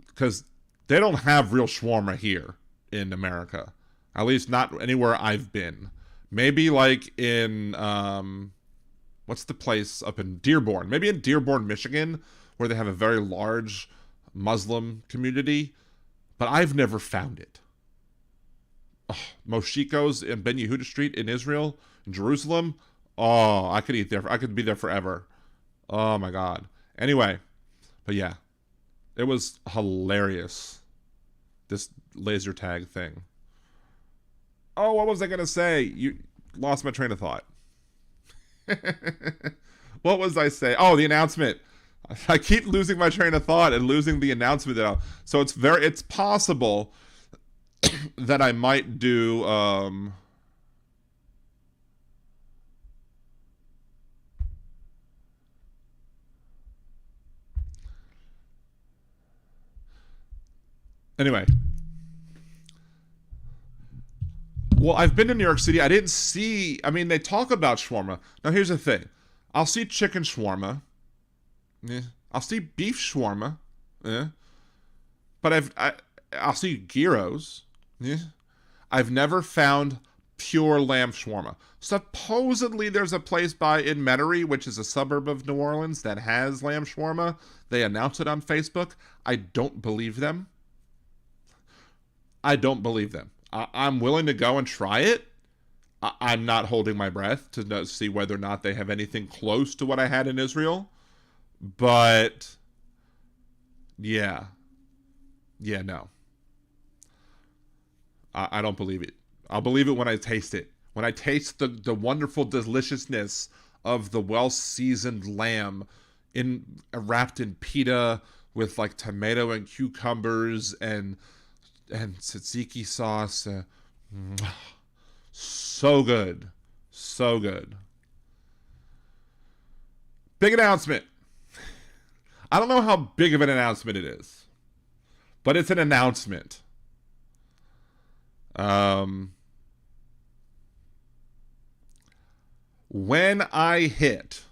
Speaker 2: because they don't have real shawarma here in America. At least not anywhere I've been. Maybe like in, what's the place up in Dearborn? Maybe in Dearborn, Michigan, where they have a very large Muslim community, but I've never found it. Oh, Moshiko's in Ben Yehuda Street in Israel, in Jerusalem. Oh, I could eat there. I could be there forever. Oh my God. Anyway, but yeah, it was hilarious. This laser tag thing. Oh, what was I gonna say? You lost my train of thought. What was I say? Oh, the announcement. I keep losing my train of thought and losing the announcement. So it's possible that I might do anyway. Well, I've been to New York City. I didn't see, I mean, they talk about shawarma. Now, here's the thing. I'll see chicken shawarma. Yeah. I'll see beef shawarma. Yeah. But I'll see gyros. Yeah. I've never found pure lamb shawarma. Supposedly there's a place in Metairie, which is a suburb of New Orleans, that has lamb shawarma. They announced it on Facebook. I don't believe them. I'm willing to go and try it. I'm not holding my breath to see whether or not they have anything close to what I had in Israel. But, yeah. Yeah, no. I don't believe it. I'll believe it when I taste it. When I taste the wonderful deliciousness of the well-seasoned lamb wrapped in pita with like tomato and cucumbers and tzatziki sauce. So good. So good. Big announcement. I don't know how big of an announcement it is, but it's an announcement. When I hit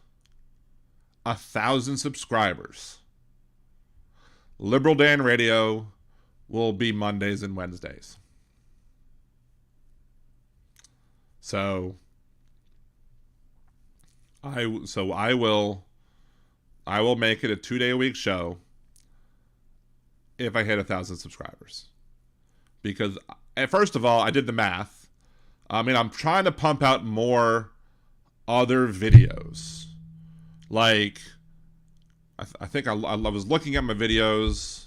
Speaker 2: 1,000 subscribers, Liberal Dan Radio will be Mondays and Wednesdays. So I will make it a 2-day-a-week show if I hit 1,000 subscribers. Because, first of all, I did the math. I mean, I'm trying to pump out more other videos. Like, I think I was looking at my videos.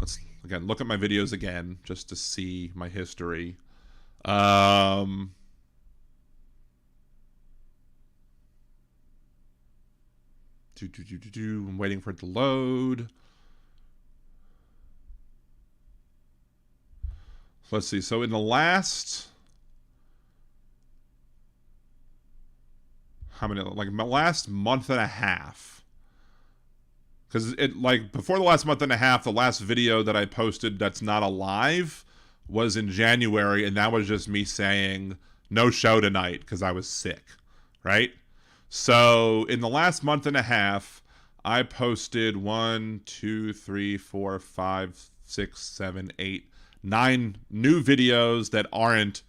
Speaker 2: Let's, again, look at my videos again, just to see my history. I'm waiting for it to load. Let's see. So in the last, my last month and a half, because before the last month and a half, the last video that I posted that's not alive was in January, and that was just me saying no show tonight because I was sick, right? So in the last month and a half, I posted 9 new videos that aren't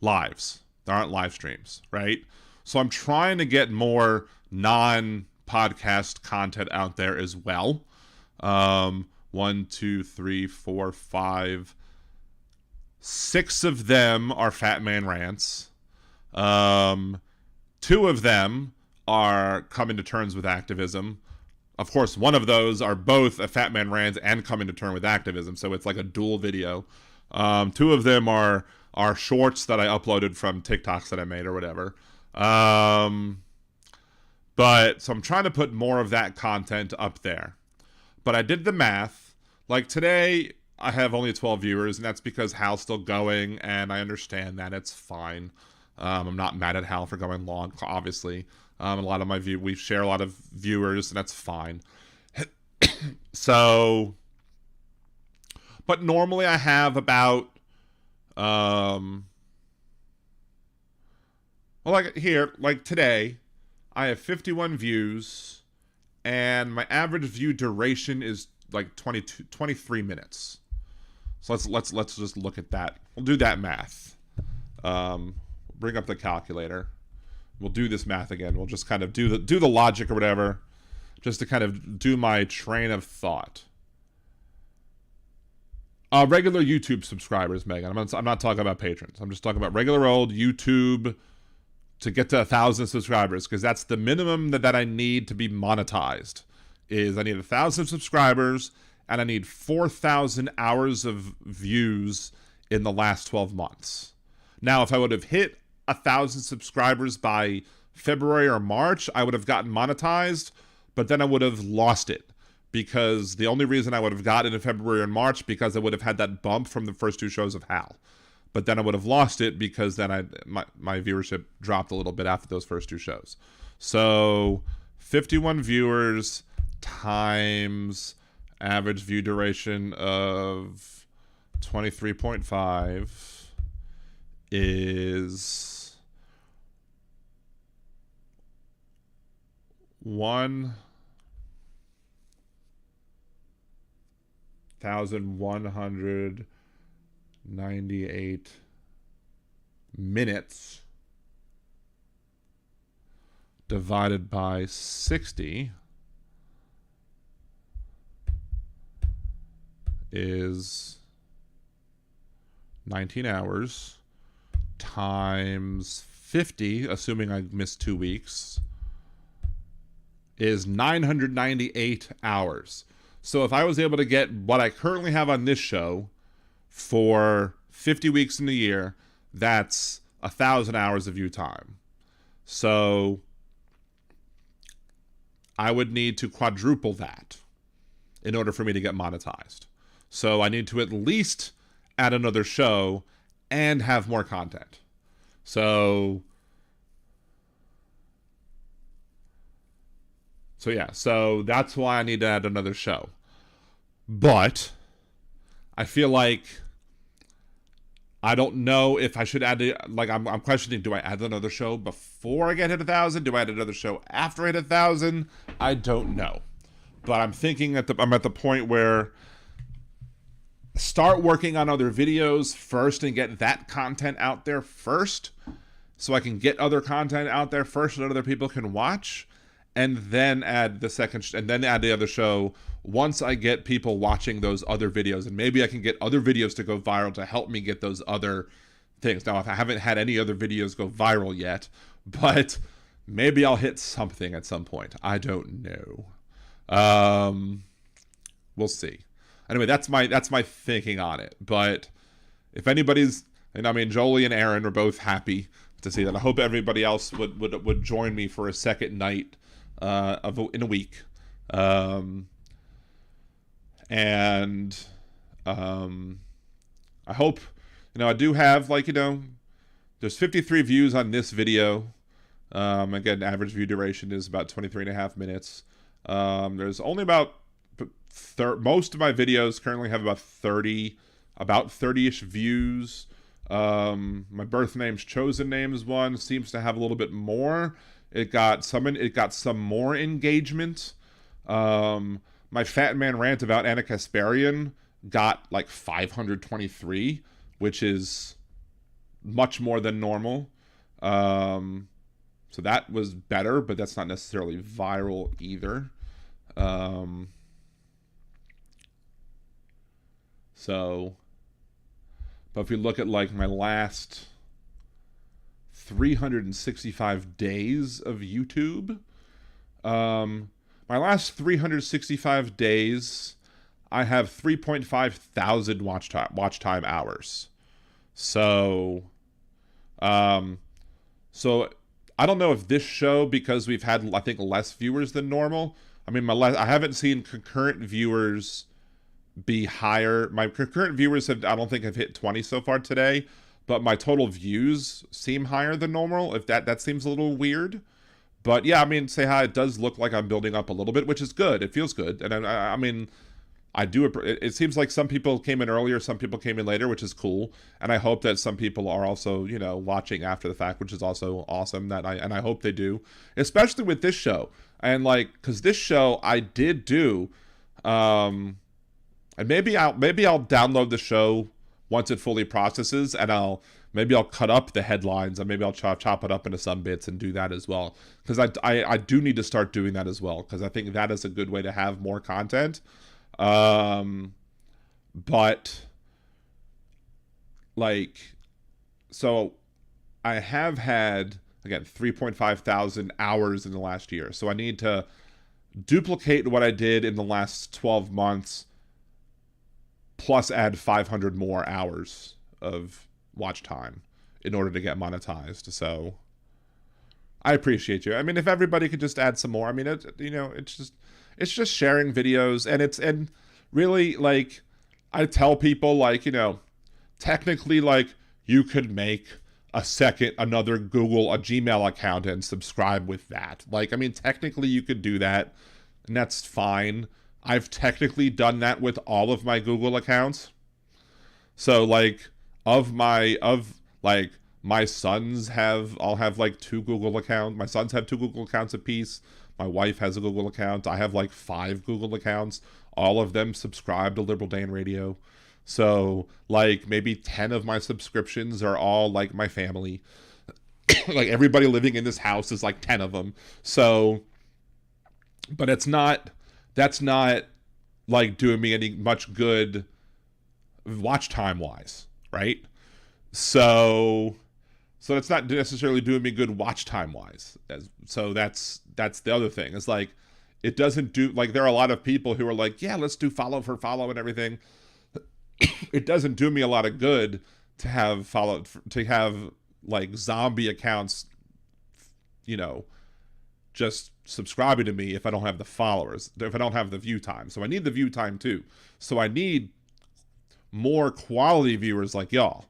Speaker 2: lives. There aren't live streams, right? So I'm trying to get more non-podcast content out there as well. 1, 2, 3, 4, 5, 6 of them are Fat Man Rants. 2 of them are coming to terms with activism. Of course, one of those are both a Fat Man Rant and coming to terms with activism, so it's like a dual video. 2 of them are shorts that I uploaded from TikToks that I made or whatever. But so I'm trying to put more of that content up there. But I did the math. Like today, I have only 12 viewers, and that's because Hal's still going, and I understand that. It's fine. I'm not mad at Hal for going long, obviously. A lot of we share a lot of viewers, and that's fine. So, but normally I have about, well, like here, like today, I have 51 views, and my average view duration is like 23 minutes. So let's just look at that. We'll do that math. Bring up the calculator. We'll do this math again. We'll just kind of do the logic or whatever, just to kind of do my train of thought. Regular YouTube subscribers, Megan. I'm not talking about patrons. I'm just talking about regular old YouTube to get to 1,000 subscribers, because that's the minimum that I need to be monetized. Is I need 1,000 subscribers, and I need 4,000 hours of views in the last 12 months. Now, if I would have hit 1,000 subscribers by February or March, I would have gotten monetized, but then I would have lost it, because the only reason I would have gotten it in February and March because I would have had that bump from the first 2 shows of Hal. But then I would have lost it because then my viewership dropped a little bit after those first 2 shows. So 51 viewers times average view duration of 23.5 is 1,198 minutes divided by 60 is 19 hours times 50, assuming I missed 2 weeks, is 998 hours. So if I was able to get what I currently have on this show for 50 weeks in a year, that's 1,000 hours of view time. So I would need to quadruple that in order for me to get monetized. So I need to at least add another show and have more content. So yeah, so that's why I need to add another show. But I feel like I don't know if I should add it. Like I'm questioning, do I add another show before I get hit 1,000? Do I add another show after I hit 1,000? I don't know. But I'm thinking I'm at the point where start working on other videos first and get that content out there first, so I can get other content out there first that other people can watch, and then add the the other show once I get people watching those other videos, and maybe I can get other videos to go viral to help me get those other things. Now, if I haven't had any other videos go viral yet, but maybe I'll hit something at some point. I don't know. We'll see. Anyway, that's my thinking on it. But if anybody's, and I mean, Jolie and Aaron are both happy to see that. I hope everybody else would join me for a second night in a week. And I hope, I do have, there's 53 views on this video. Again, average view duration is about 23.5 minutes. There's only about most of my videos currently have about 30-ish views. My birth name's chosen names one seems to have a little bit more. It got some more engagement. My Fat Man rant about Anna Kasparian got 523, which is much more than normal. So that was better, but that's not necessarily viral either. But if you look at like my last 365 days of YouTube, my last 365 days, I have 3.5 thousand watch time hours. So I don't know if this show, because we've had, I think, less viewers than normal. I mean, I haven't seen concurrent viewers be higher. My concurrent viewers I don't think have hit 20 so far today, but my total views seem higher than normal. If that seems a little weird. But yeah, I mean, say hi. It does look like I'm building up a little bit, which is good. It feels good. And I mean, I do. It seems like some people came in earlier, some people came in later, which is cool. And I hope that some people are also, watching after the fact, which is also awesome. I hope they do, especially with this show. And like, because this show I did do, and maybe I'll download the show once it fully processes, and I'll cut up the headlines, and maybe I'll chop it up into some bits and do that as well. Because I do need to start doing that as well, because I think that is a good way to have more content. But like, so I have had, again, 3.5 thousand hours in the last year. So I need to duplicate what I did in the last 12 months, plus add 500 more hours of watch time in order to get monetized. So I appreciate you. I mean, if everybody could just add some more, I mean, it's just sharing videos, and really, like, I tell people, like, technically, like, you could make another Gmail account and subscribe with that. Like, I mean, technically you could do that, and that's fine. I've technically done that with all of my Google accounts. So, like, my sons all have like 2 Google accounts. My sons have 2 Google accounts apiece. My wife has a Google account. I have like 5 Google accounts. All of them subscribe to Liberal Dan Radio. So like maybe 10 of my subscriptions are all like my family. Like everybody living in this house is like 10 of them. So, but that's not like doing me any much good watch time wise, right? So it's not necessarily doing me good watch time wise. So that's the other thing. It's like, it doesn't do, like, there are a lot of people who are like, yeah, let's do follow for follow and everything. It doesn't do me a lot of good to have like zombie accounts, just subscribing to me if I don't have the followers, if I don't have the view time. So I need the view time too. So I need more quality viewers like y'all.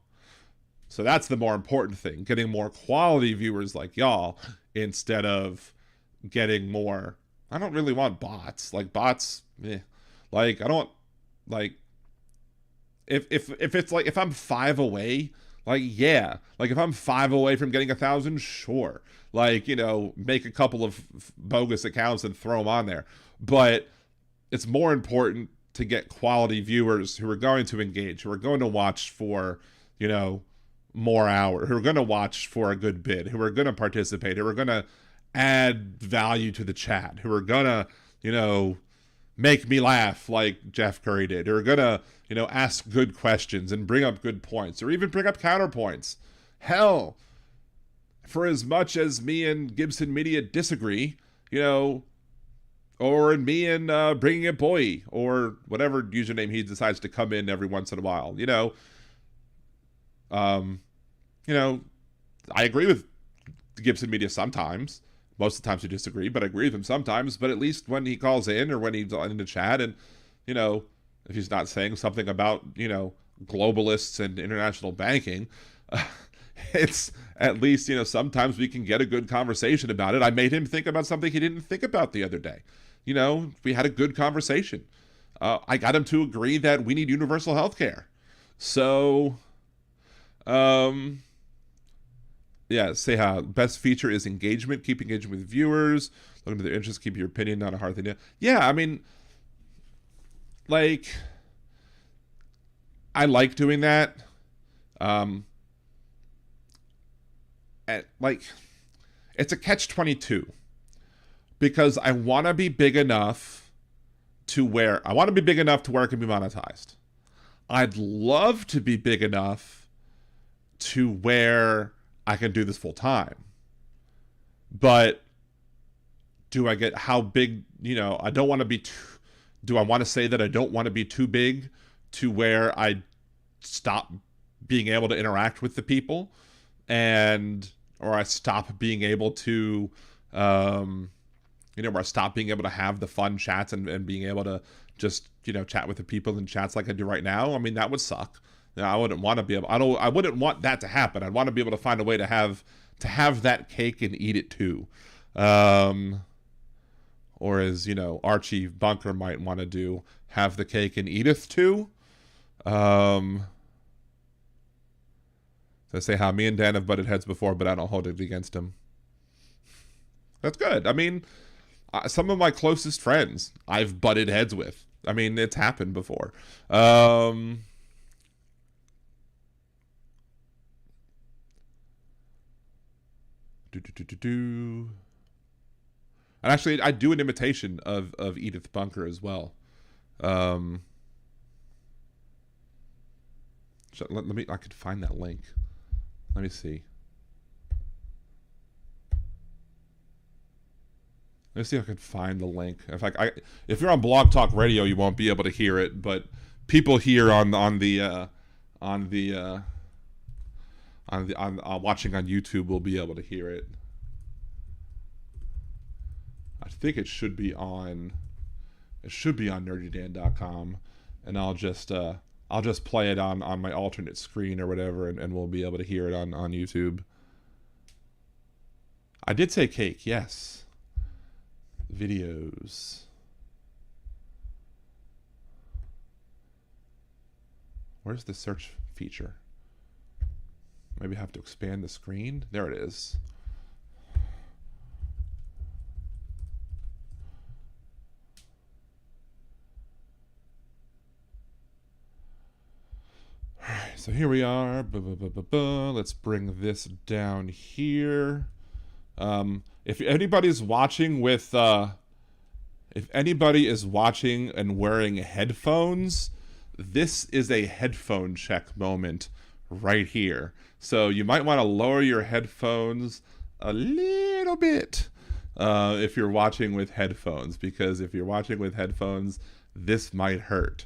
Speaker 2: So that's the more important thing, getting more quality viewers like y'all instead of getting more. I don't really want bots. Like bots, like I don't like if it's like if I'm 5 away, like yeah, like if I'm 5 away from getting 1,000, sure. Like, make a couple of bogus accounts and throw them on there. But it's more important to get quality viewers who are going to engage, who are going to watch for, more hours, who are going to watch for a good bid, who are going to participate, who are going to add value to the chat, who are going to, make me laugh like Jeff Curry did, who are going to, ask good questions and bring up good points, or even bring up counterpoints. Hell, for as much as me and Gibson Media disagree, or me and Bringing It Boy, or whatever username he decides to come in every once in a while, I agree with Gibson Media sometimes. Most of the times we disagree, but I agree with him sometimes. But at least when he calls in, or when he's in the chat, and, if he's not saying something about, globalists and international banking, it's at least, sometimes we can get a good conversation about it. I made him think about something he didn't think about the other day. We had a good conversation. I got him to agree that we need universal health care. So, yeah, say how best feature is engagement. Keep engaging with viewers. Look into their interests. Keep your opinion, not a hard thing. Yeah, I mean, like, I like doing that. like, it's a catch-22 because I want to be big enough to where it can be monetized. I'd love to be big enough to where I can do this full time. But do I get how big, I don't want to be do I want to say that I don't want to be too big to where I stop being able to interact with the people or I stop being able to, where I stop being able to have the fun chats and being able to just, chat with the people in chats like I do right now. I mean, that would suck. I wouldn't want to be able, I wouldn't want that to happen. I'd want to be able to find a way to have that cake and eat it too. Or as, Archie Bunker might want to do, have the cake and eateth too. So say how me and Dan have butted heads before, but I don't hold it against him. That's good. I mean, some of my closest friends I've butted heads with. I mean, it's happened before. And actually, I do an imitation of Edith Bunker as well. Let me. I could find that link. Let me see. Let's see if I can find the link. In fact, if you're on Blog Talk Radio, you won't be able to hear it, but people here on watching on YouTube will be able to hear it. I think it should be on nerdydan.com, and I'll just play it on my alternate screen or whatever, and we'll be able to hear it on YouTube. I did say cake, yes. Videos. Where's the search feature? Maybe I have to expand the screen. There it is. Alright, so here we are. Let's bring this down here. If anybody is watching and wearing headphones, this is a headphone check moment right here. So you might want to lower your headphones a little bit if you're watching with headphones, because if you're watching with headphones, this might hurt.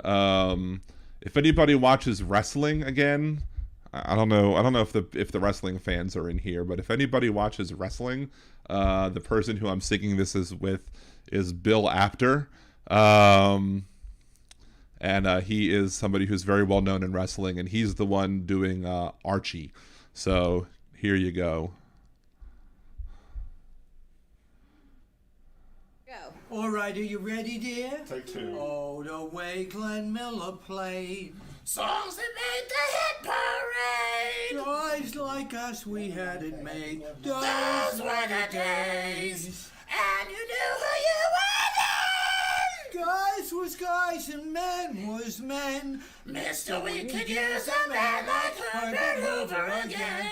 Speaker 2: If anybody watches wrestling again, I don't know if the wrestling fans are in here, but if anybody watches wrestling, the person who I'm singing this is Bill Apter, and he is somebody who's very well known in wrestling, and he's the one doing Archie. So here you go.
Speaker 9: All right, are you ready, dear?
Speaker 2: Take two.
Speaker 9: Oh, the way Glenn Miller played
Speaker 10: songs that made the hit parade.
Speaker 9: Guys like us, we had it made.
Speaker 10: Those were the days, and you knew who you were then.
Speaker 9: Guys was guys and men was men.
Speaker 10: Mister, we could use a man like Herbert Hoover again.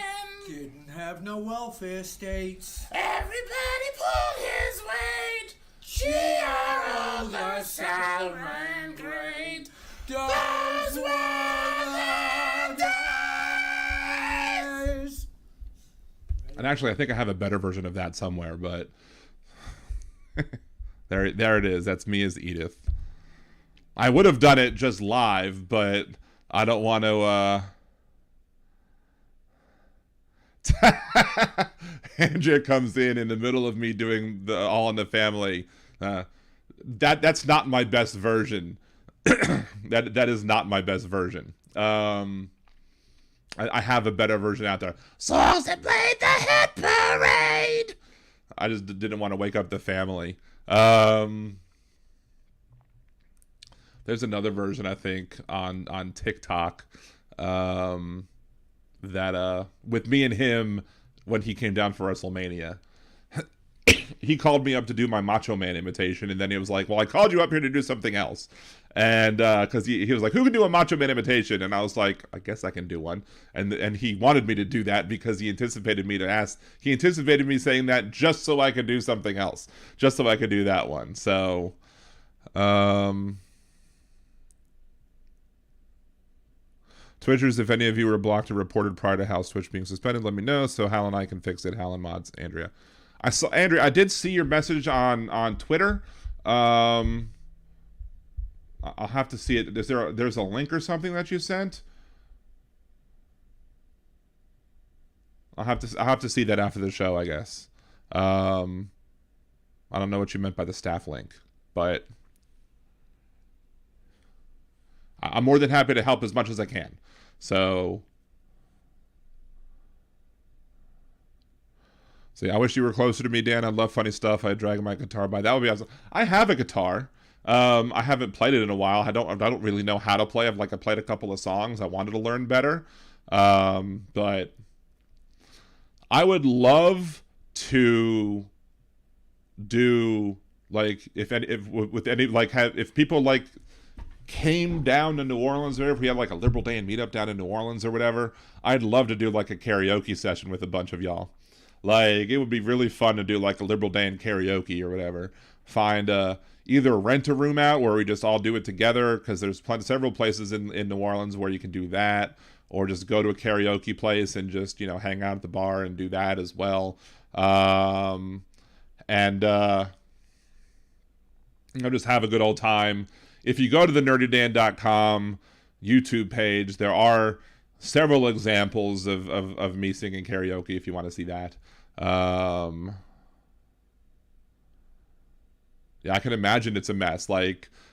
Speaker 9: Didn't have no welfare states.
Speaker 10: Everybody pulled his weight. Gee, our older sour and great. Those were the days.
Speaker 2: And actually, I think I have a better version of that somewhere, but there it is. That's me as Edith. I would have done it just live, but I don't want to. Andrea comes in the middle of me doing the All in the Family. That's not my best version. that is not my best version. I have a better version out there.
Speaker 10: Songs that played the hit parade.
Speaker 2: I just didn't want to wake up the family. There's another version, I think, on TikTok that with me and him when he came down for WrestleMania. he called me up to do my Macho Man imitation, and then he was like, well, I called you up here to do something else. And because he was like, who can do a Macho Man imitation? And I was like, I guess I can do one. And he wanted me to do that because he anticipated me saying that just so I could do something else, just so I could do that one. So Twitchers, if any of you were blocked or reported prior to Hal's Twitch being suspended, let me know so Hal and I can fix it. Hal and Mods, Andrea. I did see your message on Twitter. I'll have to see it. There's a link or something that you sent? I'll have to see that after the show, I guess. I don't know what you meant by the staff link, but I'm more than happy to help as much as I can. So I wish you were closer to me, Dan. I love funny stuff. I drag my guitar by. That would be awesome. I have a guitar. I haven't played it in a while. I don't really know how to play. I played a couple of songs. I wanted to learn better. But I would love to do if people came down to New Orleans, or if we had a Liberal Dan meetup down in New Orleans or whatever, I'd love to do a karaoke session with a bunch of y'all. It would be really fun to do a Liberal Dan karaoke or whatever. Find either rent a room out where we just all do it together, because there's several places in New Orleans where you can do that, or just go to a karaoke place and just hang out at the bar and do that as well. Just have a good old time. If you go to the nerdydan.com YouTube page, there are several examples of me singing karaoke if you want to see that. Yeah, I can imagine it's a mess.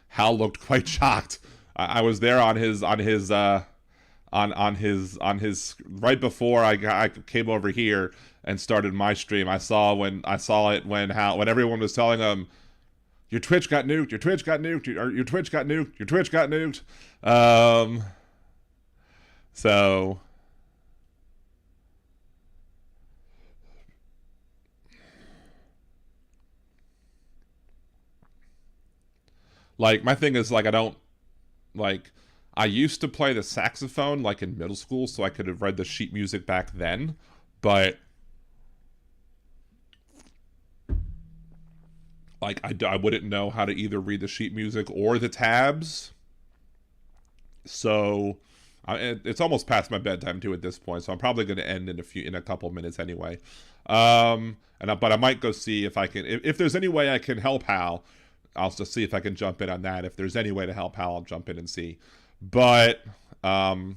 Speaker 2: Hal looked quite shocked. I was there on his right before I came over here and started my stream. I saw it when everyone was telling him, your Twitch got nuked, your Twitch got nuked, your Twitch got nuked, your Twitch got nuked. So my thing is I used to play the saxophone in middle school, so I could have read the sheet music back then, but I wouldn't know how to either read the sheet music or the tabs. So it's almost past my bedtime too at this point, so I'm probably going to end in a couple minutes anyway. But I might go see if I can, if there's any way I can help Hal. I'll just see if I can jump in on that. If there's any way to help Hal, I'll jump in and see. But anywho,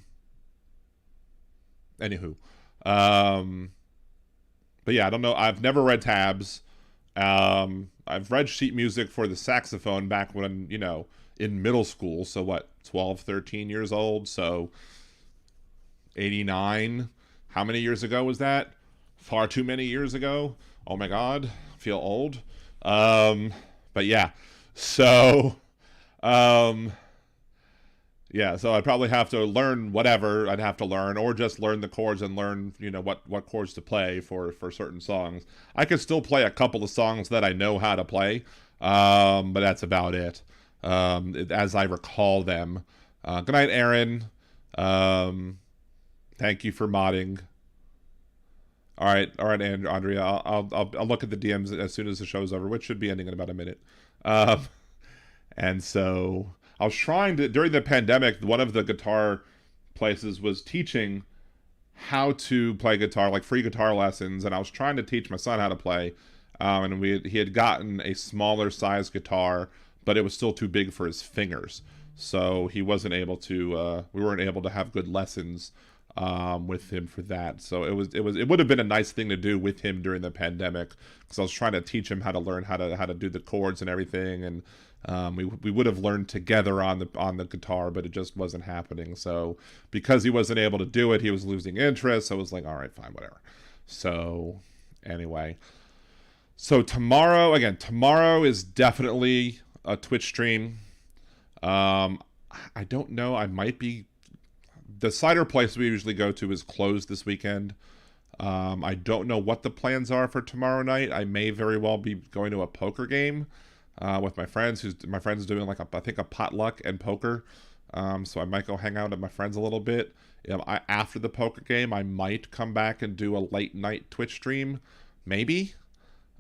Speaker 2: but yeah, I don't know. I've never read tabs. I've read sheet music for the saxophone back when, in middle school. So what, 12, 13 years old? So 89. How many years ago was that? Far too many years ago. Oh my God. I feel old. But yeah. So, yeah, so I'd probably have to learn whatever I'd have to learn, or just learn the chords and learn, what chords to play for certain songs. I could still play a couple of songs that I know how to play, but that's about it, as I recall them. Good night, Aaron. Thank you for modding. All right, Andrea. I'll look at the DMs as soon as the show's over, which should be ending in about a minute. And so I was trying to, during the pandemic, one of the guitar places was teaching how to play guitar, free guitar lessons, and I was trying to teach my son how to play, and he had gotten a smaller size guitar, but it was still too big for his fingers, so he wasn't able to, we weren't able to have good lessons with him for that. So it would have been a nice thing to do with him during the pandemic, because I was trying to teach him how to learn how to do the chords and everything, and we would have learned together on the guitar, but it just wasn't happening. So because he wasn't able to do it, he was losing interest. So I was like, all right, fine, whatever. So anyway, so tomorrow is definitely a Twitch stream. I don't know, I might be, the cider place we usually go to is closed this weekend. I don't know what the plans are for tomorrow night. I may very well be going to a poker game with my friends. My friend's doing like I think a potluck and poker. So I might go hang out with my friends a little bit. After the poker game, I might come back and do a late night Twitch stream, maybe.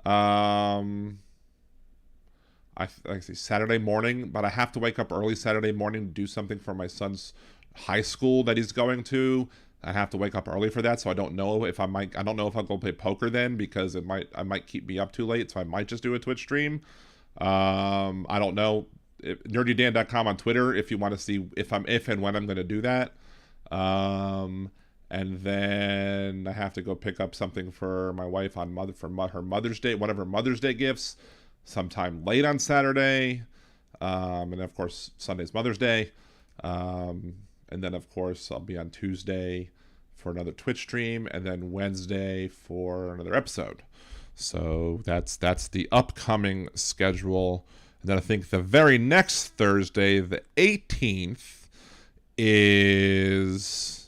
Speaker 2: I say Saturday morning, but I have to wake up early Saturday morning to do something for my son's high school that he's going to. I have to wake up early for that, so I don't know if I don't know if I'll go play poker then, because I might keep me up too late, so I might just do a Twitch stream. I don't know. nerdydan.com on Twitter if you want to see if and when I'm going to do that. And then I have to go pick up something for my wife on her Mother's Day, one of her Mother's Day gifts, sometime late on Saturday. And of course, Sunday's Mother's Day. And then of course, I'll be on Tuesday for another Twitch stream, and then Wednesday for another episode. So that's the upcoming schedule. And then I think the very next Thursday, the 18th, is...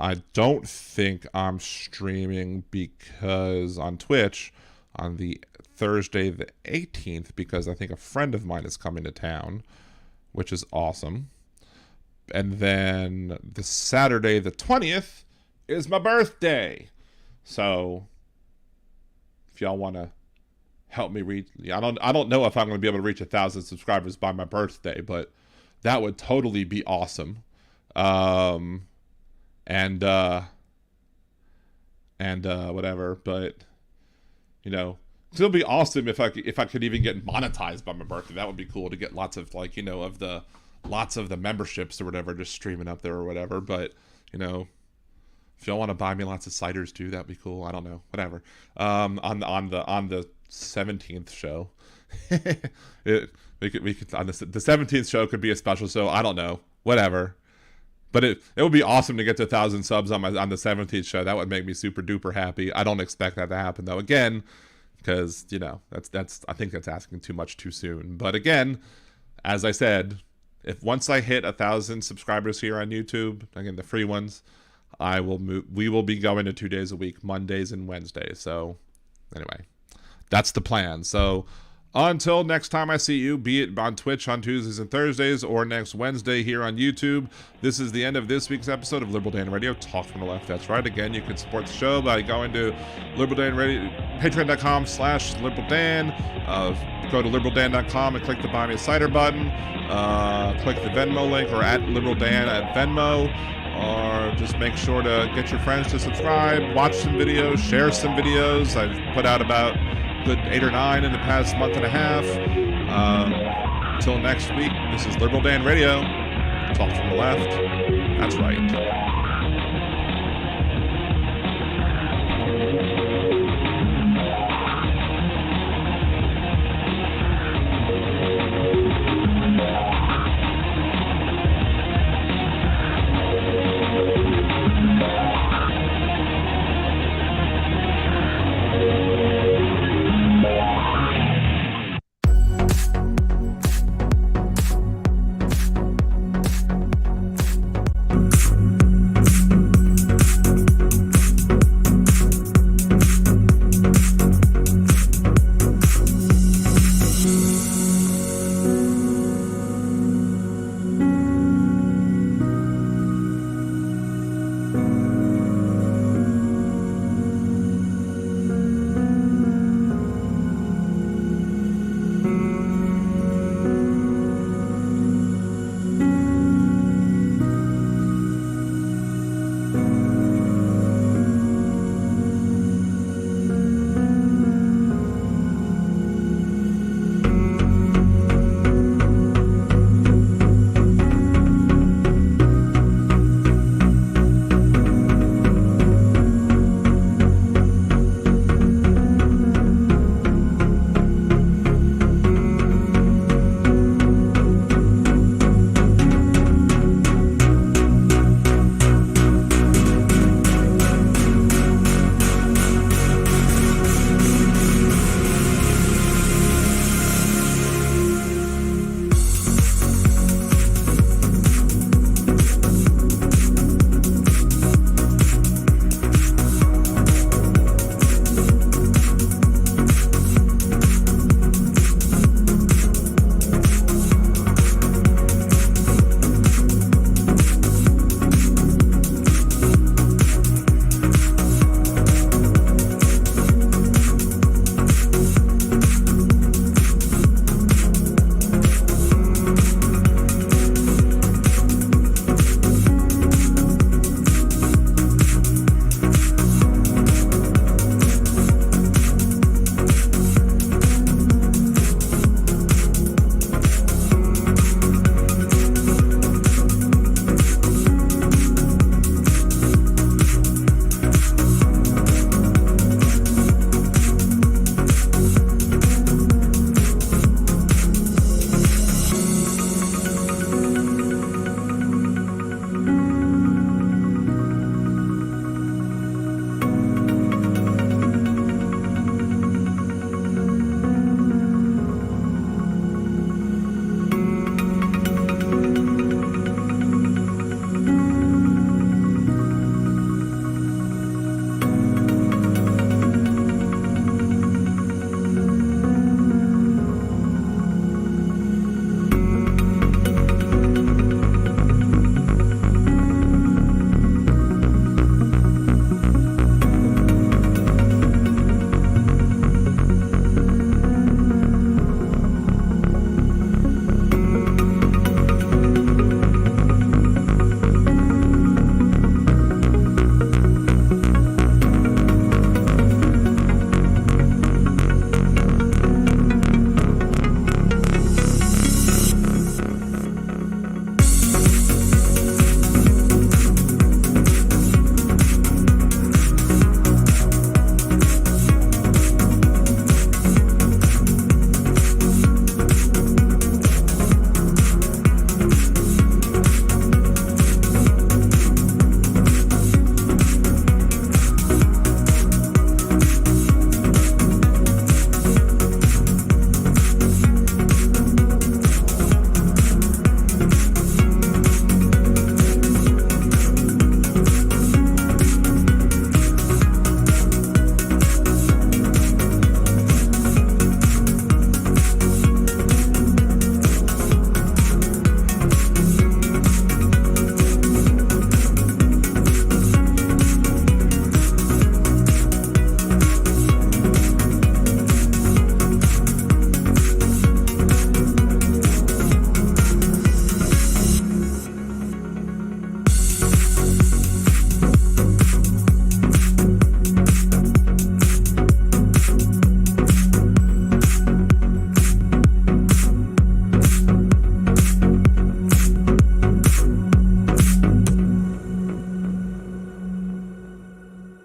Speaker 2: I don't think I'm streaming because on Twitch on the Thursday the 18th, because I think a friend of mine is coming to town, which is awesome. And then the Saturday the 20th is my birthday. So if y'all want to help me reach, I don't know if I'm going to be able to reach 1,000 subscribers by my birthday, but that would totally be awesome. And whatever, but it'll be awesome if I could even get monetized by my birthday. That would be cool to get lots of lots of the memberships or whatever just streaming up there or whatever. But if y'all want to buy me lots of ciders too, that'd be cool. I don't know, whatever. On the 17th show, we could on the 17th show could be a special show. I don't know, whatever. But it would be awesome to get to 1,000 subs on the 17th show. That would make me super duper happy. I don't expect that to happen though. Again, because that's I think that's asking too much too soon. But again, as I said, if once I hit 1,000 subscribers here on YouTube, again the free ones, we will be going to 2 days a week, Mondays and Wednesdays. So anyway, that's the plan. So until next time I see you, be it on Twitch on Tuesdays and Thursdays or next Wednesday here on YouTube, this is the end of this week's episode of Liberal Dan Radio, Talk from the Left. That's right. Again, you can support the show by going to Liberal Dan Radio, patreon.com/LiberalDan. Go to liberaldan.com and click the Buy Me a Cider button. Click the Venmo link or at LiberalDan at Venmo. Or just make sure to get your friends to subscribe, watch some videos, share some videos. I've put out about good 8 or 9 in the past month and a half. Until next week, this is Liberal Dan Radio. Talk from the left. That's right.